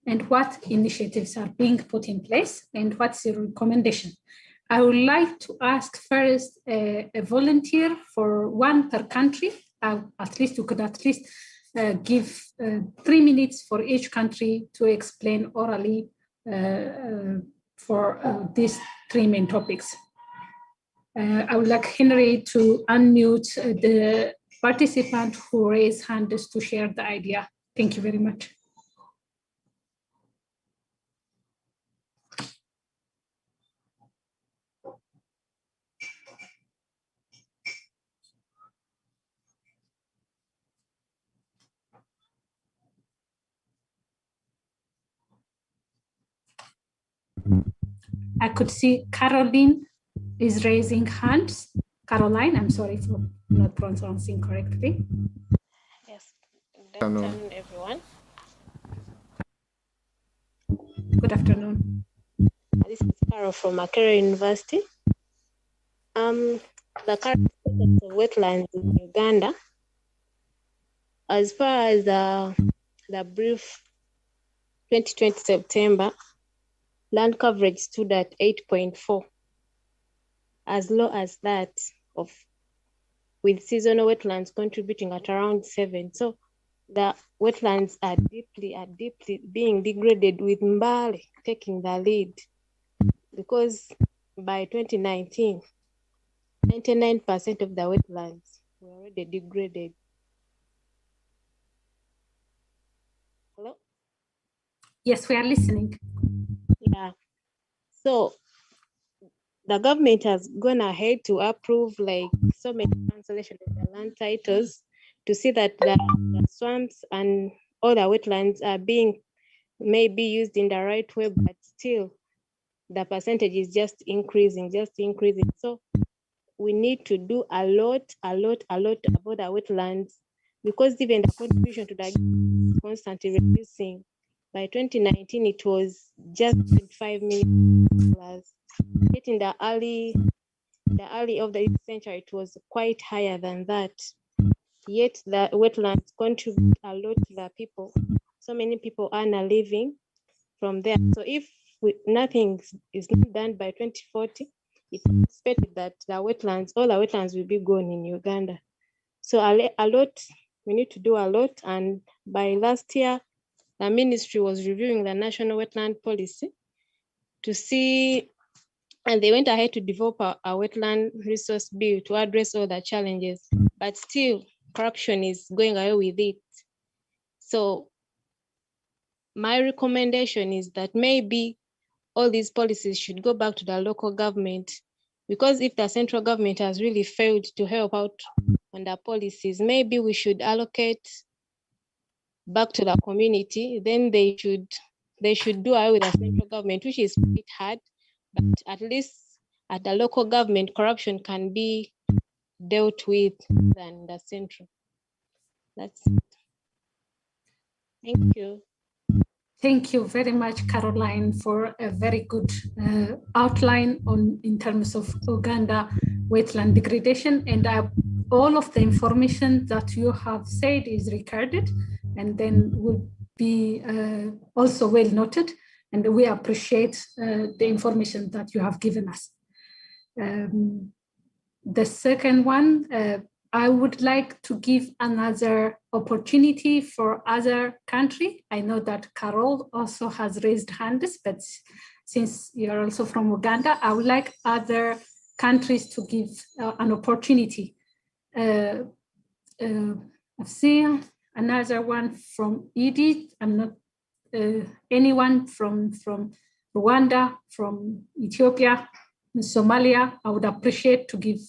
and what initiatives are being put in place, and what's your recommendation? I would like to ask first a volunteer for one per country. At least you could at least give 3 minutes for each country to explain orally for these 3 main topics. I would like Henry to unmute the participant who raised hands to share the idea. Thank you very much. I could see Caroline is raising hands. Caroline, I'm sorry for not pronouncing correctly. Yes, good afternoon, everyone. Good afternoon. This is Carol from Makerere University. The current status of wetlands in Uganda, as far as the brief 2020 September, land coverage stood at 8.4, as low as that of, with seasonal wetlands contributing at around 7. So the wetlands are deeply being degraded, with Mbale taking the lead, because by 2019, 99% of the wetlands were already degraded. Hello? Yes, we are listening. Yeah. So the government has gone ahead to approve like so many cancellation of the land titles to see that the swamps and all the wetlands are being maybe used in the right way, but still the percentage is just increasing. So we need to do a lot about the wetlands, because even the contribution to the is constantly reducing. By 2019, it was just 25 million dollars. Yet in the early of the century, it was quite higher than that. Yet the wetlands contribute a lot to the people. So many people earn a living from there. So if nothing is not done by 2040, it's expected that all the wetlands will be gone in Uganda. So we need to do a lot. And by last year, the ministry was reviewing the national wetland policy to see, and they went ahead to develop a wetland resource bill to address all the challenges, but still corruption is going away with it. So my recommendation is that maybe all these policies should go back to the local government, because if the central government has really failed to help out on the policies, maybe we should allocate back to the community. Then they should do away with the central government, which is quite hard, but at least at the local government, corruption can be dealt with than the central. That's it. Thank you. Thank you very much, Caroline, for a very good outline in terms of Uganda wetland degradation. And all of the information that you have said is recorded and then will be also well noted. And we appreciate the information that you have given us. The second one, I would like to give another opportunity for other country. I know that Carol also has raised hands, but since you're also from Uganda, I would like other countries to give an opportunity. I've seen another one from Edith. I'm not anyone from Rwanda, from Ethiopia, Somalia. I would appreciate to give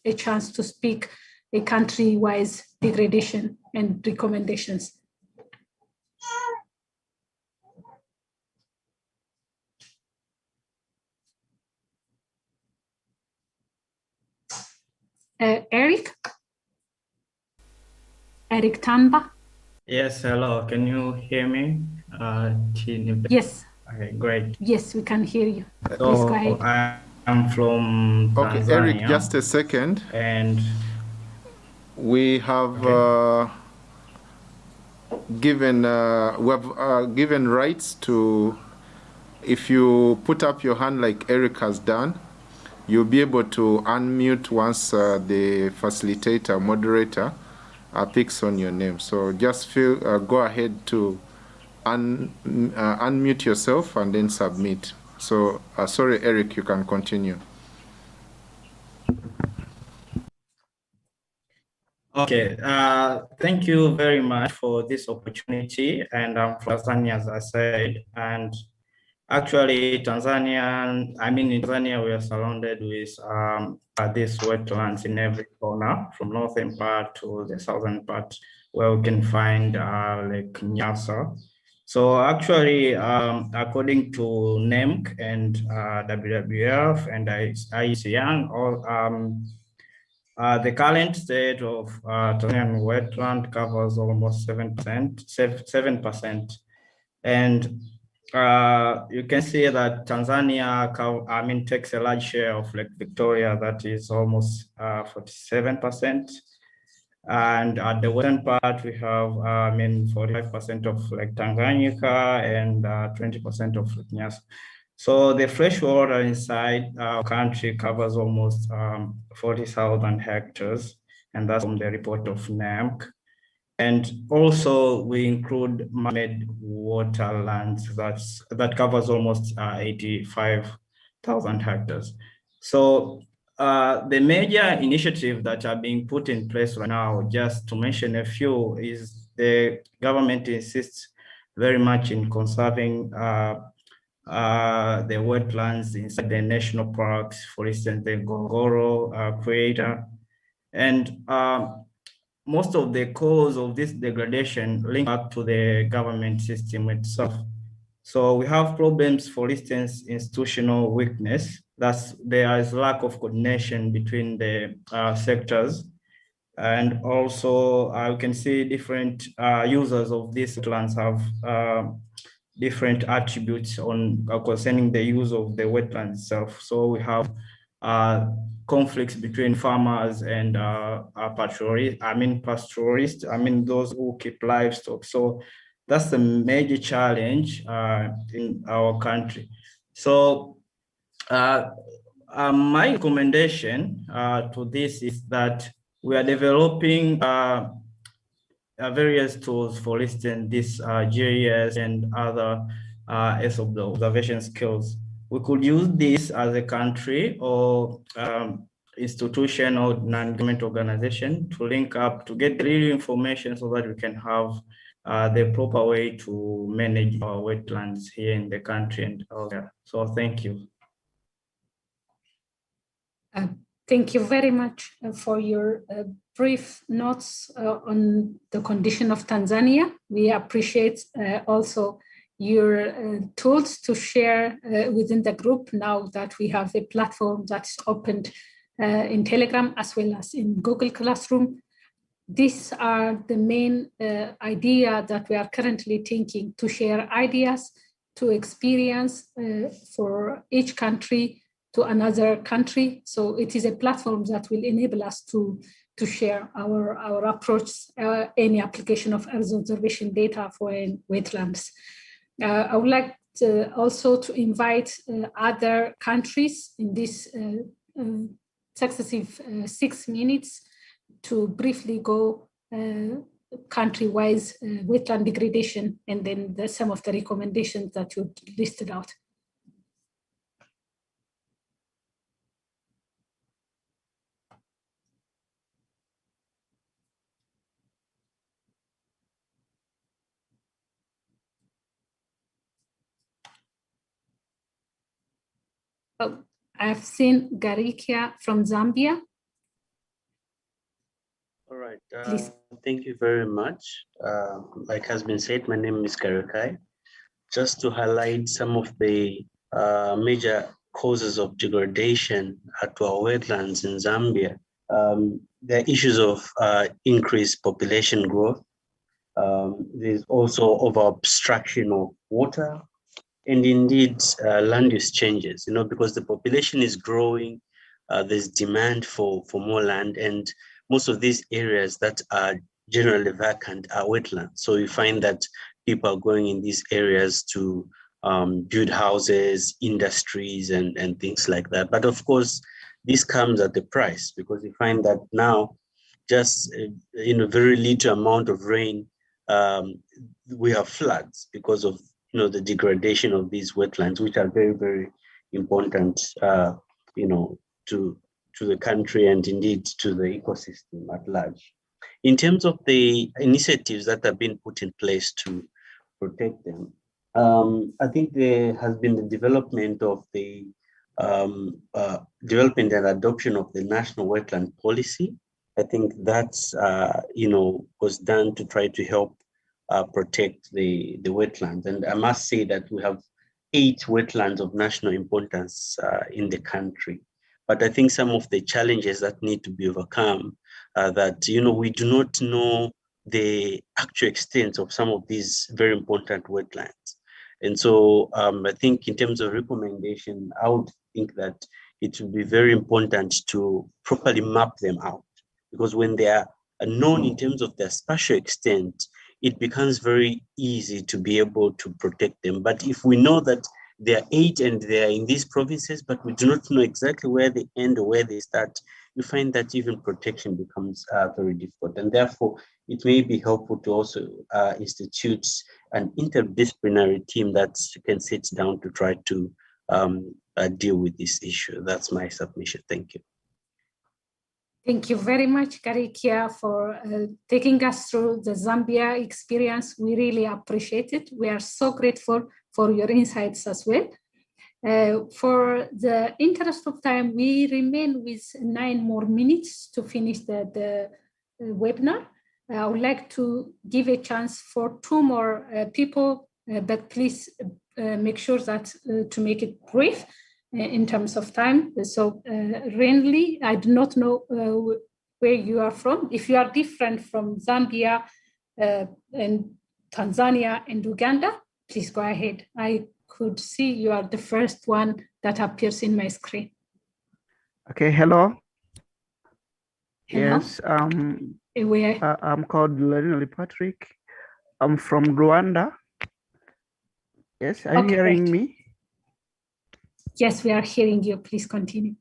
a chance to speak a country-wise degradation and recommendations. Eric Tamba. Yes, hello. Can you hear me? Tinebeb? Yes. Okay, great. Yes, we can hear you. So please go ahead. I'm from Tanzania. Okay, Eric, just a second. And we have given rights to, if you put up your hand like Eric has done, you'll be able to unmute once the facilitator, moderator, picks on your name. So just go ahead to unmute yourself and then submit. So sorry, Eric, you can continue. Okay, thank you very much for this opportunity. And I'm from Tanzania, as I said, and actually in Tanzania, we are surrounded with these wetlands in every corner, from northern part to the southern part, where we can find Lake Nyasa. So actually, according to NEMC and WWF and ICN, the current state of Tanzanian wetland covers almost 7%. And you can see that Tanzania, takes a large share of Lake Victoria, that is almost 47%. And at the western part, we have 45% of Lake Tanganyika and 20% of Lake Nyasa. So the freshwater inside our country covers almost 40,000 hectares, and that's from the report of NEMC. And also we include man-made waterlands that covers almost 85,000 hectares. So the major initiatives that are being put in place right now, just to mention a few, is the government insists very much in conserving the wetlands inside the national parks, for instance, the Ngorongoro Crater. And most of the cause of this degradation link back to the government system itself. So we have problems, for instance, institutional weakness. There is lack of coordination between the sectors. And also we can see different users of these wetlands have different attributes concerning the use of the wetland itself. So we have conflicts between farmers and pastoralists, those who keep livestock. So that's the major challenge in our country. So my recommendation to this is that we are developing various tools, for instance, this GIS and other observation skills. We could use this as a country or institution or non-government organization to link up to get real information so that we can have the proper way to manage our wetlands here in the country and elsewhere. So thank you. Thank you very much for your brief notes on the condition of Tanzania. We appreciate also your tools to share within the group now that we have a platform that's opened in Telegram as well as in Google Classroom. these are the main idea that we are currently thinking, to share ideas, to experience for each country to another country. So it is a platform that will enable us to share our approach, any application of Earth observation data for wetlands. I would like also to invite other countries in this successive 6 minutes to briefly go country-wise wetland degradation, and then some of the recommendations that you listed out. Oh, I've seen Garikia from Zambia. All right, thank you very much. Like has been said, my name is Garikai. Just to highlight some of the major causes of degradation to our wetlands in Zambia, there are issues of increased population growth. There's also over-abstraction of water, and indeed land use changes, because the population is growing, there's demand for more land, and most of these areas that are generally vacant are wetlands. So you find that people are going in these areas to build houses, industries, and things like that. But of course, this comes at a price, because you find that now just very little amount of rain, we have floods because of the degradation of these wetlands, which are very, very important, to the country and indeed to the ecosystem at large. In terms of the initiatives that have been put in place to protect them, I think there has been the development of the development and adoption of the National Wetland Policy. I think that's was done to try to help protect the wetlands. And I must say that we have 8 wetlands of national importance in the country. But I think some of the challenges that need to be overcome are that, we do not know the actual extent of some of these very important wetlands. And so I think in terms of recommendation, I would think that it would be very important to properly map them out, because when they are known in terms of their spatial extent, it becomes very easy to be able to protect them. But if we know that there are 8 and they are in these provinces, but we do not know exactly where they end or where they start, you find that even protection becomes very difficult. And therefore, it may be helpful to also institute an interdisciplinary team that can sit down to try to deal with this issue. That's my submission. Thank you. Thank you very much, Garikia, for taking us through the Zambia experience. We really appreciate it. We are so grateful for your insights as well. For the interest of time, we remain with 9 more minutes to finish the webinar. I would like to give a chance for 2 more people, but please make sure that to make it brief in terms of time. So Renly, I do not know where you are from. If you are different from Zambia and Tanzania and Uganda, please go ahead. I could see you are the first one that appears in my screen. Okay, hello. Hello. Yes, I'm called Lenny Patrick. I'm from Rwanda. Yes, are you hearing me? Yes, we are hearing you. Please continue.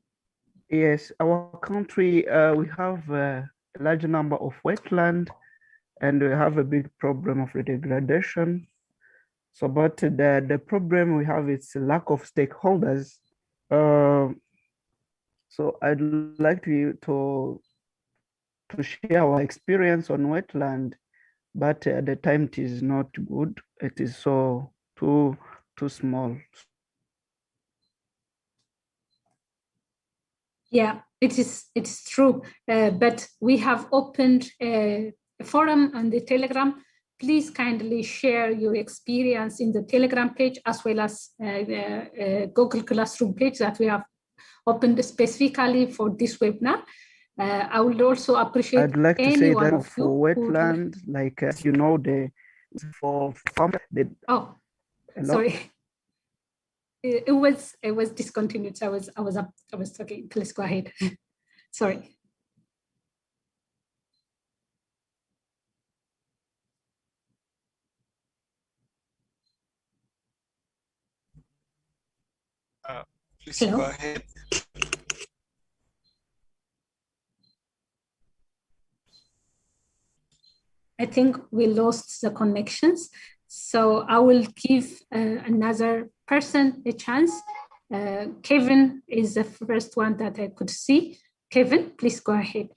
Yes, our country, we have a large number of wetland, and we have a big problem of degradation. So, but the problem we have is lack of stakeholders. So I'd like to share our experience on wetland, but at the time it is not good. It is so too small. Yeah, it's true. But we have opened a forum on the Telegram. Please kindly share your experience in the Telegram page, as well as Google Classroom page that we have opened specifically for this webinar. I would also appreciate I'd like to say any one that of you for who would wetland, like you know, for farm. Oh, Hello? sorry. It was discontinued. So I was talking. Please go ahead. Sorry. Please Hello? go ahead. I think we lost the connections. So I will give another person a chance. Kevin is the first one that I could see. Kevin, please go ahead.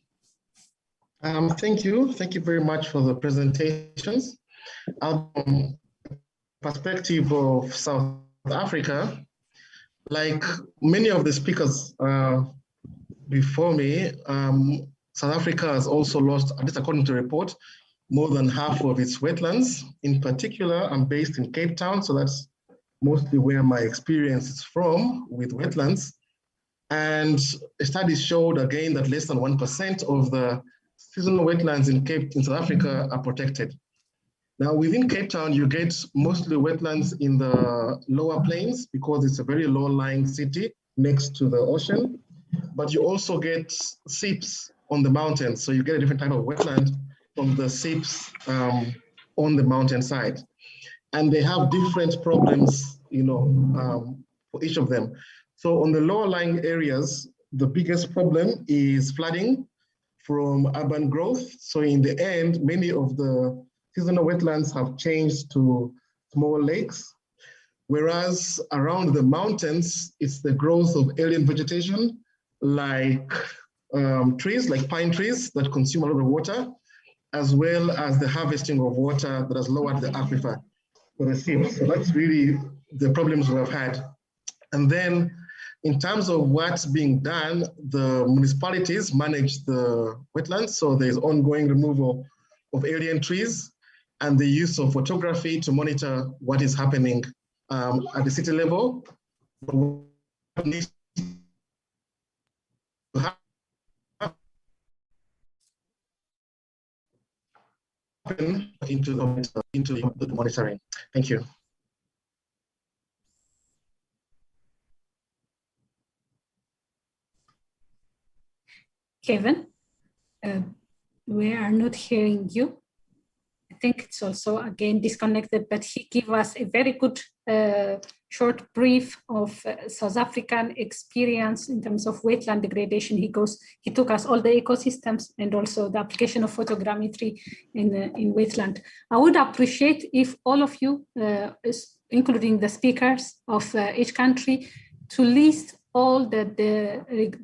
Thank you. Thank you very much for the presentations. Perspective of South Africa, like many of the speakers before me, South Africa has also lost, at least according to the report, more than half of its wetlands. In particular, I'm based in Cape Town, so that's mostly where my experience is from with wetlands. And studies showed again that less than 1% of the seasonal wetlands in South Africa are protected. Now within Cape Town, you get mostly wetlands in the lower plains because it's a very low-lying city next to the ocean, but you also get seeps on the mountains. So you get a different type of wetland from the seeps on the mountainside. And they have different problems, for each of them. So on the lower lying areas, the biggest problem is flooding from urban growth. So in the end, many of the seasonal wetlands have changed to small lakes, whereas around the mountains, it's the growth of alien vegetation, like trees, like pine trees that consume a lot of water, as well as the harvesting of water that has lowered the aquifer for the seeps. So that's really the problems we have had. And then in terms of what's being done, the municipalities manage the wetlands. So there's ongoing removal of alien trees and the use of photography to monitor what is happening at the city level. What needs to happen into the monitoring. Thank you. Kevin, we are not hearing you. I think it's also again disconnected, but he gave us a very good short brief of South African experience in terms of wetland degradation. He took us all the ecosystems and also the application of photogrammetry in wetland. I would appreciate if all of you, including the speakers of each country, to list all the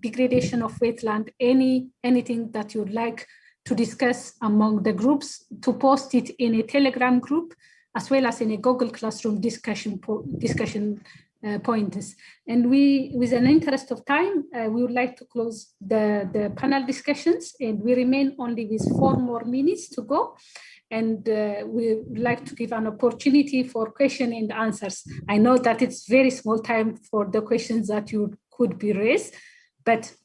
degradation of wetland, anything that you'd like to discuss among the groups, to post it in a Telegram group, as well as in a Google Classroom discussion pointers. And we, with an interest of time, we would like to close the panel discussions, and we remain only with 4 more minutes to go. And we would like to give an opportunity for question and answers. I know that it's very small time for the questions that you could be raised, but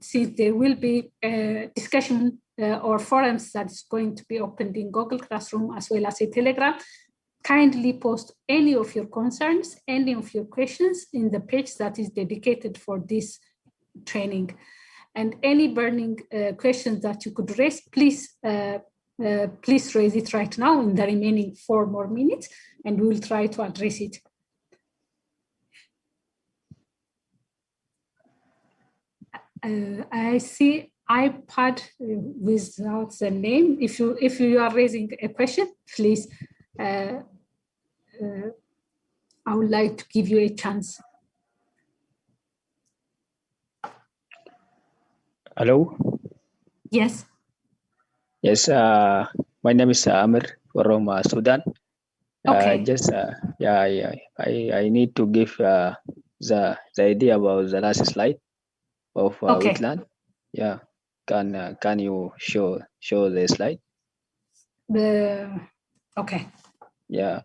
since there will be a discussion or forums that's going to be opened in Google Classroom as well as a Telegram, kindly post any of your concerns, any of your questions in the page that is dedicated for this training. And any burning questions that you could raise, please raise it right now in the remaining 4 more minutes, and we will try to address it. I see iPad without the name. If you are raising a question, please, I would like to give you a chance. Hello? Yes. Yes, my name is Amir from Sudan. Okay. I need to give the idea about the last slide of Okay. wetland. Yeah, can you show the slide? Okay. Yeah.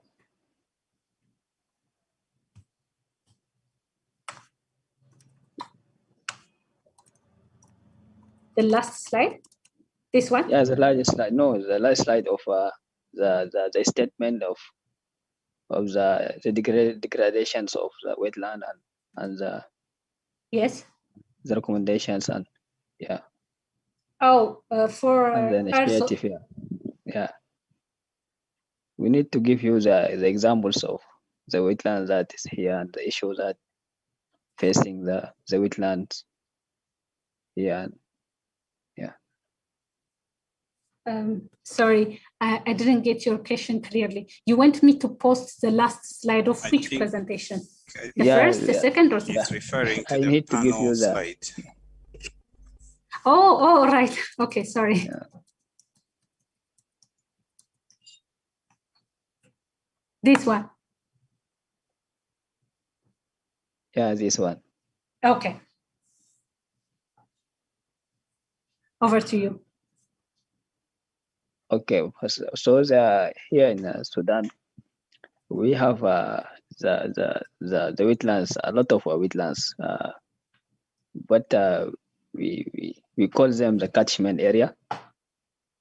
the last slide? This one? Yeah, the last slide. No, the last slide of the statement of the degradations of the wetland and the yes, the recommendations and yeah. Oh, for And the initiative, yeah. We need to give you the examples of the wetlands that is here and the issue that facing the wetlands here. Yeah. Sorry, I didn't get your question clearly. You want me to post the last slide of which presentation? The first, the second, or He's referring to I the need to give you panel the slide. Oh, right. Okay, sorry. Yeah. This one. Yeah, this one. Okay. Over to you. Okay, so here in Sudan, we have the wetlands, a lot of wetlands, but we call them the catchment area,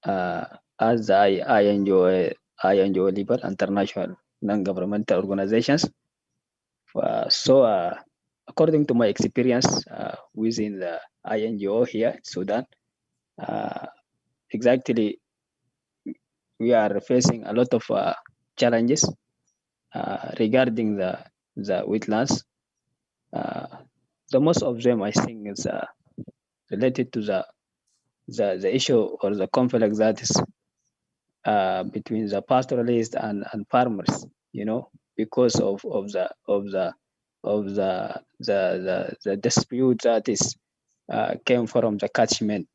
as the INGO level, international non-governmental organizations. So according to my experience within the INGO here in Sudan, exactly we are facing a lot of challenges regarding the wetlands. The most of them, I think, is related to the issue or the conflict that is between the pastoralists and farmers. You know, because of the dispute that is came from the catchment.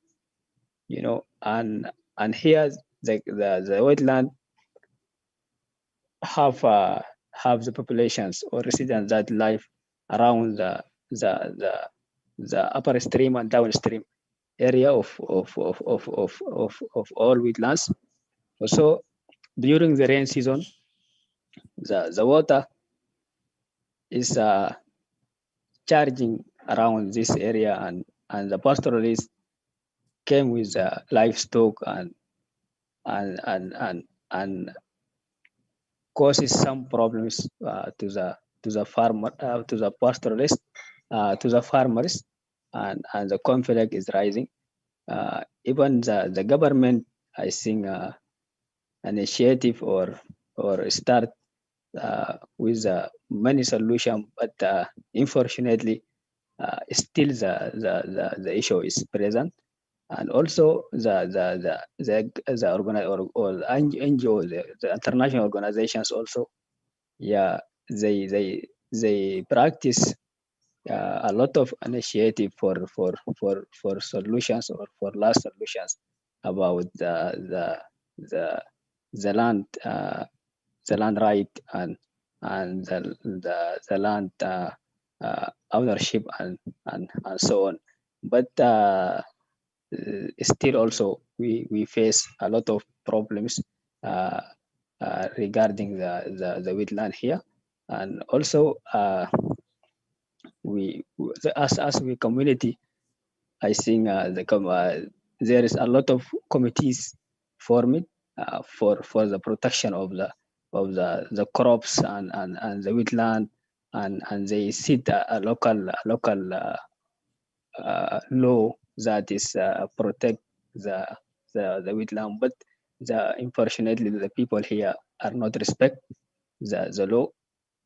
You know, and here the wetland have the populations or residents that live around the upper stream and downstream area of all wetlands. So during the rain season, the water is charging around this area, and the pastoralists came with livestock and causes some problems to the farmer, to the pastoralists, to the farmers, and the conflict is rising. Even the government, I think, initiative or start with many solutions, but unfortunately, still the issue is present. And also the NGO, the international organizations also, yeah, they practice a lot of initiative for solutions or for last solutions about the land right and the land ownership and so on. But still also we face a lot of problems regarding the wetland here, and also as we community, I think there is a lot of committees formed for the protection of the crops and the wetland, and they set a local law that is protect the wetland, but unfortunately the people here are not respect the law.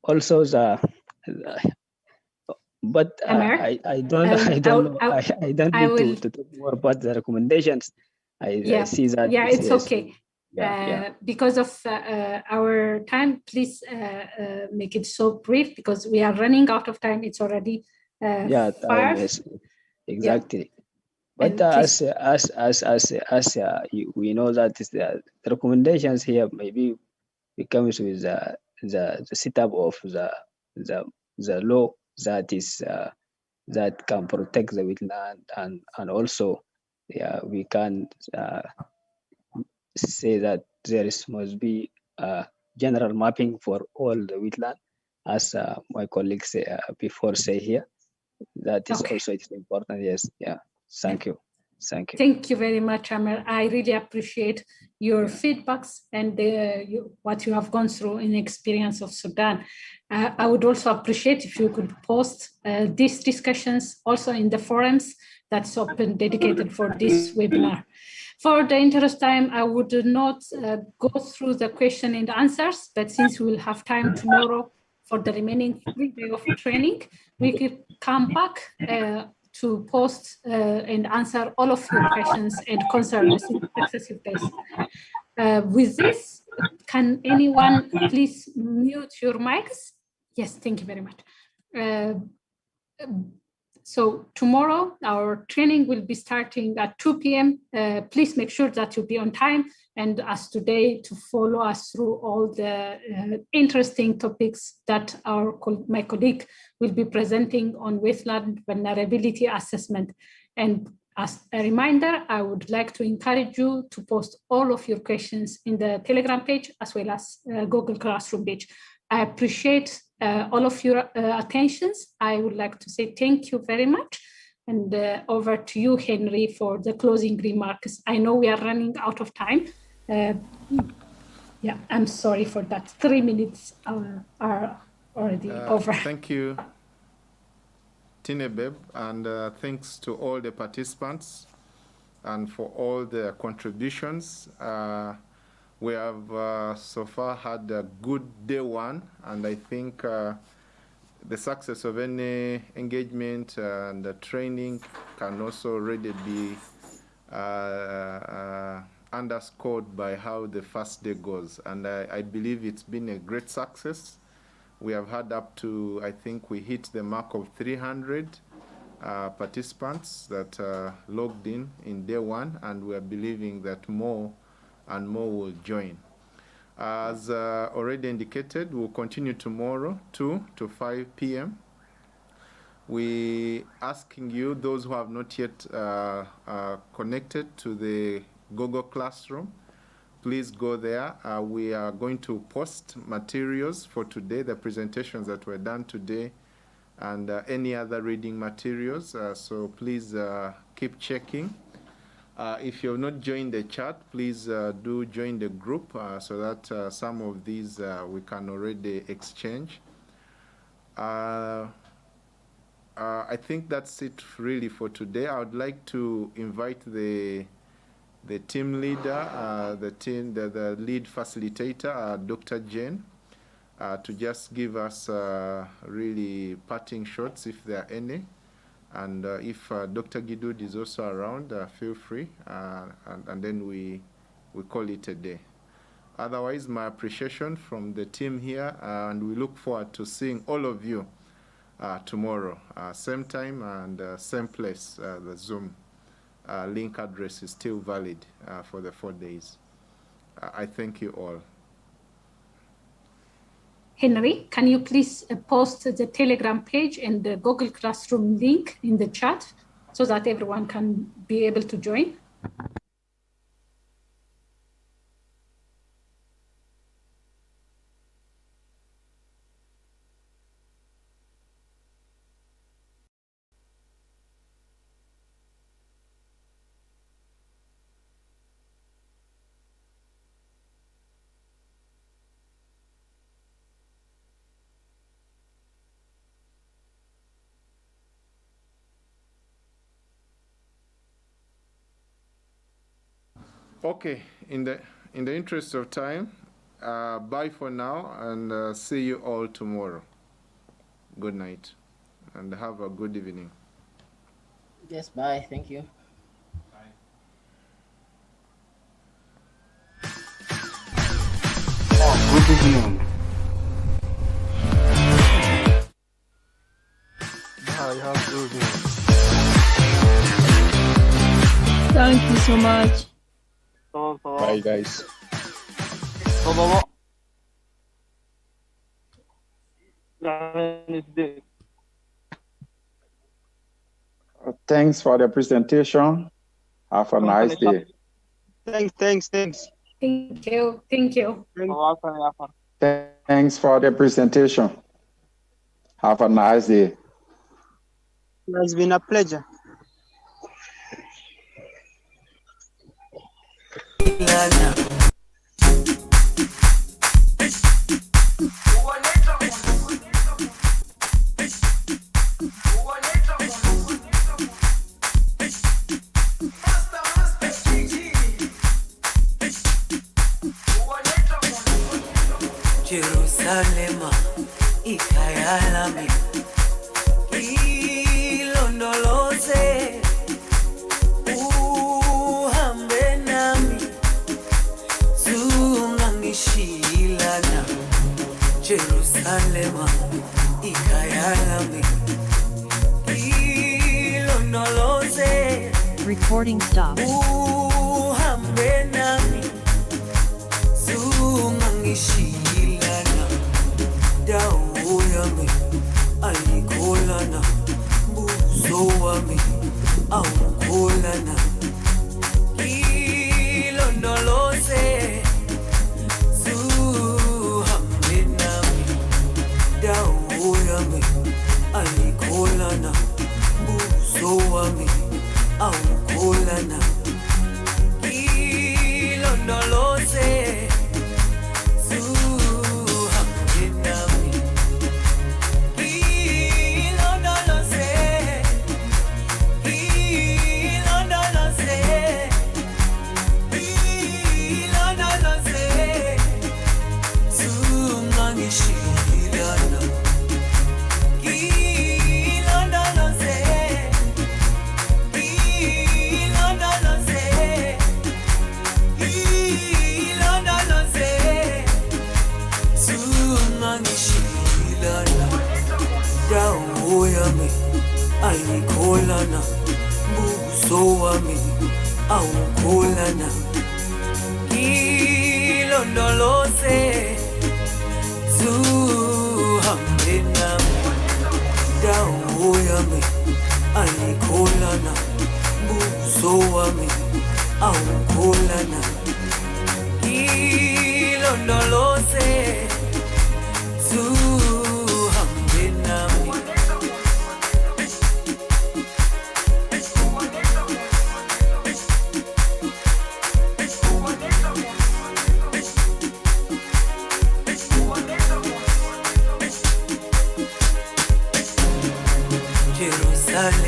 Also but I don't know. I don't need to talk more about the recommendations. I see that it's okay. Yeah. Because of our time, please make it so brief because we are running out of time. It's already 5. Yes, exactly. But we know that is the recommendations here maybe becomes with the setup of the law that is that can protect the wetland, and also we can say that there must be a general mapping for all the wetland, as my colleagues before say here. That is also it's important. Yes, yeah. Thank you. Thank you. Thank you very much, Amir. I really appreciate your feedbacks and what you have gone through in the experience of Sudan. I would also appreciate if you could post these discussions also in the forums that's open, dedicated for this webinar. For the interest time, I would not go through the question and answers, but since we will have time tomorrow for the remaining 3 days of training, we could come back to post and answer all of your questions and concerns in successive days. With this, can anyone please mute your mics? Yes, thank you very much. So tomorrow, our training will be starting at 2 p.m. Please make sure that you'll be on time, and as today, to follow us through all the interesting topics that my colleague will be presenting on wetland vulnerability assessment. And as a reminder, I would like to encourage you to post all of your questions in the Telegram page as well as Google Classroom page. I appreciate all of your attentions. I would like to say thank you very much. And over to you, Henry, for the closing remarks. I know we are running out of time. Yeah, I'm sorry for that. 3 minutes are already over. Thank you, Tinebeb, and thanks to all the participants and for all their contributions. We have so far had a good day one, and I think the success of any engagement and training can also already be underscored by how the first day goes. And I believe it's been a great success. We have had up to, I think we hit the mark of 300 participants that logged in day one, and we are believing that more and more will join. As already indicated, we'll continue tomorrow, 2 to 5 p.m. We asking you, those who have not yet connected to the Google Classroom, please go there. We are going to post materials for today, the presentations that were done today, and any other reading materials. So please keep checking. If you have not joined the chat, please do join the group so that some of these we can already exchange. I think that's it really for today. I would like to invite the team leader, the lead facilitator, Dr. Jane, to just give us really parting shots if there are any. And if Dr. Gidud is also around, feel free, and then we call it a day. Otherwise, my appreciation from the team here, and we look forward to seeing all of you tomorrow, same time and same place. The Zoom link address is still valid for the 4 days. I thank you all. Henry, can you please post the Telegram page and the Google Classroom link in the chat so that everyone can be able to join? Okay, in the interest of time, bye for now, and see you all tomorrow. Good night, and have a good evening. Yes, bye. Thank you. Good evening. Bye, have a good evening. Thank you so much. Bye, guys. Thanks for the presentation. Have a nice day. Thank you. Thank you. Thanks for the presentation. Have a nice day. It has been a pleasure. ilana. Jerusalema ikayalami ilondoloze uhambe nami zungangishilana. Jerusalema ikayalami ilondoloze. Recording stopped. Uhambe nami zungangishilana. Dawo yami ayikholana, buso wami awukholana. Ilondoloze zuhambe nami. Dawo yami ayikholana, buso wami awukholana. Ilondoloze zuhambe nami. Ilondoloze, ilondoloze, ilondoloze zungangishilana. Ilondoloze, ilondoloze, ilondoloze zungangishilana. Dawo yami ayikholana, buso wami awukholana. Ilondoloze zuhambe nami. Dawo yami ayikholana, buso wami awukholana. Ilondoloze zuhambe nami. Jerusalem